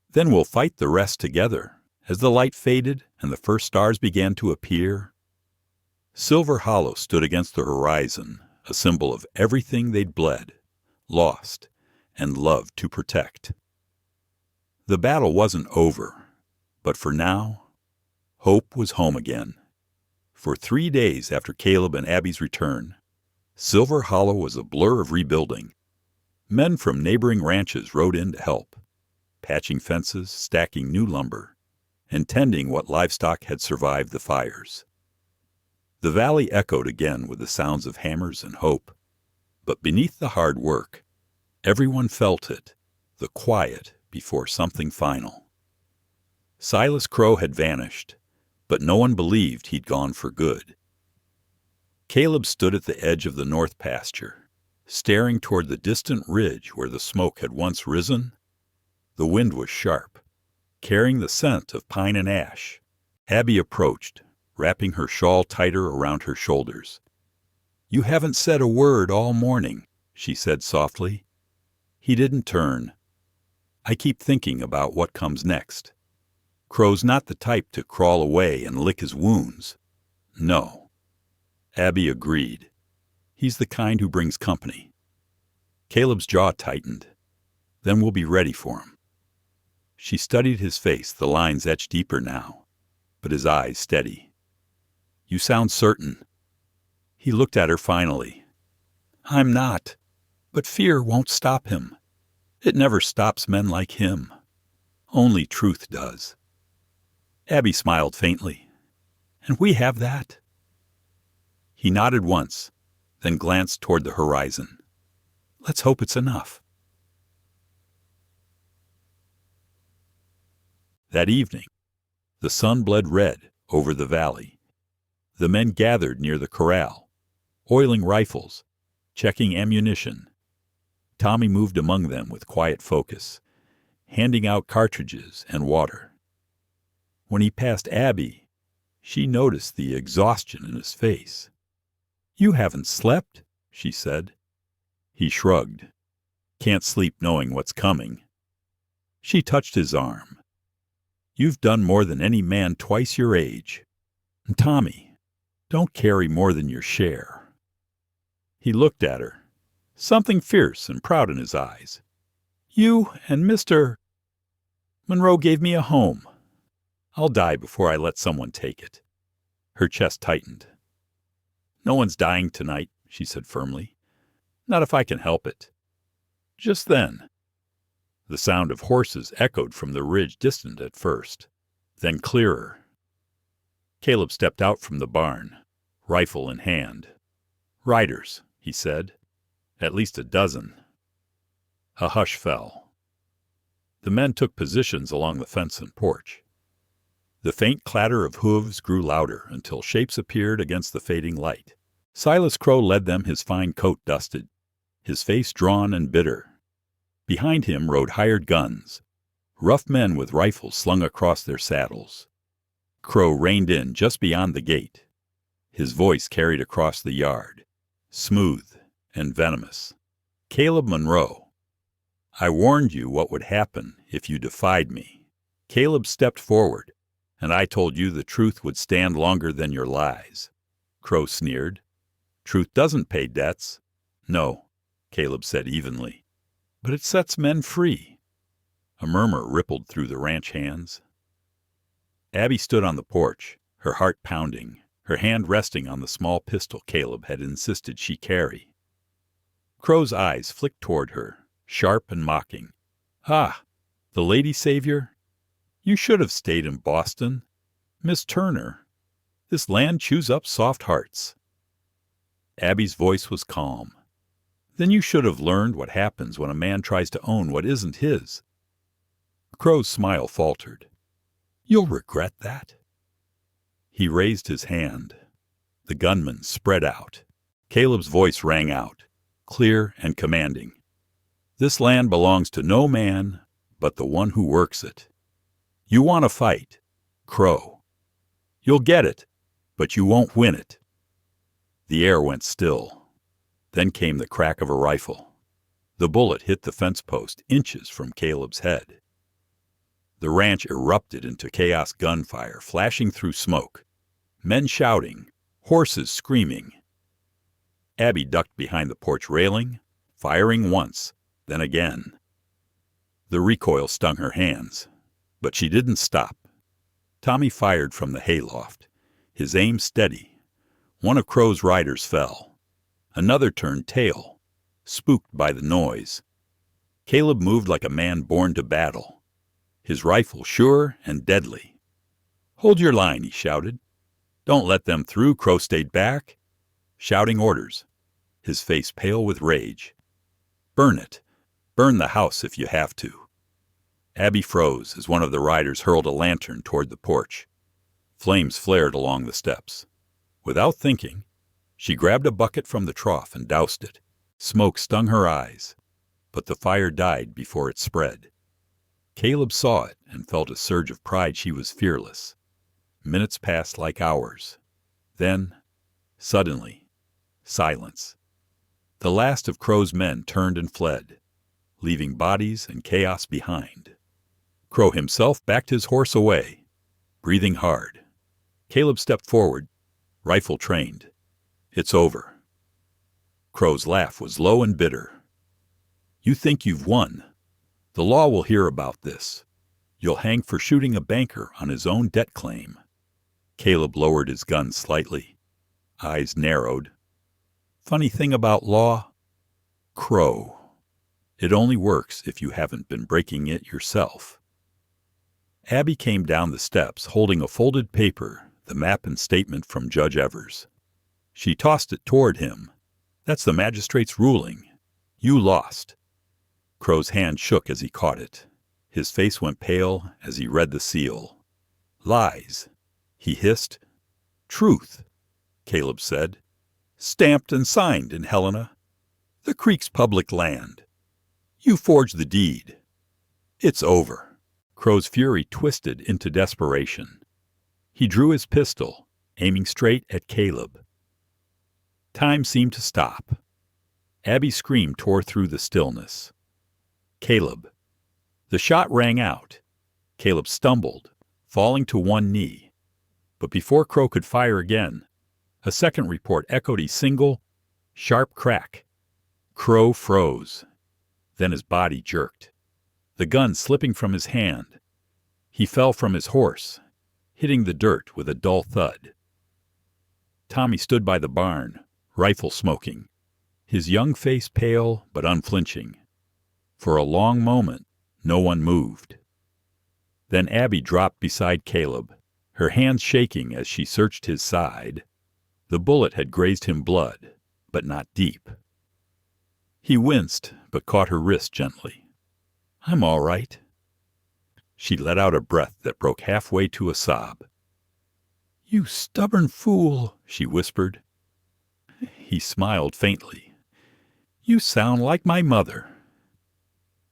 "Then we'll fight the rest together." As the light faded and the first stars began to appear, Silver Hollow stood against the horizon, a symbol of everything they'd bled, lost, and loved to protect. The battle wasn't over, but for now, hope was home again. For 3 days after Caleb and Abby's return, Silver Hollow was a blur of rebuilding. Men from neighboring ranches rode in to help, patching fences, stacking new lumber, and tending what livestock had survived the fires. The valley echoed again with the sounds of hammers and hope, but beneath the hard work, everyone felt it, the quiet before something final. Silas Crow had vanished, but no one believed he'd gone for good. Caleb stood at the edge of the north pasture, staring toward the distant ridge where the smoke had once risen. The wind was sharp, carrying the scent of pine and ash. Abby approached, wrapping her shawl tighter around her shoulders. "You haven't said a word all morning," she said softly. He didn't turn. "I keep thinking about what comes next. Crow's not the type to crawl away and lick his wounds. No." Abby agreed. "He's the kind who brings company." Caleb's jaw tightened. "Then we'll be ready for him." She studied his face, the lines etched deeper now, but his eyes steady. "You sound certain." He looked at her finally. "I'm not, but fear won't stop him. It never stops men like him. Only truth does." Abby smiled faintly. "And we have that." He nodded once, then glanced toward the horizon. "Let's hope it's enough." That evening, the sun bled red over the valley. The men gathered near the corral, oiling rifles, checking ammunition. Tommy moved among them with quiet focus, handing out cartridges and water. When he passed Abby, she noticed the exhaustion in his face. "You haven't slept," she said. He shrugged. "Can't sleep knowing what's coming." She touched his arm. "You've done more than any man twice your age. And Tommy, don't carry more than your share." He looked at her, something fierce and proud in his eyes. "You and Mr. Monroe gave me a home. I'll die before I let someone take it." Her chest tightened. "No one's dying tonight," she said firmly. "Not if I can help it." Just then, the sound of horses echoed from the ridge, distant at first, then clearer. Caleb stepped out from the barn, rifle in hand. "Riders," he said. "At least a dozen." A hush fell. The men took positions along the fence and porch. The faint clatter of hooves grew louder until shapes appeared against the fading light. Silas Crow led them, his fine coat dusted, his face drawn and bitter. Behind him rode hired guns, rough men with rifles slung across their saddles. Crow reined in just beyond the gate. His voice carried across the yard, smooth and venomous. "Caleb Monroe, I warned you what would happen if you defied me." Caleb stepped forward, "And I told you the truth would stand longer than your lies." Crow sneered. "Truth doesn't pay debts." "No," Caleb said evenly, "but it sets men free." A murmur rippled through the ranch hands. Abby stood on the porch, her heart pounding, her hand resting on the small pistol Caleb had insisted she carry. Crow's eyes flicked toward her, sharp and mocking. "Ah, the lady savior? You should have stayed in Boston. Miss Turner, this land chews up soft hearts." Abby's voice was calm. "Then you should have learned what happens when a man tries to own what isn't his." Crow's smile faltered. "You'll regret that." He raised his hand. The gunman spread out. Caleb's voice rang out, clear and commanding. "This land belongs to no man but the one who works it. You want to fight, Crow. You'll get it, but you won't win it." The air went still. Then came the crack of a rifle. The bullet hit the fence post inches from Caleb's head. The ranch erupted into chaos gunfire, flashing through smoke. Men shouting, horses screaming. Abby ducked behind the porch railing, firing once, then again. The recoil stung her hands, but she didn't stop. Tommy fired from the hayloft, his aim steady. One of Crow's riders fell. Another turned tail, spooked by the noise. Caleb moved like a man born to battle, his rifle sure and deadly. "Hold your line," he shouted. "Don't let them through." Crow stayed back, shouting orders, his face pale with rage. "Burn it. Burn the house if you have to." Abby froze as one of the riders hurled a lantern toward the porch. Flames flared along the steps. Without thinking, she grabbed a bucket from the trough and doused it. Smoke stung her eyes, but the fire died before it spread. Caleb saw it and felt a surge of pride. She was fearless. Minutes passed like hours. Then, suddenly, silence. The last of Crow's men turned and fled, leaving bodies and chaos behind. Crow himself backed his horse away, breathing hard. Caleb stepped forward, rifle trained. "It's over." Crow's laugh was low and bitter. "You think you've won. The law will hear about this. You'll hang for shooting a banker on his own debt claim." Caleb lowered his gun slightly. Eyes narrowed. "Funny thing about law, Crow. It only works if you haven't been breaking it yourself." Abby came down the steps holding a folded paper, the map and statement from Judge Evers. She tossed it toward him. "That's the magistrate's ruling. You lost." Crow's hand shook as he caught it. His face went pale as he read the seal. "Lies," he hissed. "Truth," Caleb said. "Stamped and signed in Helena. The creek's public land. You forged the deed. It's over." Crow's fury twisted into desperation. He drew his pistol, aiming straight at Caleb. Time seemed to stop. Abby's scream tore through the stillness. "Caleb." The shot rang out. Caleb stumbled, falling to one knee. But before Crow could fire again, a second report echoed a single, sharp crack. Crow froze. Then his body jerked, the gun slipping from his hand. He fell from his horse, hitting the dirt with a dull thud. Tommy stood by the barn, rifle smoking, his young face pale but unflinching. For a long moment, no one moved. Then Abby dropped beside Caleb, her hands shaking as she searched his side. The bullet had grazed him blood, but not deep. He winced, but caught her wrist gently. "I'm all right." She let out a breath that broke halfway to a sob. "You stubborn fool," she whispered. He smiled faintly. "You sound like my mother."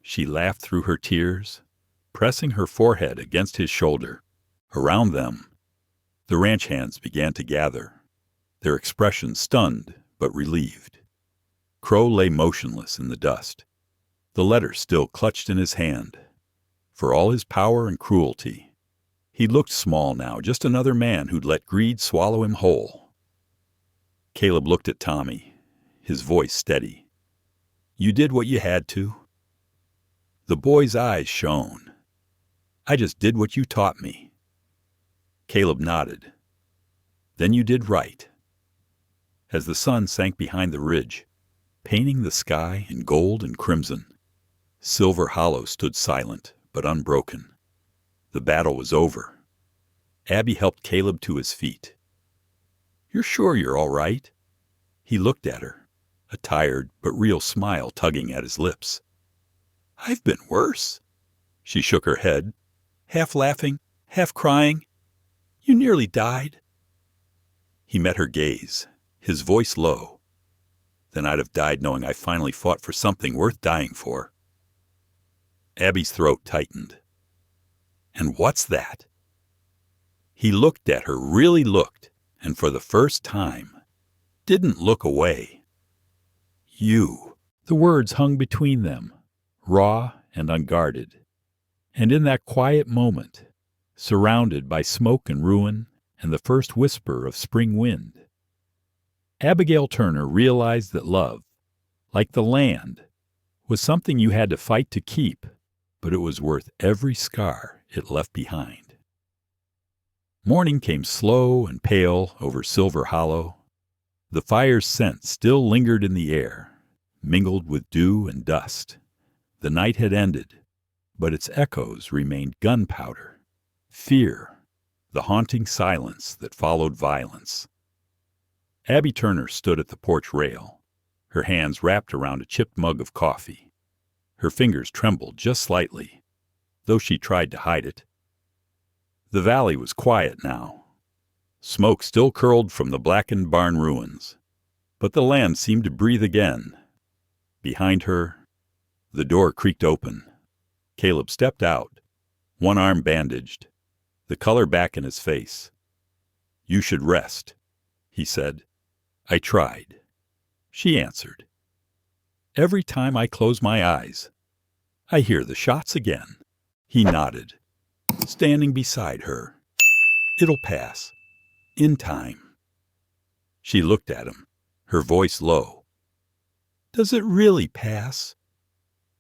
She laughed through her tears, pressing her forehead against his shoulder. Around them, the ranch hands began to gather, their expressions stunned but relieved. Crow lay motionless in the dust, the letter still clutched in his hand. For all his power and cruelty, he looked small now, just another man who'd let greed swallow him whole. Caleb looked at Tommy, his voice steady. "You did what you had to." The boy's eyes shone. "I just did what you taught me." Caleb nodded. "Then you did right." As the sun sank behind the ridge, painting the sky in gold and crimson, Silver Hollow stood silent but unbroken. The battle was over. Abby helped Caleb to his feet. "You're sure you're all right?" He looked at her, a tired but real smile tugging at his lips. "I've been worse." She shook her head, half laughing, half crying. "You nearly died." He met her gaze, his voice low. "Then I'd have died knowing I finally fought for something worth dying for." Abby's throat tightened. "And what's that?" He looked at her, really looked, and for the first time, didn't look away. "You." The words hung between them, raw and unguarded. And in that quiet moment, surrounded by smoke and ruin and the first whisper of spring wind, Abigail Turner realized that love, like the land, was something you had to fight to keep, but it was worth every scar it left behind. Morning came slow and pale over Silver Hollow. The fire's scent still lingered in the air, mingled with dew and dust. The night had ended, but its echoes remained gunpowder, fear, the haunting silence that followed violence. Abby Turner stood at the porch rail, her hands wrapped around a chipped mug of coffee. Her fingers trembled just slightly, though she tried to hide it. The valley was quiet now, Smoke still curled from the blackened barn ruins, but the land seemed to breathe again. Behind her, the door creaked open. Caleb stepped out, one arm bandaged, the color back in his face. "You should rest," he said. "I tried," she answered. "Every time I close my eyes, I hear the shots again." He nodded, standing beside her. "It'll pass, in time." She looked at him, her voice low. "Does it really pass?"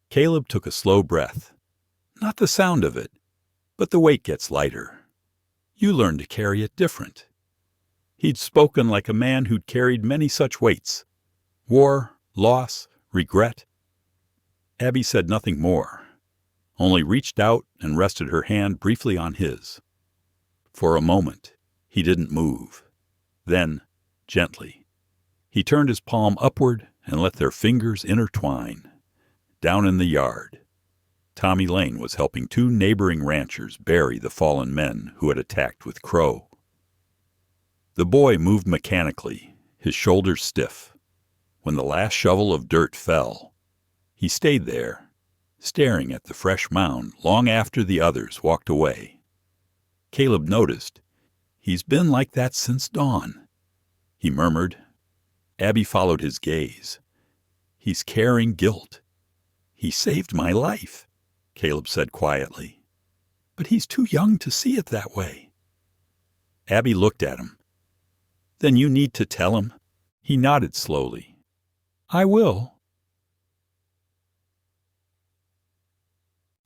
Caleb took a slow breath. "Not the sound of it, but the weight gets lighter. You learn to carry it different." He'd spoken like a man who'd carried many such weights. War, loss, regret. Abby said nothing more, only reached out and rested her hand briefly on his. For a moment, he didn't move. Then, gently, he turned his palm upward and let their fingers intertwine. Down in the yard, Tommy Lane was helping two neighboring ranchers bury the fallen men who had attacked with Crow. The boy moved mechanically, his shoulders stiff. When the last shovel of dirt fell, he stayed there, staring at the fresh mound long after the others walked away. Caleb noticed, "He's been like that since dawn," he murmured. Abby followed his gaze. "He's carrying guilt." "He saved my life," Caleb said quietly. "But he's too young to see it that way." Abby looked at him. "Then you need to tell him." He nodded slowly. "I will."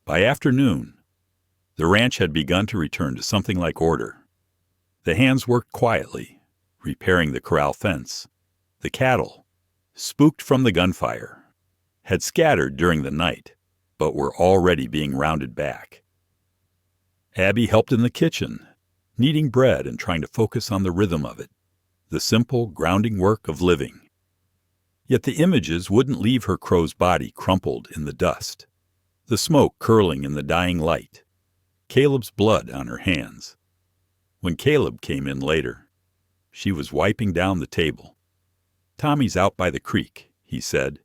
By afternoon, the ranch had begun to return to something like order. The hands worked quietly, repairing the corral fence. The cattle, spooked from the gunfire, had scattered during the night, but were already being rounded back. Abby helped in the kitchen, kneading bread and trying to focus on the rhythm of it, the simple, grounding work of living. Yet the images wouldn't leave her crow's body crumpled in the dust, the smoke curling in the dying light, Caleb's blood on her hands. When Caleb came in later, she was wiping down the table. "Tommy's out by the creek," he said.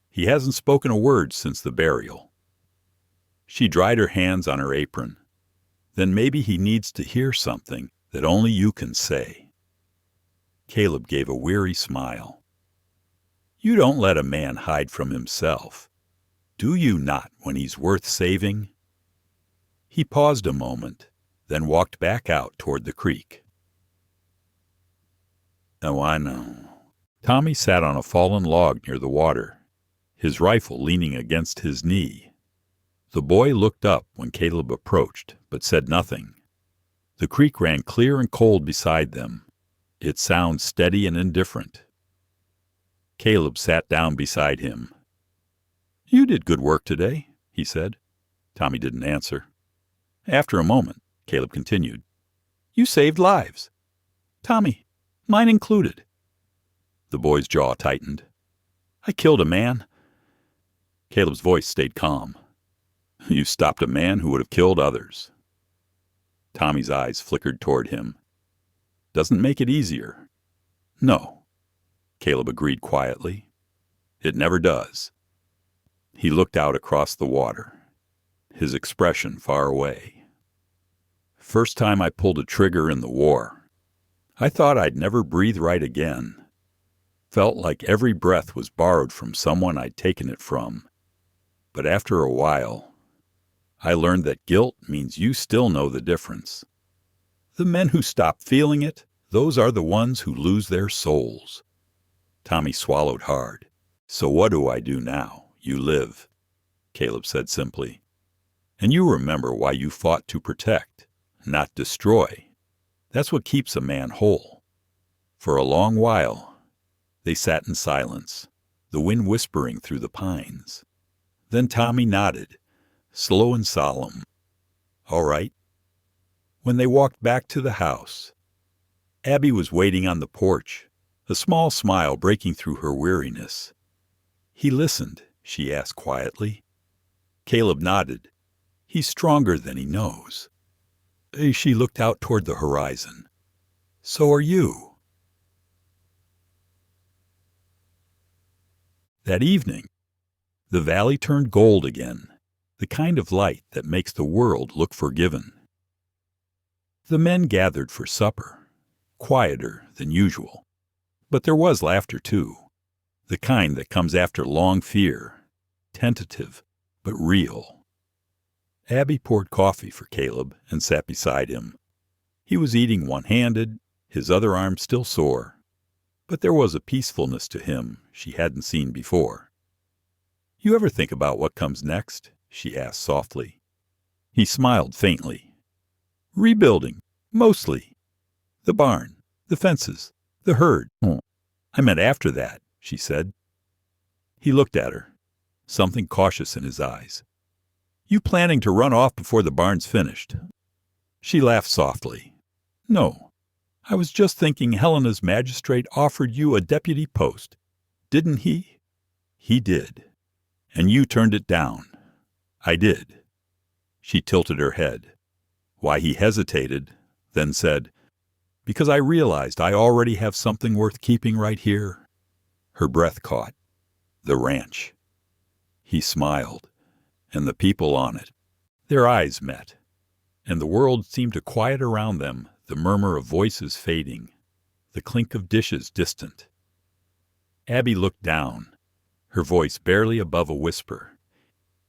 "He hasn't spoken a word since the burial." She dried her hands on her apron. "Then maybe he needs to hear something that only you can say." Caleb gave a weary smile. "You don't let a man hide from himself. Do you not when he's worth saving?" He paused a moment, then walked back out toward the creek. "Oh, I know." Tommy sat on a fallen log near the water, his rifle leaning against his knee. The boy looked up when Caleb approached, but said nothing. The creek ran clear and cold beside them, its sound steady and indifferent. Caleb sat down beside him. "You did good work today," he said. Tommy didn't answer. After a moment, Caleb continued. "You saved lives. Tommy, mine included." The boy's jaw tightened. "I killed a man." Caleb's voice stayed calm. "You stopped a man who would have killed others." Tommy's eyes flickered toward him. "Doesn't make it easier." "No," Caleb agreed quietly. "It never does." He looked out across the water, his expression far away. "First time I pulled a trigger in the war, I thought I'd never breathe right again. Felt like every breath was borrowed from someone I'd taken it from. But after a while, I learned that guilt means you still know the difference. The men who stop feeling it, those are the ones who lose their souls." Tommy swallowed hard. "So what do I do now? You live," Caleb said simply. "And you remember why you fought to protect, not destroy. That's what keeps a man whole." For a long while, they sat in silence, the wind whispering through the pines. Then Tommy nodded, slow and solemn. "All right." When they walked back to the house, Abby was waiting on the porch, a small smile breaking through her weariness. "He listened?" she asked quietly. Caleb nodded. "He's stronger than he knows." She looked out toward the horizon. So are you. That evening, the valley turned gold again, the kind of light that makes the world look forgiven. The men gathered for supper, quieter than usual. But there was laughter, too, the kind that comes after long fear, tentative but real. Abby poured coffee for Caleb and sat beside him. He was eating one-handed, his other arm still sore, but there was a peacefulness to him she hadn't seen before. "You ever think about what comes next?" she asked softly. He smiled faintly. "Rebuilding, mostly. The barn, the fences, the herd." "I meant after that," she said. He looked at her, something cautious in his eyes. "You planning to run off before the barn's finished?" She laughed softly. "No. I was just thinking Helena's magistrate offered you a deputy post. Didn't he?" "He did. And you turned it down." "I did." She tilted her head. Why he hesitated, then said, "Because I realized I already have something worth keeping right here." Her breath caught. The ranch. He smiled, and the people on it. Their eyes met, and the world seemed to quiet around them, the murmur of voices fading, the clink of dishes distant. Abby looked down, her voice barely above a whisper.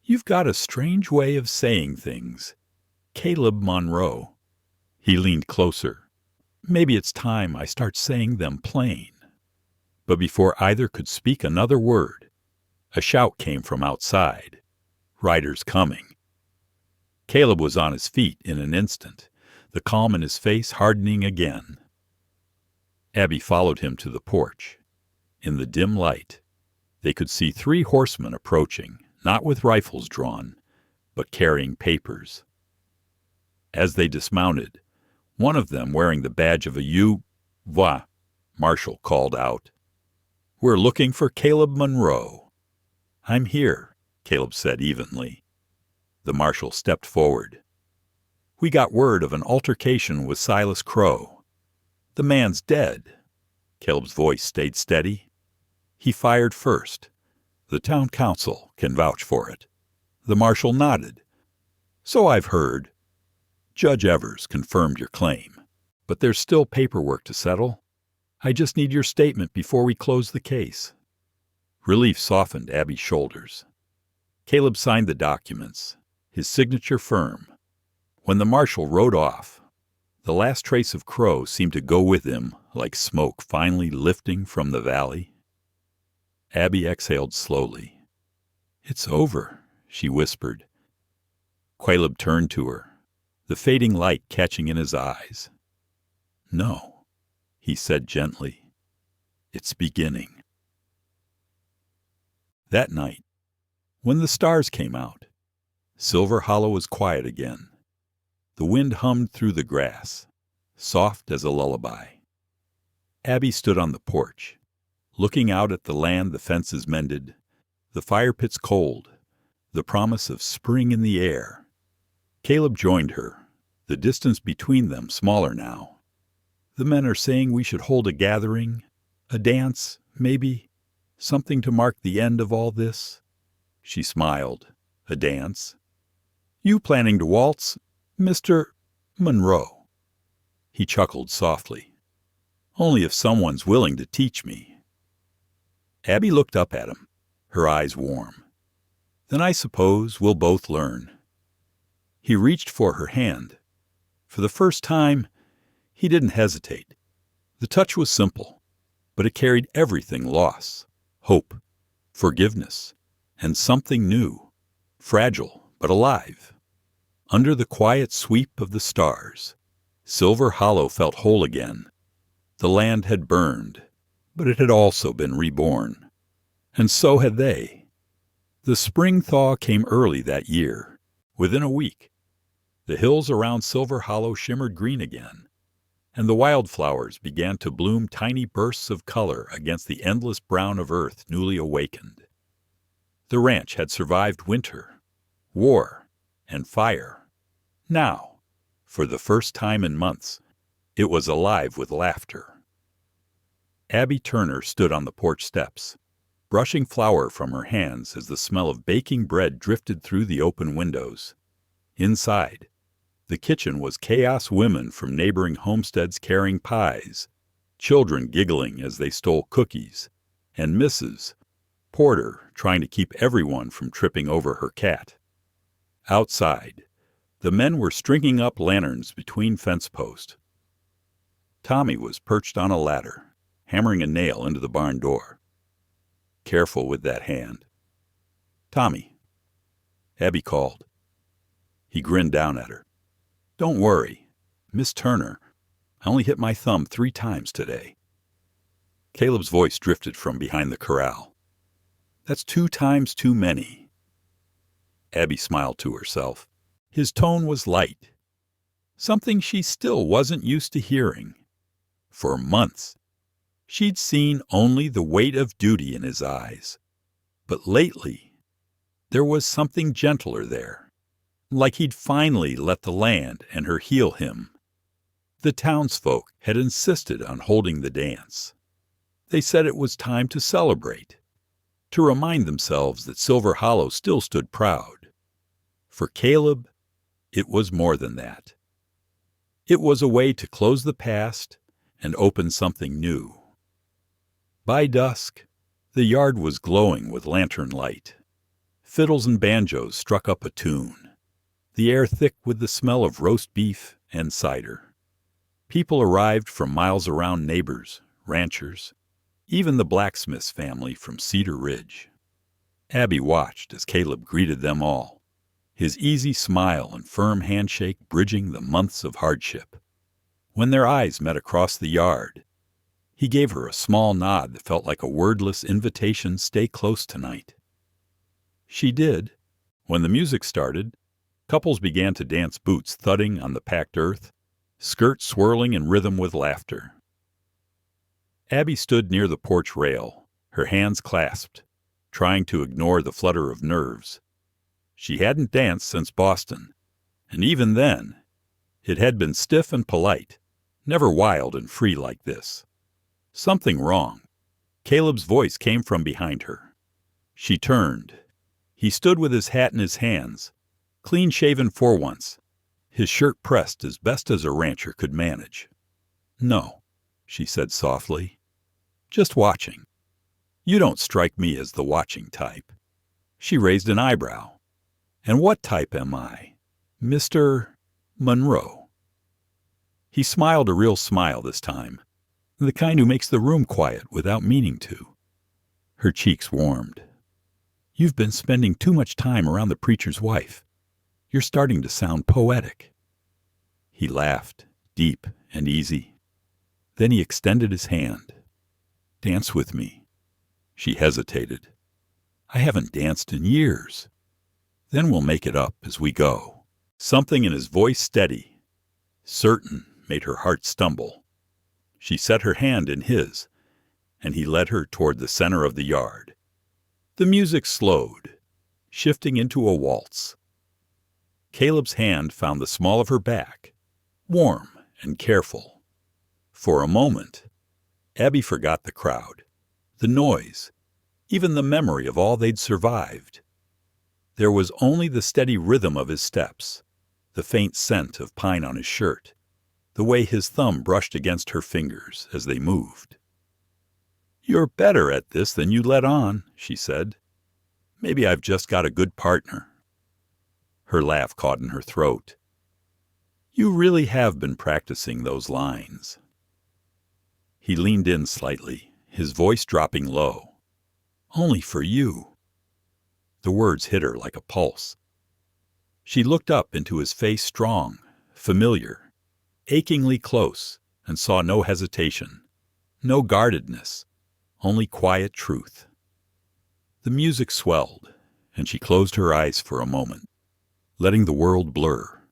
"You've got a strange way of saying things. Caleb Monroe." He leaned closer. "Maybe it's time I start saying them plain." But before either could speak another word, a shout came from outside. "Riders coming." Caleb was on his feet in an instant, the calm in his face hardening again. Abby followed him to the porch. In the dim light, they could see 3 horsemen approaching, not with rifles drawn, but carrying papers. As they dismounted, one of them wearing the badge of a U.V.A. marshal called out, "We're looking for Caleb Monroe." "I'm here," Caleb said evenly. The marshal stepped forward. "We got word of an altercation with Silas Crow. The man's dead." Caleb's voice stayed steady. "He fired first. The town council can vouch for it." The marshal nodded. "So I've heard. Judge Evers confirmed your claim, but there's still paperwork to settle. I just need your statement before we close the case." Relief softened Abby's shoulders. Caleb signed the documents, his signature firm. When the marshal rode off, the last trace of Crow seemed to go with him like smoke finally lifting from the valley. Abby exhaled slowly. "It's over," she whispered. Caleb turned to her, the fading light catching in his eyes. "No," he said gently. "It's beginning." That night, when the stars came out, Silver Hollow was quiet again. The wind hummed through the grass, soft as a lullaby. Abby stood on the porch, looking out at the land the fences mended, the fire pits cold, the promise of spring in the air. Caleb joined her, the distance between them smaller now. "The men are saying we should hold a gathering, a dance, maybe, something to mark the end of all this." She smiled. "A dance? You planning to waltz, Mr. Monroe?" He chuckled softly. "Only if someone's willing to teach me." Abby looked up at him, her eyes warm. "Then I suppose we'll both learn." He reached for her hand. For the first time, he didn't hesitate. The touch was simple, but it carried everything: loss, hope, forgiveness, and something new, fragile but alive. Under the quiet sweep of the stars, Silver Hollow felt whole again. The land had burned, but it had also been reborn. And so had they. The spring thaw came early that year, within a week. The hills around Silver Hollow shimmered green again, and the wildflowers began to bloom tiny bursts of color against the endless brown of earth newly awakened. The ranch had survived winter, war, and fire. Now, for the first time in months, It was alive with laughter. Abby Turner stood on the porch steps, brushing flour from her hands as the smell of baking bread drifted through the open windows. Inside, the kitchen was chaos. Women from neighboring homesteads carrying pies, children giggling as they stole cookies, and Mrs. Porter trying to keep everyone from tripping over her cat. Outside, the men were stringing up lanterns between fence posts. Tommy was perched on a ladder, hammering a nail into the barn door. "Careful with that hand." "Tommy," Abby called. He grinned down at her. "Don't worry, Miss Turner. I only hit my thumb 3 times today." Caleb's voice drifted from behind the corral. "That's 2 times too many." Abby smiled to herself. His tone was light, something she still wasn't used to hearing. For months, she'd seen only the weight of duty in his eyes. But lately, there was something gentler there, like he'd finally let the land and her heal him. The townsfolk had insisted on holding the dance. They said it was time to celebrate, to remind themselves that Silver Hollow still stood proud. For Caleb, it was more than that. It was a way to close the past and open something new. By dusk, the yard was glowing with lantern light. Fiddles and banjos struck up a tune, the air thick with the smell of roast beef and cider. People arrived from miles around, neighbors, ranchers, even the blacksmith's family from Cedar Ridge. Abby watched as Caleb greeted them all, his easy smile and firm handshake bridging the months of hardship. When their eyes met across the yard, he gave her a small nod that felt like a wordless invitation: "Stay close tonight." She did. When the music started, couples began to dance, boots thudding on the packed earth, skirts swirling in rhythm with laughter. Abby stood near the porch rail, her hands clasped, trying to ignore the flutter of nerves. She hadn't danced since Boston, and even then, it had been stiff and polite, never wild and free like this. Something wrong. Caleb's voice came from behind her. She turned. He stood with his hat in his hands, clean-shaven for once, his shirt pressed as best as a rancher could manage. "No," she said softly. "Just watching. You don't strike me as the watching type." She raised an eyebrow. "And what type am I? Mr. Monroe?" He smiled, a real smile this time, the kind who makes the room quiet without meaning to. Her cheeks warmed. "You've been spending too much time around the preacher's wife. You're starting to sound poetic." He laughed, deep and easy. Then he extended his hand. "Dance with me." She hesitated. "I haven't danced in years." "Then we'll make it up as we go." Something in his voice, steady, certain, made her heart stumble. She set her hand in his, and he led her toward the center of the yard. The music slowed, shifting into a waltz. Caleb's hand found the small of her back, warm and careful. For a moment, Abby forgot the crowd, the noise, even the memory of all they'd survived. There was only the steady rhythm of his steps, the faint scent of pine on his shirt, the way his thumb brushed against her fingers as they moved. "You're better at this than you let on," she said. "Maybe I've just got a good partner." Her laugh caught in her throat. "You really have been practicing those lines." He leaned in slightly, his voice dropping low. "Only for you." The words hit her like a pulse. She looked up into his face, strong, familiar, achingly close, and saw no hesitation, no guardedness, only quiet truth. The music swelled, and she closed her eyes for a moment, letting the world blur.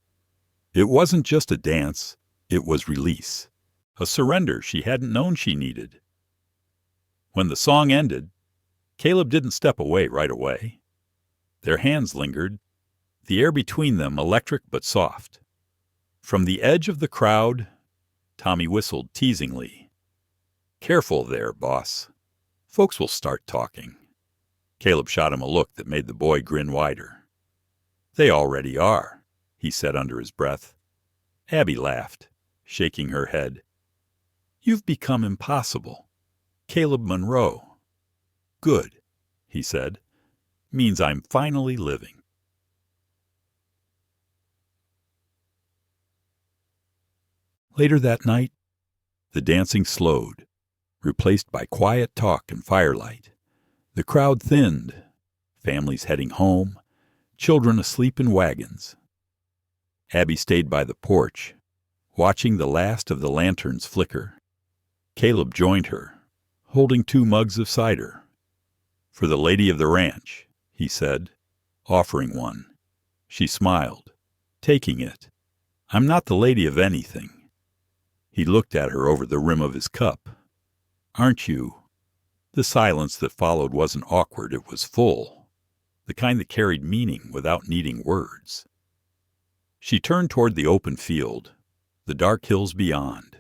It wasn't just a dance, it was release, a surrender she hadn't known she needed. When the song ended, Caleb didn't step away right away. Their hands lingered, the air between them electric but soft. From the edge of the crowd, Tommy whistled teasingly. "Careful there, boss. Folks will start talking." Caleb shot him a look that made the boy grin wider. "They already are," he said under his breath. Abby laughed, shaking her head. "You've become impossible. Caleb Monroe." "Good," he said. "Means I'm finally living." Later that night, the dancing slowed, replaced by quiet talk and firelight. The crowd thinned, families heading home, children asleep in wagons. Abby stayed by the porch, watching the last of the lanterns flicker. Caleb joined her, holding 2 mugs of cider. "For the lady of the ranch," he said, offering one. She smiled, taking it. "I'm not the lady of anything." He looked at her over the rim of his cup. "Aren't you?" The silence that followed wasn't awkward, it was full, the kind that carried meaning without needing words. She turned toward the open field, the dark hills beyond.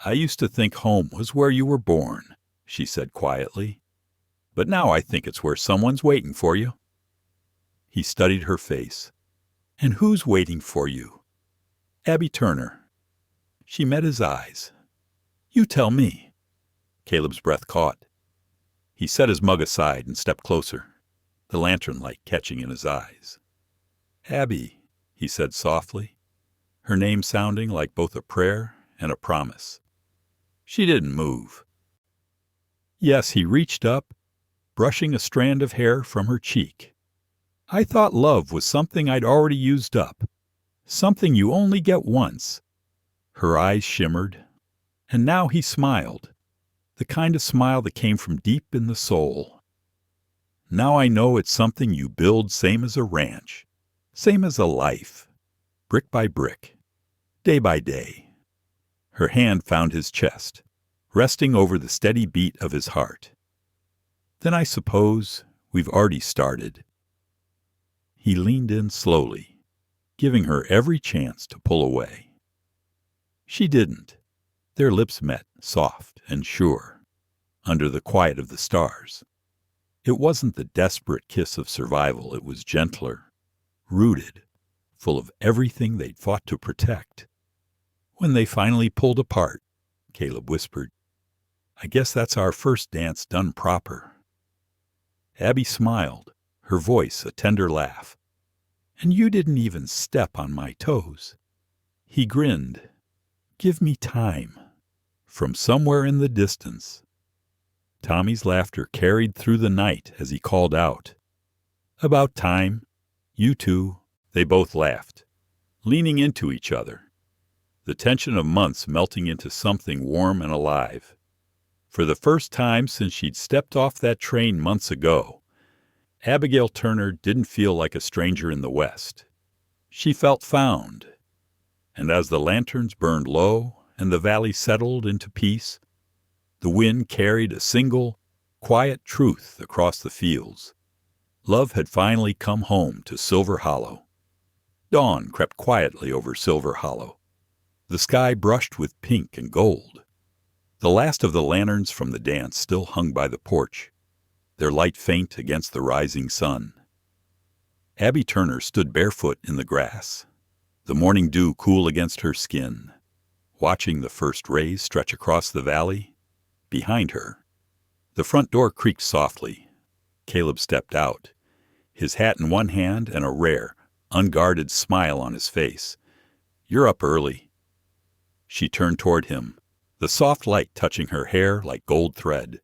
"I used to think home was where you were born," she said quietly. "But now I think it's where someone's waiting for you." He studied her face. "And who's waiting for you?" "Abby Turner." She met his eyes. "You tell me." Caleb's breath caught. He set his mug aside and stepped closer, the lantern light catching in his eyes. "Abby," he said softly, her name sounding like both a prayer and a promise. She didn't move. Yes, he reached up, brushing a strand of hair from her cheek. "I thought love was something I'd already used up, something you only get once." Her eyes shimmered, and now he smiled, the kind of smile that came from deep in the soul. "Now I know it's something you build same as a ranch, same as a life, brick by brick, day by day." Her hand found his chest, resting over the steady beat of his heart. "Then I suppose we've already started." He leaned in slowly, giving her every chance to pull away. She didn't. Their lips met, soft and sure, under the quiet of the stars. It wasn't the desperate kiss of survival, it was gentler, rooted, full of everything they'd fought to protect. When they finally pulled apart, Caleb whispered, "I guess that's our first dance done proper." Abby smiled, her voice a tender laugh. "And you didn't even step on my toes." He grinned. "Give me time." From somewhere in the distance, Tommy's laughter carried through the night as he called out, "About time. You two." They both laughed, leaning into each other, the tension of months melting into something warm and alive. For the first time since she'd stepped off that train months ago, Abigail Turner didn't feel like a stranger in the West. She felt found. And as the lanterns burned low and the valley settled into peace, the wind carried a single, quiet truth across the fields. Love had finally come home to Silver Hollow. Dawn crept quietly over Silver Hollow, the sky brushed with pink and gold. The last of the lanterns from the dance still hung by the porch, their light faint against the rising sun. Abby Turner stood barefoot in the grass, the morning dew cool against her skin, watching the first rays stretch across the valley. Behind her, the front door creaked softly. Caleb stepped out, his hat in one hand and a rare, unguarded smile on his face. "You're up early." She turned toward him, the soft light touching her hair like gold thread.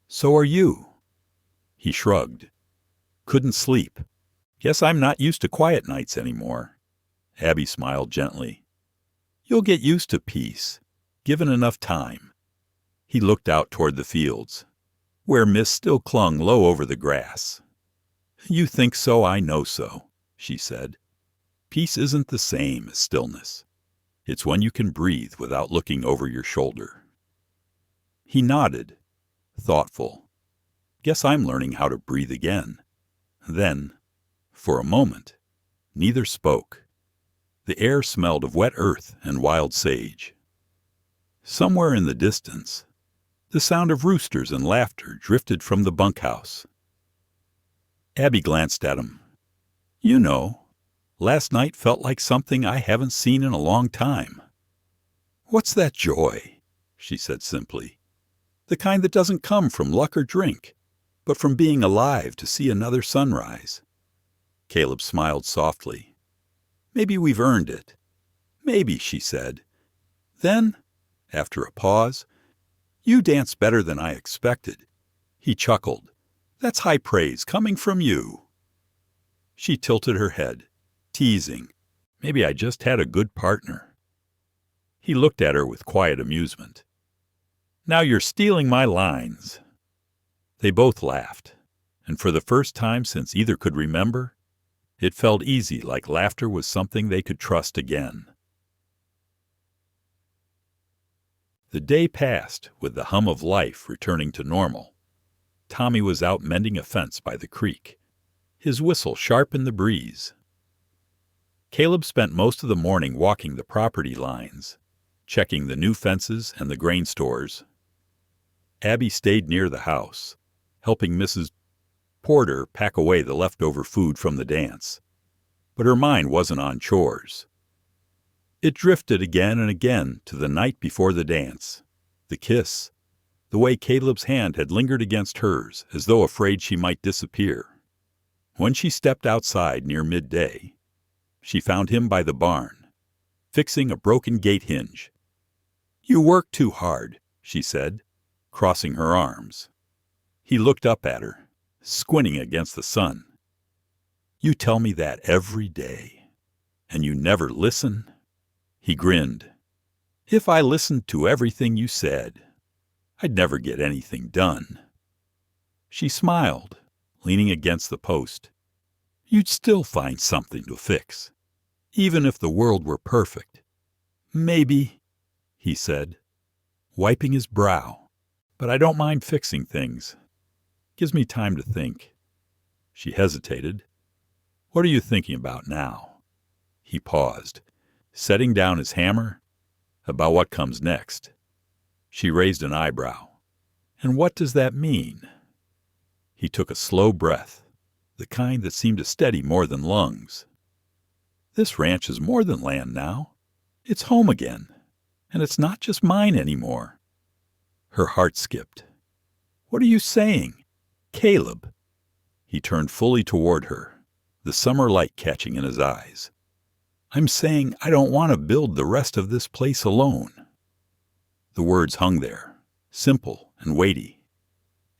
"So are you." He shrugged. "Couldn't sleep. Guess I'm not used to quiet nights anymore." Abby smiled gently. "You'll get used to peace, given enough time." He looked out toward the fields, where mist still clung low over the grass. "You think so, I know so," she said. "Peace isn't the same as stillness. It's when you can breathe without looking over your shoulder." He nodded, thoughtful. "Guess I'm learning how to breathe again." Then, for a moment, neither spoke. The air smelled of wet earth and wild sage. Somewhere in the distance, the sound of roosters and laughter drifted from the bunkhouse. Abby glanced at him. "You know, last night felt like something I haven't seen in a long time." "What's that joy?" she said simply. "The kind that doesn't come from luck or drink, but from being alive to see another sunrise." Caleb smiled softly. "Maybe we've earned it." "Maybe," she said. Then, after a pause, "You dance better than I expected." He chuckled. "That's high praise coming from you." She tilted her head, teasing. "Maybe I just had a good partner." He looked at her with quiet amusement. "Now you're stealing my lines." They both laughed, and for the first time since either could remember, it felt easy, like laughter was something they could trust again. The day passed with the hum of life returning to normal. Tommy was out mending a fence by the creek, his whistle sharp in the breeze. Caleb spent most of the morning walking the property lines, checking the new fences and the grain stores. Abby stayed near the house, helping Mrs. Porter pack away the leftover food from the dance. But her mind wasn't on chores. It drifted again and again to the night before the dance, the kiss, the way Caleb's hand had lingered against hers as though afraid she might disappear. When she stepped outside near midday, she found him by the barn, fixing a broken gate hinge. "You work too hard," she said, crossing her arms. He looked up at her, squinting against the sun. "You tell me that every day, and you never listen?" He grinned. "If I listened to everything you said, I'd never get anything done." She smiled, leaning against the post. "You'd still find something to fix, even if the world were perfect." "Maybe," he said, wiping his brow, "but I don't mind fixing things. Gives me time to think." She hesitated. "What are you thinking about now?" He paused, setting down his hammer. "About what comes next." She raised an eyebrow. "And what does that mean?" He took a slow breath, the kind that seemed to steady more than lungs. "This ranch is more than land now. It's home again, and it's not just mine anymore." Her heart skipped. "What are you saying? Caleb?" He turned fully toward her, the summer light catching in his eyes. "I'm saying I don't want to build the rest of this place alone." The words hung there, simple and weighty.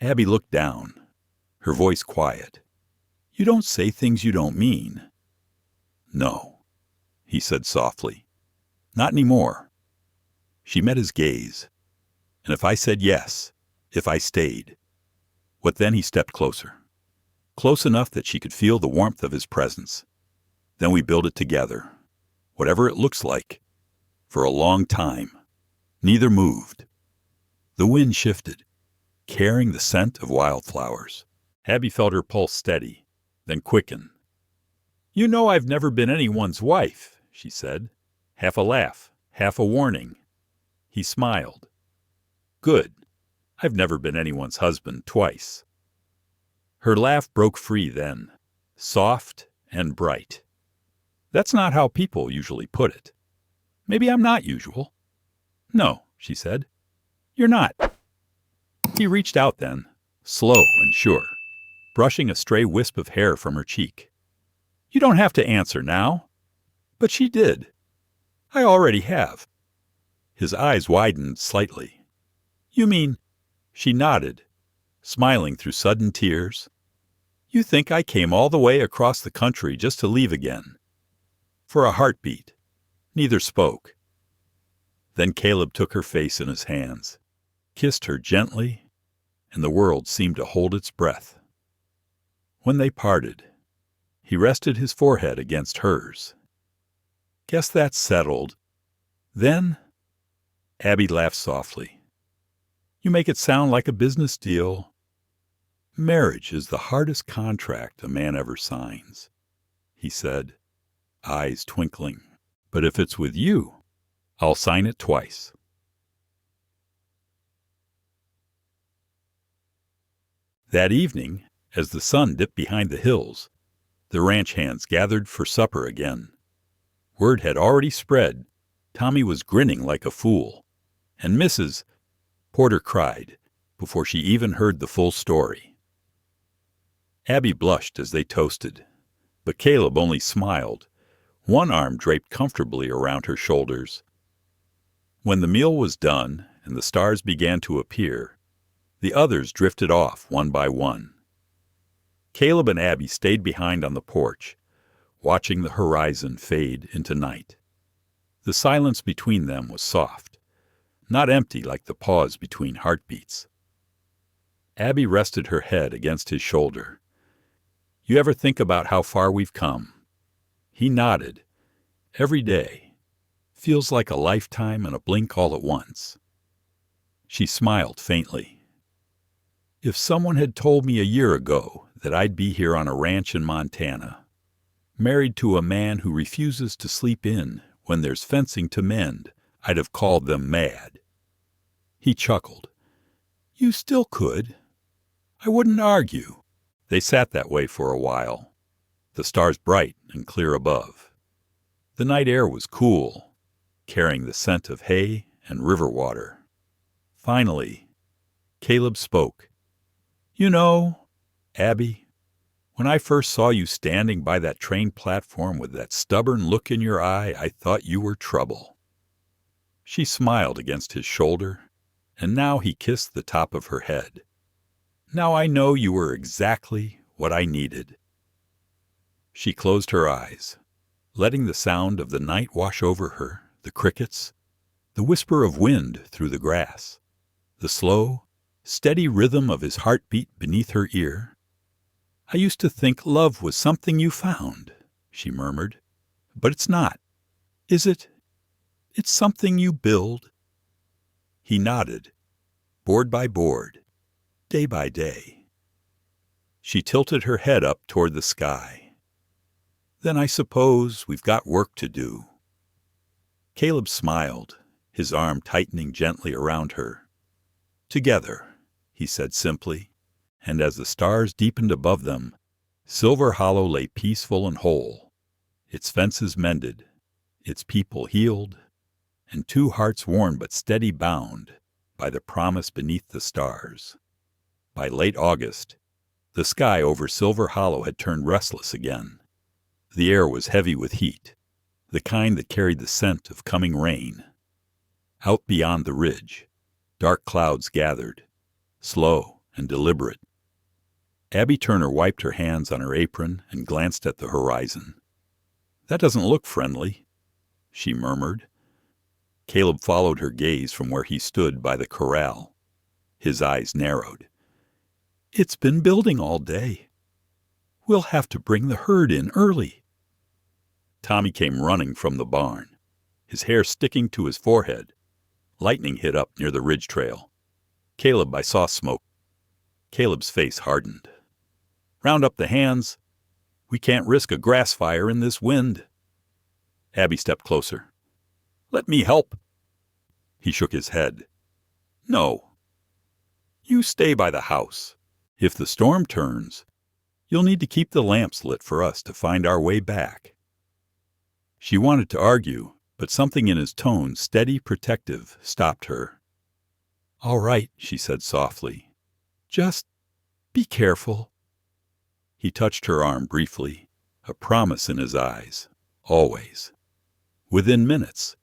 Abby looked down, her voice quiet. "You don't say things you don't mean." "No," he said softly. "Not anymore." She met his gaze. "And if I said yes, if I stayed, what then?" He stepped closer, close enough that she could feel the warmth of his presence. "Then we build it together, whatever it looks like, for a long time." Neither moved. The wind shifted, carrying the scent of wildflowers. Abby felt her pulse steady, then quicken. "You know I've never been anyone's wife," she said, half a laugh, half a warning. He smiled. "Good. I've never been anyone's husband twice." Her laugh broke free then, soft and bright. "That's not how people usually put it. Maybe I'm not usual." "No," she said. "You're not." He reached out then, slow and sure, brushing a stray wisp of hair from her cheek. "You don't have to answer now." But she did. "I already have." His eyes widened slightly. "You mean—" She nodded, smiling through sudden tears. "You think I came all the way across the country just to leave again?" For a heartbeat. Neither spoke. Then Caleb took her face in his hands, kissed her gently, and the world seemed to hold its breath. When they parted, he rested his forehead against hers. "Guess that's settled. Then—" Abby laughed softly. "You make it sound like a business deal." "Marriage is the hardest contract a man ever signs," he said, eyes twinkling. But if it's with you, I'll sign it twice. That evening, as the sun dipped behind the hills, the ranch hands gathered for supper again. Word had already spread. Tommy was grinning like a fool, and Mrs. Porter cried before she even heard the full story. Abby blushed as they toasted, but Caleb only smiled, one arm draped comfortably around her shoulders. When the meal was done and the stars began to appear, the others drifted off one by one. Caleb and Abby stayed behind on the porch, watching the horizon fade into night. The silence between them was soft, not empty like the pause between heartbeats. Abby rested her head against his shoulder. "You ever think about how far we've come?" He nodded. "Every day. Feels like a lifetime and a blink all at once." She smiled faintly. "If someone had told me a year ago that I'd be here on a ranch in Montana, married to a man who refuses to sleep in when there's fencing to mend, I'd have called them mad." He chuckled. "You still could. I wouldn't argue." They sat that way for a while, the stars bright and clear above. The night air was cool, carrying the scent of hay and river water. Finally, Caleb spoke. "You know, Abby, when I first saw you standing by that train platform with that stubborn look in your eye, I thought you were trouble." She smiled against his shoulder, and now he kissed the top of her head. "Now I know you were exactly what I needed." She closed her eyes, letting the sound of the night wash over her, the crickets, the whisper of wind through the grass, the slow, steady rhythm of his heartbeat beneath her ear. "I used to think love was something you found," she murmured. "But it's not, is it? It's something you build." He nodded, board by board, day by day. She tilted her head up toward the sky. "Then I suppose we've got work to do." Caleb smiled, his arm tightening gently around her. "Together," he said simply, and as the stars deepened above them, Silver Hollow lay peaceful and whole, its fences mended, its people healed, and two hearts worn but steady bound by the promise beneath the stars. By late August, the sky over Silver Hollow had turned restless again. The air was heavy with heat, the kind that carried the scent of coming rain. Out beyond the ridge, dark clouds gathered, slow and deliberate. Abby Turner wiped her hands on her apron and glanced at the horizon. "That doesn't look friendly," she murmured. Caleb followed her gaze from where he stood by the corral. His eyes narrowed. "It's been building all day. We'll have to bring the herd in early." Tommy came running from the barn, his hair sticking to his forehead. Lightning hit up near the ridge trail. "Caleb, I saw smoke." Caleb's face hardened. "Round up the hands. We can't risk a grass fire in this wind." Abby stepped closer. "Let me help." He shook his head. "No. You stay by the house. If the storm turns, you'll need to keep the lamps lit for us to find our way back." She wanted to argue, but something in his tone, steady, protective, stopped her. "All right," she said softly. "Just be careful." He touched her arm briefly, a promise in his eyes, always. Within minutes,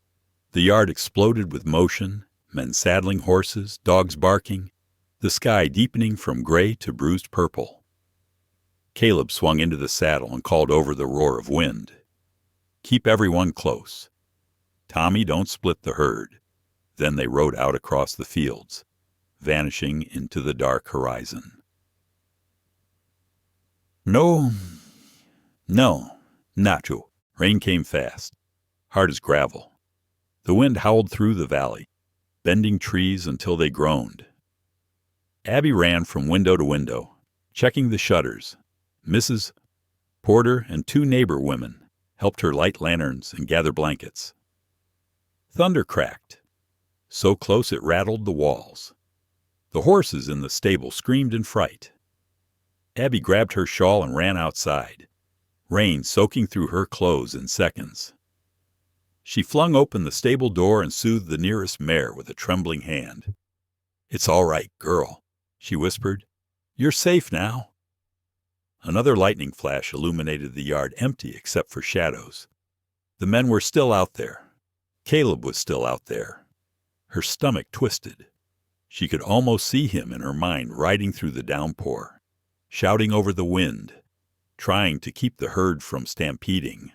the yard exploded with motion, men saddling horses, dogs barking, the sky deepening from gray to bruised purple. Caleb swung into the saddle and called over the roar of wind. "Keep everyone close. Tommy, don't split the herd." Then they rode out across the fields, vanishing into the dark horizon. No, Nacho. Rain came fast, hard as gravel. The wind howled through the valley, bending trees until they groaned. Abby ran from window to window, checking the shutters. Mrs. Porter and two neighbor women, helped her light lanterns and gather blankets. Thunder cracked, so close it rattled the walls. The horses in the stable screamed in fright. Abby grabbed her shawl and ran outside, rain soaking through her clothes in seconds. She flung open the stable door and soothed the nearest mare with a trembling hand. "It's all right, girl," she whispered. "You're safe now." Another lightning flash illuminated the yard empty except for shadows. The men were still out there. Caleb was still out there. Her stomach twisted. She could almost see him in her mind riding through the downpour, shouting over the wind, trying to keep the herd from stampeding.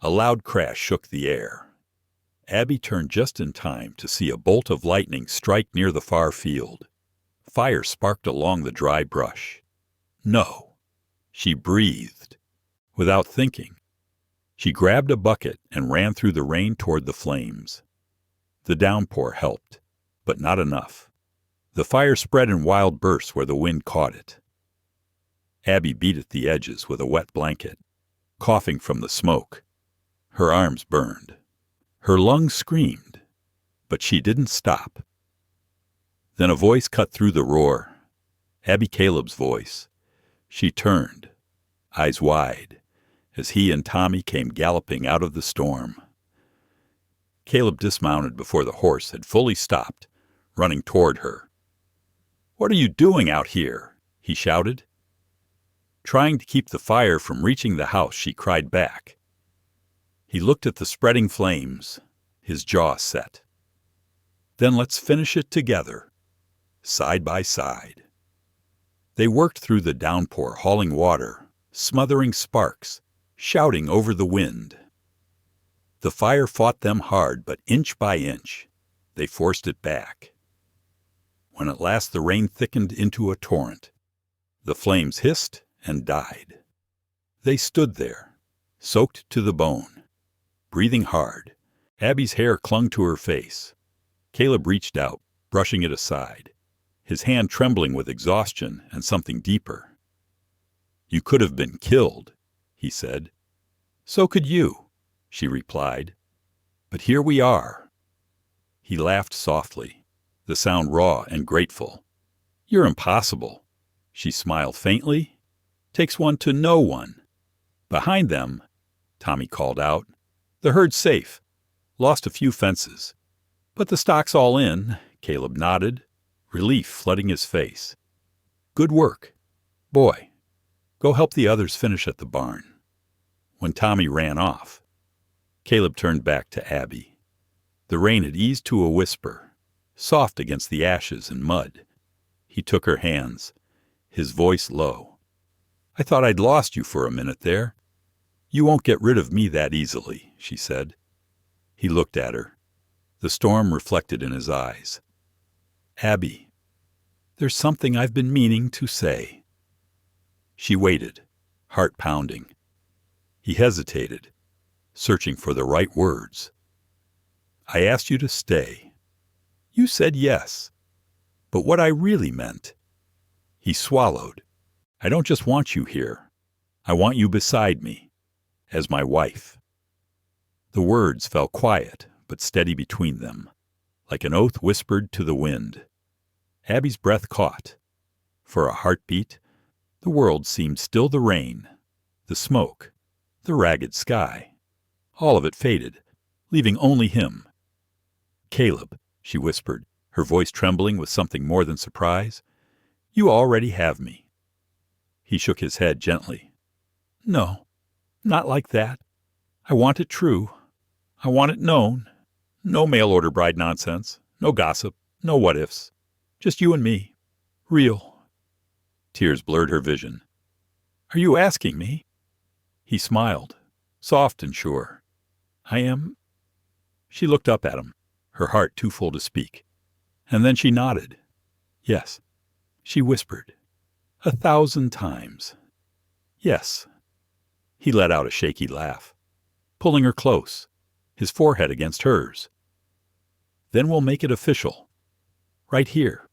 A loud crash shook the air. Abby turned just in time to see a bolt of lightning strike near the far field. Fire sparked along the dry brush. No. She breathed. Without thinking, she grabbed a bucket and ran through the rain toward the flames. The downpour helped, but not enough. The fire spread in wild bursts where the wind caught it. Abby beat at the edges with a wet blanket, coughing from the smoke. Her arms burned. Her lungs screamed, but she didn't stop. Then a voice cut through the roar. Abby Caleb's voice. She turned, eyes wide, as he and Tommy came galloping out of the storm. Caleb dismounted before the horse had fully stopped, running toward her. "What are you doing out here?" he shouted. Trying to keep the fire from reaching the house, she cried back. He looked at the spreading flames, his jaw set. "Then let's finish it together, side by side." They worked through the downpour, hauling water, smothering sparks, shouting over the wind. The fire fought them hard, but inch by inch, they forced it back. When at last the rain thickened into a torrent, the flames hissed and died. They stood there, soaked to the bone, breathing hard. Abby's hair clung to her face. Caleb reached out, brushing it aside, his hand trembling with exhaustion and something deeper. "You could have been killed," he said. "So could you," she replied. "But here we are." He laughed softly, the sound raw and grateful. "You're impossible." She smiled faintly. "Takes one to know one." Behind them, Tommy called out, "The herd's safe. Lost a few fences. But the stock's all in." Caleb nodded, relief flooding his face. "Good work. Boy, go help the others finish at the barn." When Tommy ran off, Caleb turned back to Abby. The rain had eased to a whisper, soft against the ashes and mud. He took her hands, his voice low. "I thought I'd lost you for a minute there." "You won't get rid of me that easily," she said. He looked at her, the storm reflected in his eyes. "Abby, there's something I've been meaning to say." She waited, heart pounding. He hesitated, searching for the right words. "I asked you to stay. You said yes. But what I really meant..." He swallowed. "I don't just want you here. I want you beside me, as my wife." The words fell quiet but steady between them, like an oath whispered to the wind. Abby's breath caught. For a heartbeat, the world seemed still. The rain, the smoke, the ragged sky. All of it faded, leaving only him. "Caleb," she whispered, her voice trembling with something more than surprise, "you already have me." He shook his head gently. "No, not like that. I want it true. I want it known. No mail-order bride nonsense. No gossip. No what-ifs. Just you and me. Real." Tears blurred her vision. "Are you asking me?" He smiled, soft and sure. "I am." She looked up at him, her heart too full to speak. And then she nodded. "Yes," she whispered, 1,000 times. "Yes." He let out a shaky laugh, pulling her close, his forehead against hers. "Then we'll make it official. Right here.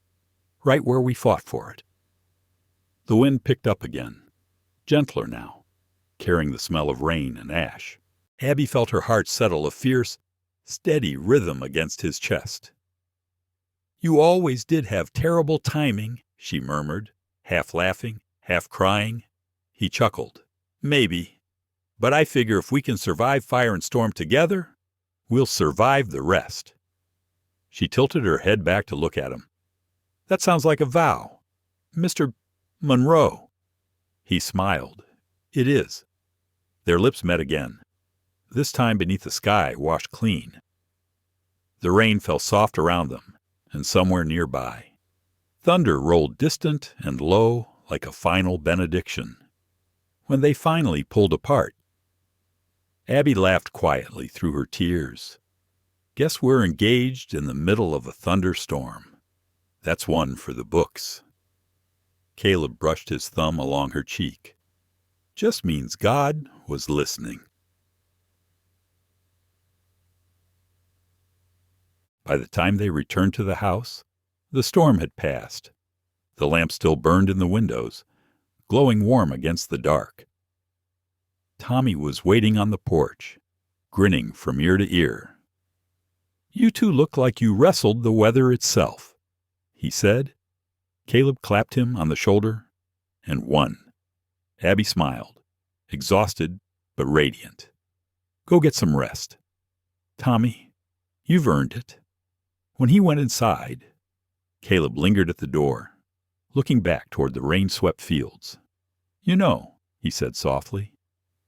Right where we fought for it." The wind picked up again, gentler now, carrying the smell of rain and ash. Abby felt her heart settle a fierce, steady rhythm against his chest. "You always did have terrible timing," she murmured, half laughing, half crying. He chuckled. "Maybe. But I figure if we can survive fire and storm together, we'll survive the rest." She tilted her head back to look at him. "That sounds like a vow. Mr. Monroe." He smiled. "It is." Their lips met again, this time beneath a sky washed clean. The rain fell soft around them, and somewhere nearby, thunder rolled distant and low like a final benediction. When they finally pulled apart, Abby laughed quietly through her tears. "Guess we're engaged in the middle of a thunderstorm. That's one for the books." Caleb brushed his thumb along her cheek. "Just means God was listening." By the time they returned to the house, the storm had passed. The lamp still burned in the windows, glowing warm against the dark. Tommy was waiting on the porch, grinning from ear to ear. "You two look like you wrestled the weather itself," he said. Caleb clapped him on the shoulder and won. Abby smiled, exhausted but radiant. "Go get some rest. Tommy, you've earned it." When he went inside, Caleb lingered at the door, looking back toward the rain-swept fields. "You know," he said softly,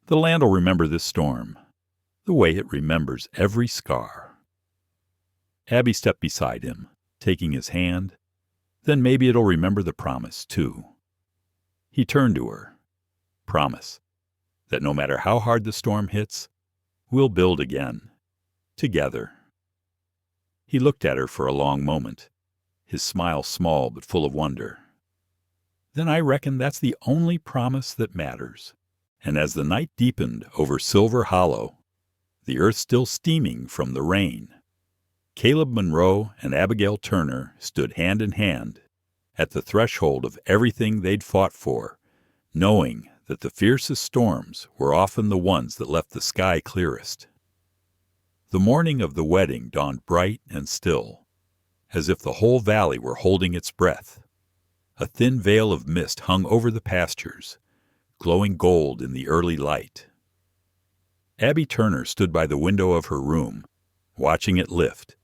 "the land will remember this storm, the way it remembers every scar." Abby stepped beside him, taking his hand. "Then maybe it'll remember the promise, too." He turned to her. "Promise that no matter how hard the storm hits, we'll build again, together." He looked at her for a long moment, his smile small but full of wonder. "Then I reckon that's the only promise that matters." And as the night deepened over Silver Hollow, the earth still steaming from the rain, Caleb Monroe and Abigail Turner stood hand in hand at the threshold of everything they'd fought for, knowing that the fiercest storms were often the ones that left the sky clearest. The morning of the wedding dawned bright and still, as if the whole valley were holding its breath. A thin veil of mist hung over the pastures, glowing gold in the early light. Abby Turner stood by the window of her room, watching it lift.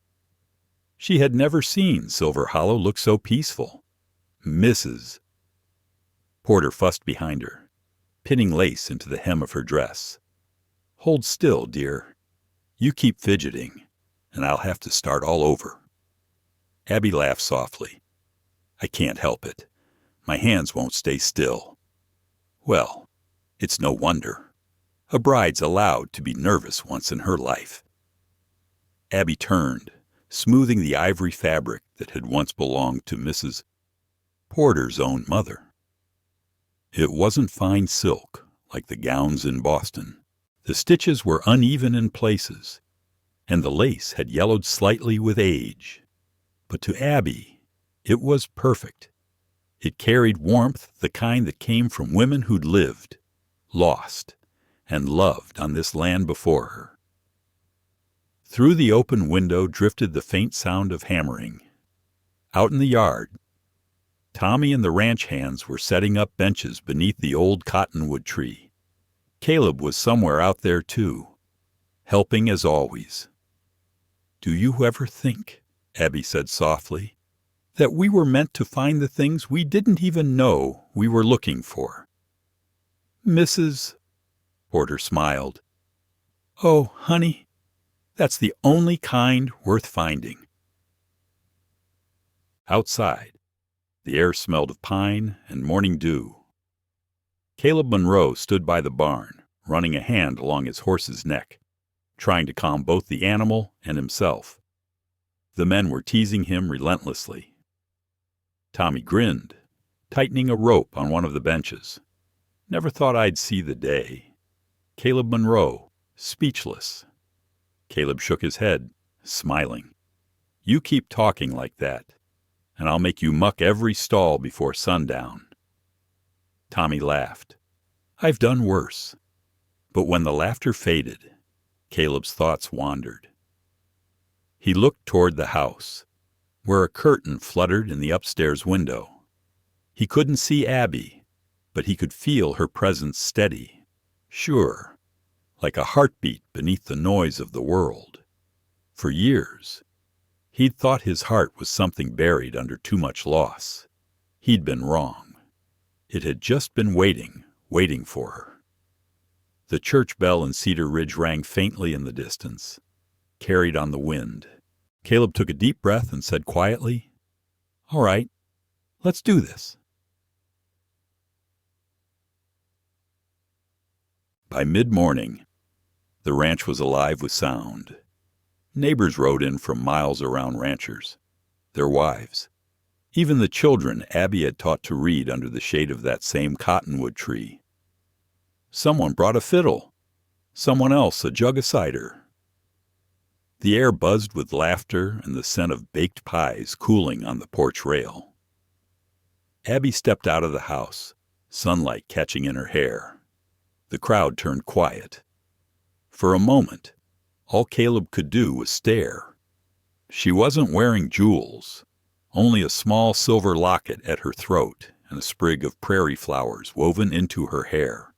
She had never seen Silver Hollow look so peaceful. "Mrs." Porter fussed behind her, pinning lace into the hem of her dress. "Hold still, dear. You keep fidgeting, and I'll have to start all over." Abby laughed softly. "I can't help it. My hands won't stay still." "Well, it's no wonder. A bride's allowed to be nervous once in her life." Abby turned, smoothing the ivory fabric that had once belonged to Mrs. Porter's own mother. It wasn't fine silk, like the gowns in Boston. The stitches were uneven in places, and the lace had yellowed slightly with age. But to Abby, it was perfect. It carried warmth, the kind that came from women who'd lived, lost, and loved on this land before her. Through the open window drifted the faint sound of hammering. Out in the yard, Tommy and the ranch hands were setting up benches beneath the old cottonwood tree. Caleb was somewhere out there, too, helping as always. "Do you ever think," Abby said softly, "that we were meant to find the things we didn't even know we were looking for?" "Mrs." Porter smiled. "Oh, honey, that's the only kind worth finding." Outside, the air smelled of pine and morning dew. Caleb Monroe stood by the barn, running a hand along his horse's neck, trying to calm both the animal and himself. The men were teasing him relentlessly. Tommy grinned, tightening a rope on one of the benches. "Never thought I'd see the day." Caleb Monroe, speechless. Caleb shook his head, smiling. "You keep talking like that, and I'll make you muck every stall before sundown." Tommy laughed. "I've done worse. But when the laughter faded, Caleb's thoughts wandered. He looked toward the house, where a curtain fluttered in the upstairs window. He couldn't see Abby, but he could feel her presence steady, sure, like a heartbeat beneath the noise of the world. For years, he'd thought his heart was something buried under too much loss. He'd been wrong. It had just been waiting for her. The church bell in Cedar Ridge rang faintly in the distance, carried on the wind. Caleb took a deep breath and said quietly, "All right, let's do this." By mid-morning, the ranch was alive with sound. Neighbors rode in from miles around, ranchers, their wives, even the children Abby had taught to read under the shade of that same cottonwood tree. Someone brought a fiddle, someone else a jug of cider. The air buzzed with laughter and the scent of baked pies cooling on the porch rail. Abby stepped out of the house, sunlight catching in her hair. The crowd turned quiet. For a moment, all Caleb could do was stare. She wasn't wearing jewels, only a small silver locket at her throat and a sprig of prairie flowers woven into her hair.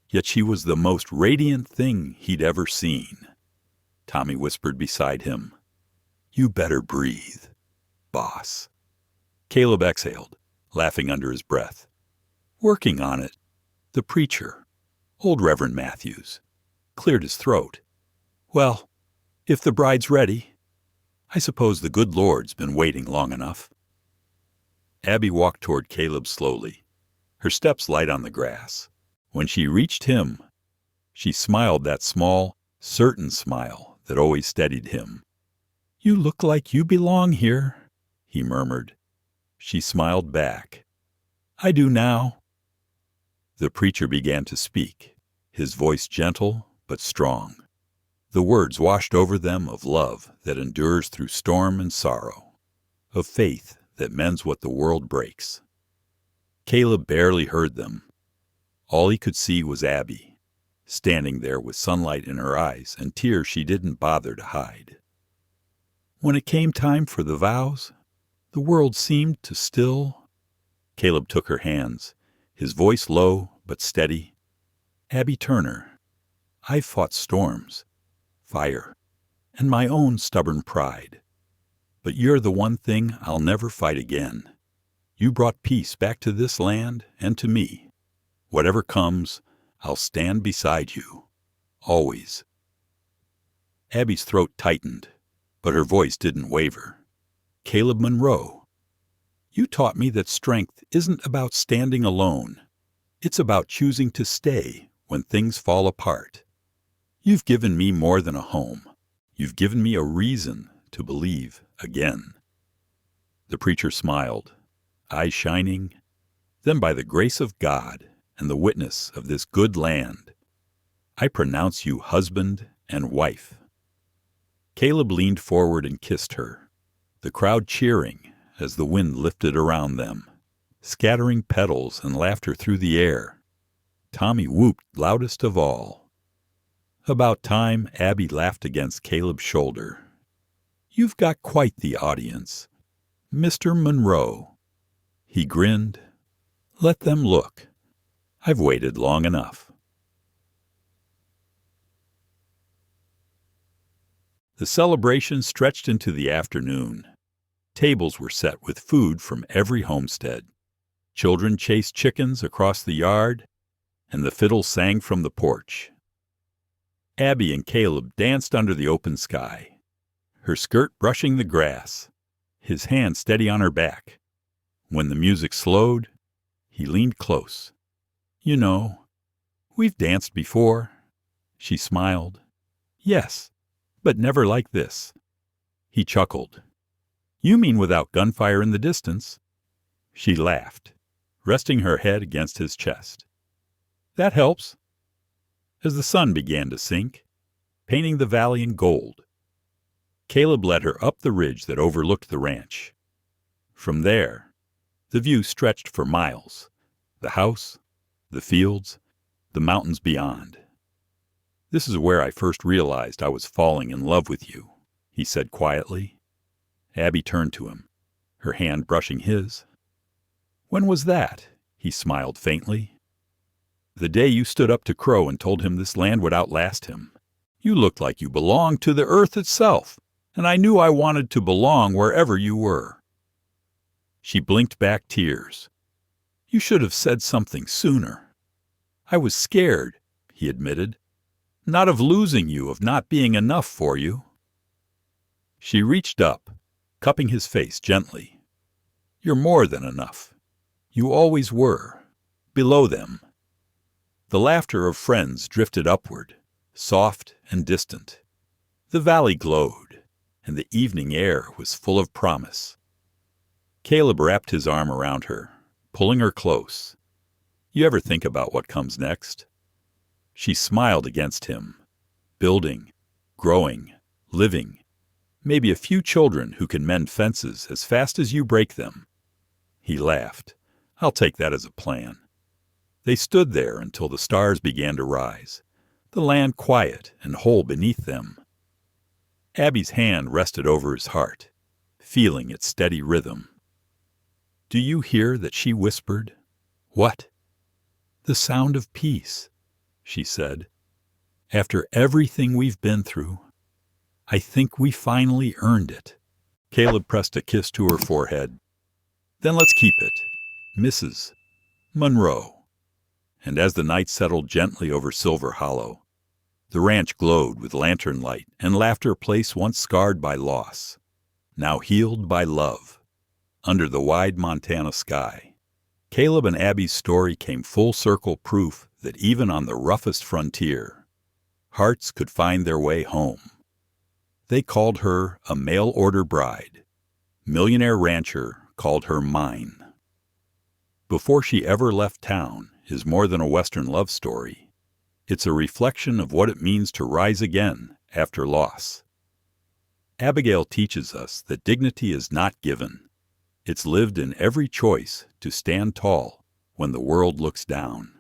Yet she was the most radiant thing he'd ever seen. Tommy whispered beside him, "You better breathe, boss." Caleb exhaled, laughing under his breath. "Working on it. The preacher, old Reverend Matthews, cleared his throat. Well, if the bride's ready, I suppose the good Lord's been waiting long enough." Abby walked toward Caleb slowly, her steps light on the grass. When she reached him, she smiled that small, certain smile that always steadied him. "You look like you belong here," he murmured. She smiled back. "I do now." The preacher began to speak, his voice gentle but strong. The words washed over them of love that endures through storm and sorrow, of faith that mends what the world breaks. Caleb barely heard them. All he could see was Abby, standing there with sunlight in her eyes and tears she didn't bother to hide. When it came time for the vows, the world seemed to still. Caleb took her hands, his voice low but steady. "Abby Turner, I've fought storms, fire, and my own stubborn pride. But you're the one thing I'll never fight again. You brought peace back to this land and to me. Whatever comes, I'll stand beside you. Always." Abby's throat tightened, but her voice didn't waver. "Caleb Monroe, you taught me that strength isn't about standing alone. It's about choosing to stay when things fall apart. You've given me more than a home. You've given me a reason to believe again." The preacher smiled, eyes shining. "Then by the grace of God and the witness of this good land, I pronounce you husband and wife." Caleb leaned forward and kissed her, the crowd cheering as the wind lifted around them, scattering petals and laughter through the air. Tommy whooped loudest of all. About time, Abby laughed against Caleb's shoulder. "You've got quite the audience, Mr. Monroe." He grinned. "Let them look. I've waited long enough." The celebration stretched into the afternoon. Tables were set with food from every homestead. Children chased chickens across the yard, and the fiddle sang from the porch. Abby and Caleb danced under the open sky, her skirt brushing the grass, his hand steady on her back. When the music slowed, he leaned close. "You know, we've danced before." She smiled. "Yes, but never like this." He chuckled. "You mean without gunfire in the distance." She laughed, resting her head against his chest. "That helps." As the sun began to sink, painting the valley in gold, Caleb led her up the ridge that overlooked the ranch. From there, the view stretched for miles, the house, the fields, the mountains beyond. "This is where I first realized I was falling in love with you," he said quietly. Abby turned to him, her hand brushing his. "When was that?" He smiled faintly. "The day you stood up to Crow and told him this land would outlast him. You looked like you belonged to the earth itself, and I knew I wanted to belong wherever you were." She blinked back tears. "You should have said something sooner." "I was scared," he admitted. "Not of losing you, of not being enough for you." She reached up, cupping his face gently. "You're more than enough. You always were. Below them." The laughter of friends drifted upward, soft and distant. The valley glowed, and the evening air was full of promise. Caleb wrapped his arm around her, pulling her close. "You ever think about what comes next?" She smiled against him. "Building, growing, living. Maybe a few children who can mend fences as fast as you break them." He laughed. "I'll take that as a plan." They stood there until the stars began to rise, the land quiet and whole beneath them. Abby's hand rested over his heart, feeling its steady rhythm. "Do you hear that?" she whispered. "What?" "The sound of peace," she said. "After everything we've been through, I think we finally earned it." Caleb pressed a kiss to her forehead. "Then let's keep it, Mrs. Monroe." And as the night settled gently over Silver Hollow, the ranch glowed with lantern light and Laughter Place once scarred by loss, now healed by love. Under the wide Montana sky, Caleb and Abby's story came full circle, proof that even on the roughest frontier, hearts could find their way home. They called her a mail-order bride. Millionaire Rancher called her mine. Before She Ever Left Town is more than a Western love story. It's a reflection of what it means to rise again after loss. Abigail teaches us that dignity is not given. It's lived in every choice to stand tall when the world looks down.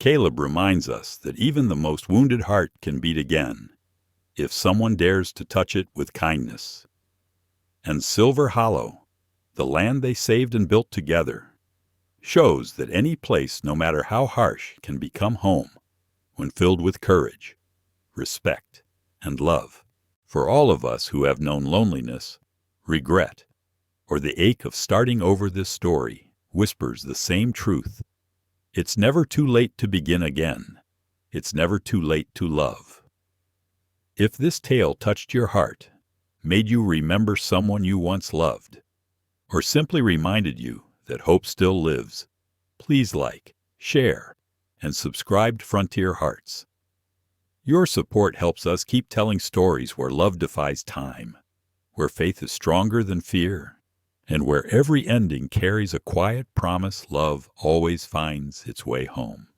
Caleb reminds us that even the most wounded heart can beat again if someone dares to touch it with kindness. And Silver Hollow, the land they saved and built together, shows that any place, no matter how harsh, can become home when filled with courage, respect, and love. For all of us who have known loneliness, regret, or the ache of starting over, this story whispers the same truth. It's never too late to begin again. It's never too late to love. If this tale touched your heart, made you remember someone you once loved, or simply reminded you that hope still lives, please like, share, and subscribe to Frontier Hearts. Your support helps us keep telling stories where love defies time, where faith is stronger than fear, and where every ending carries a quiet promise love always finds its way home.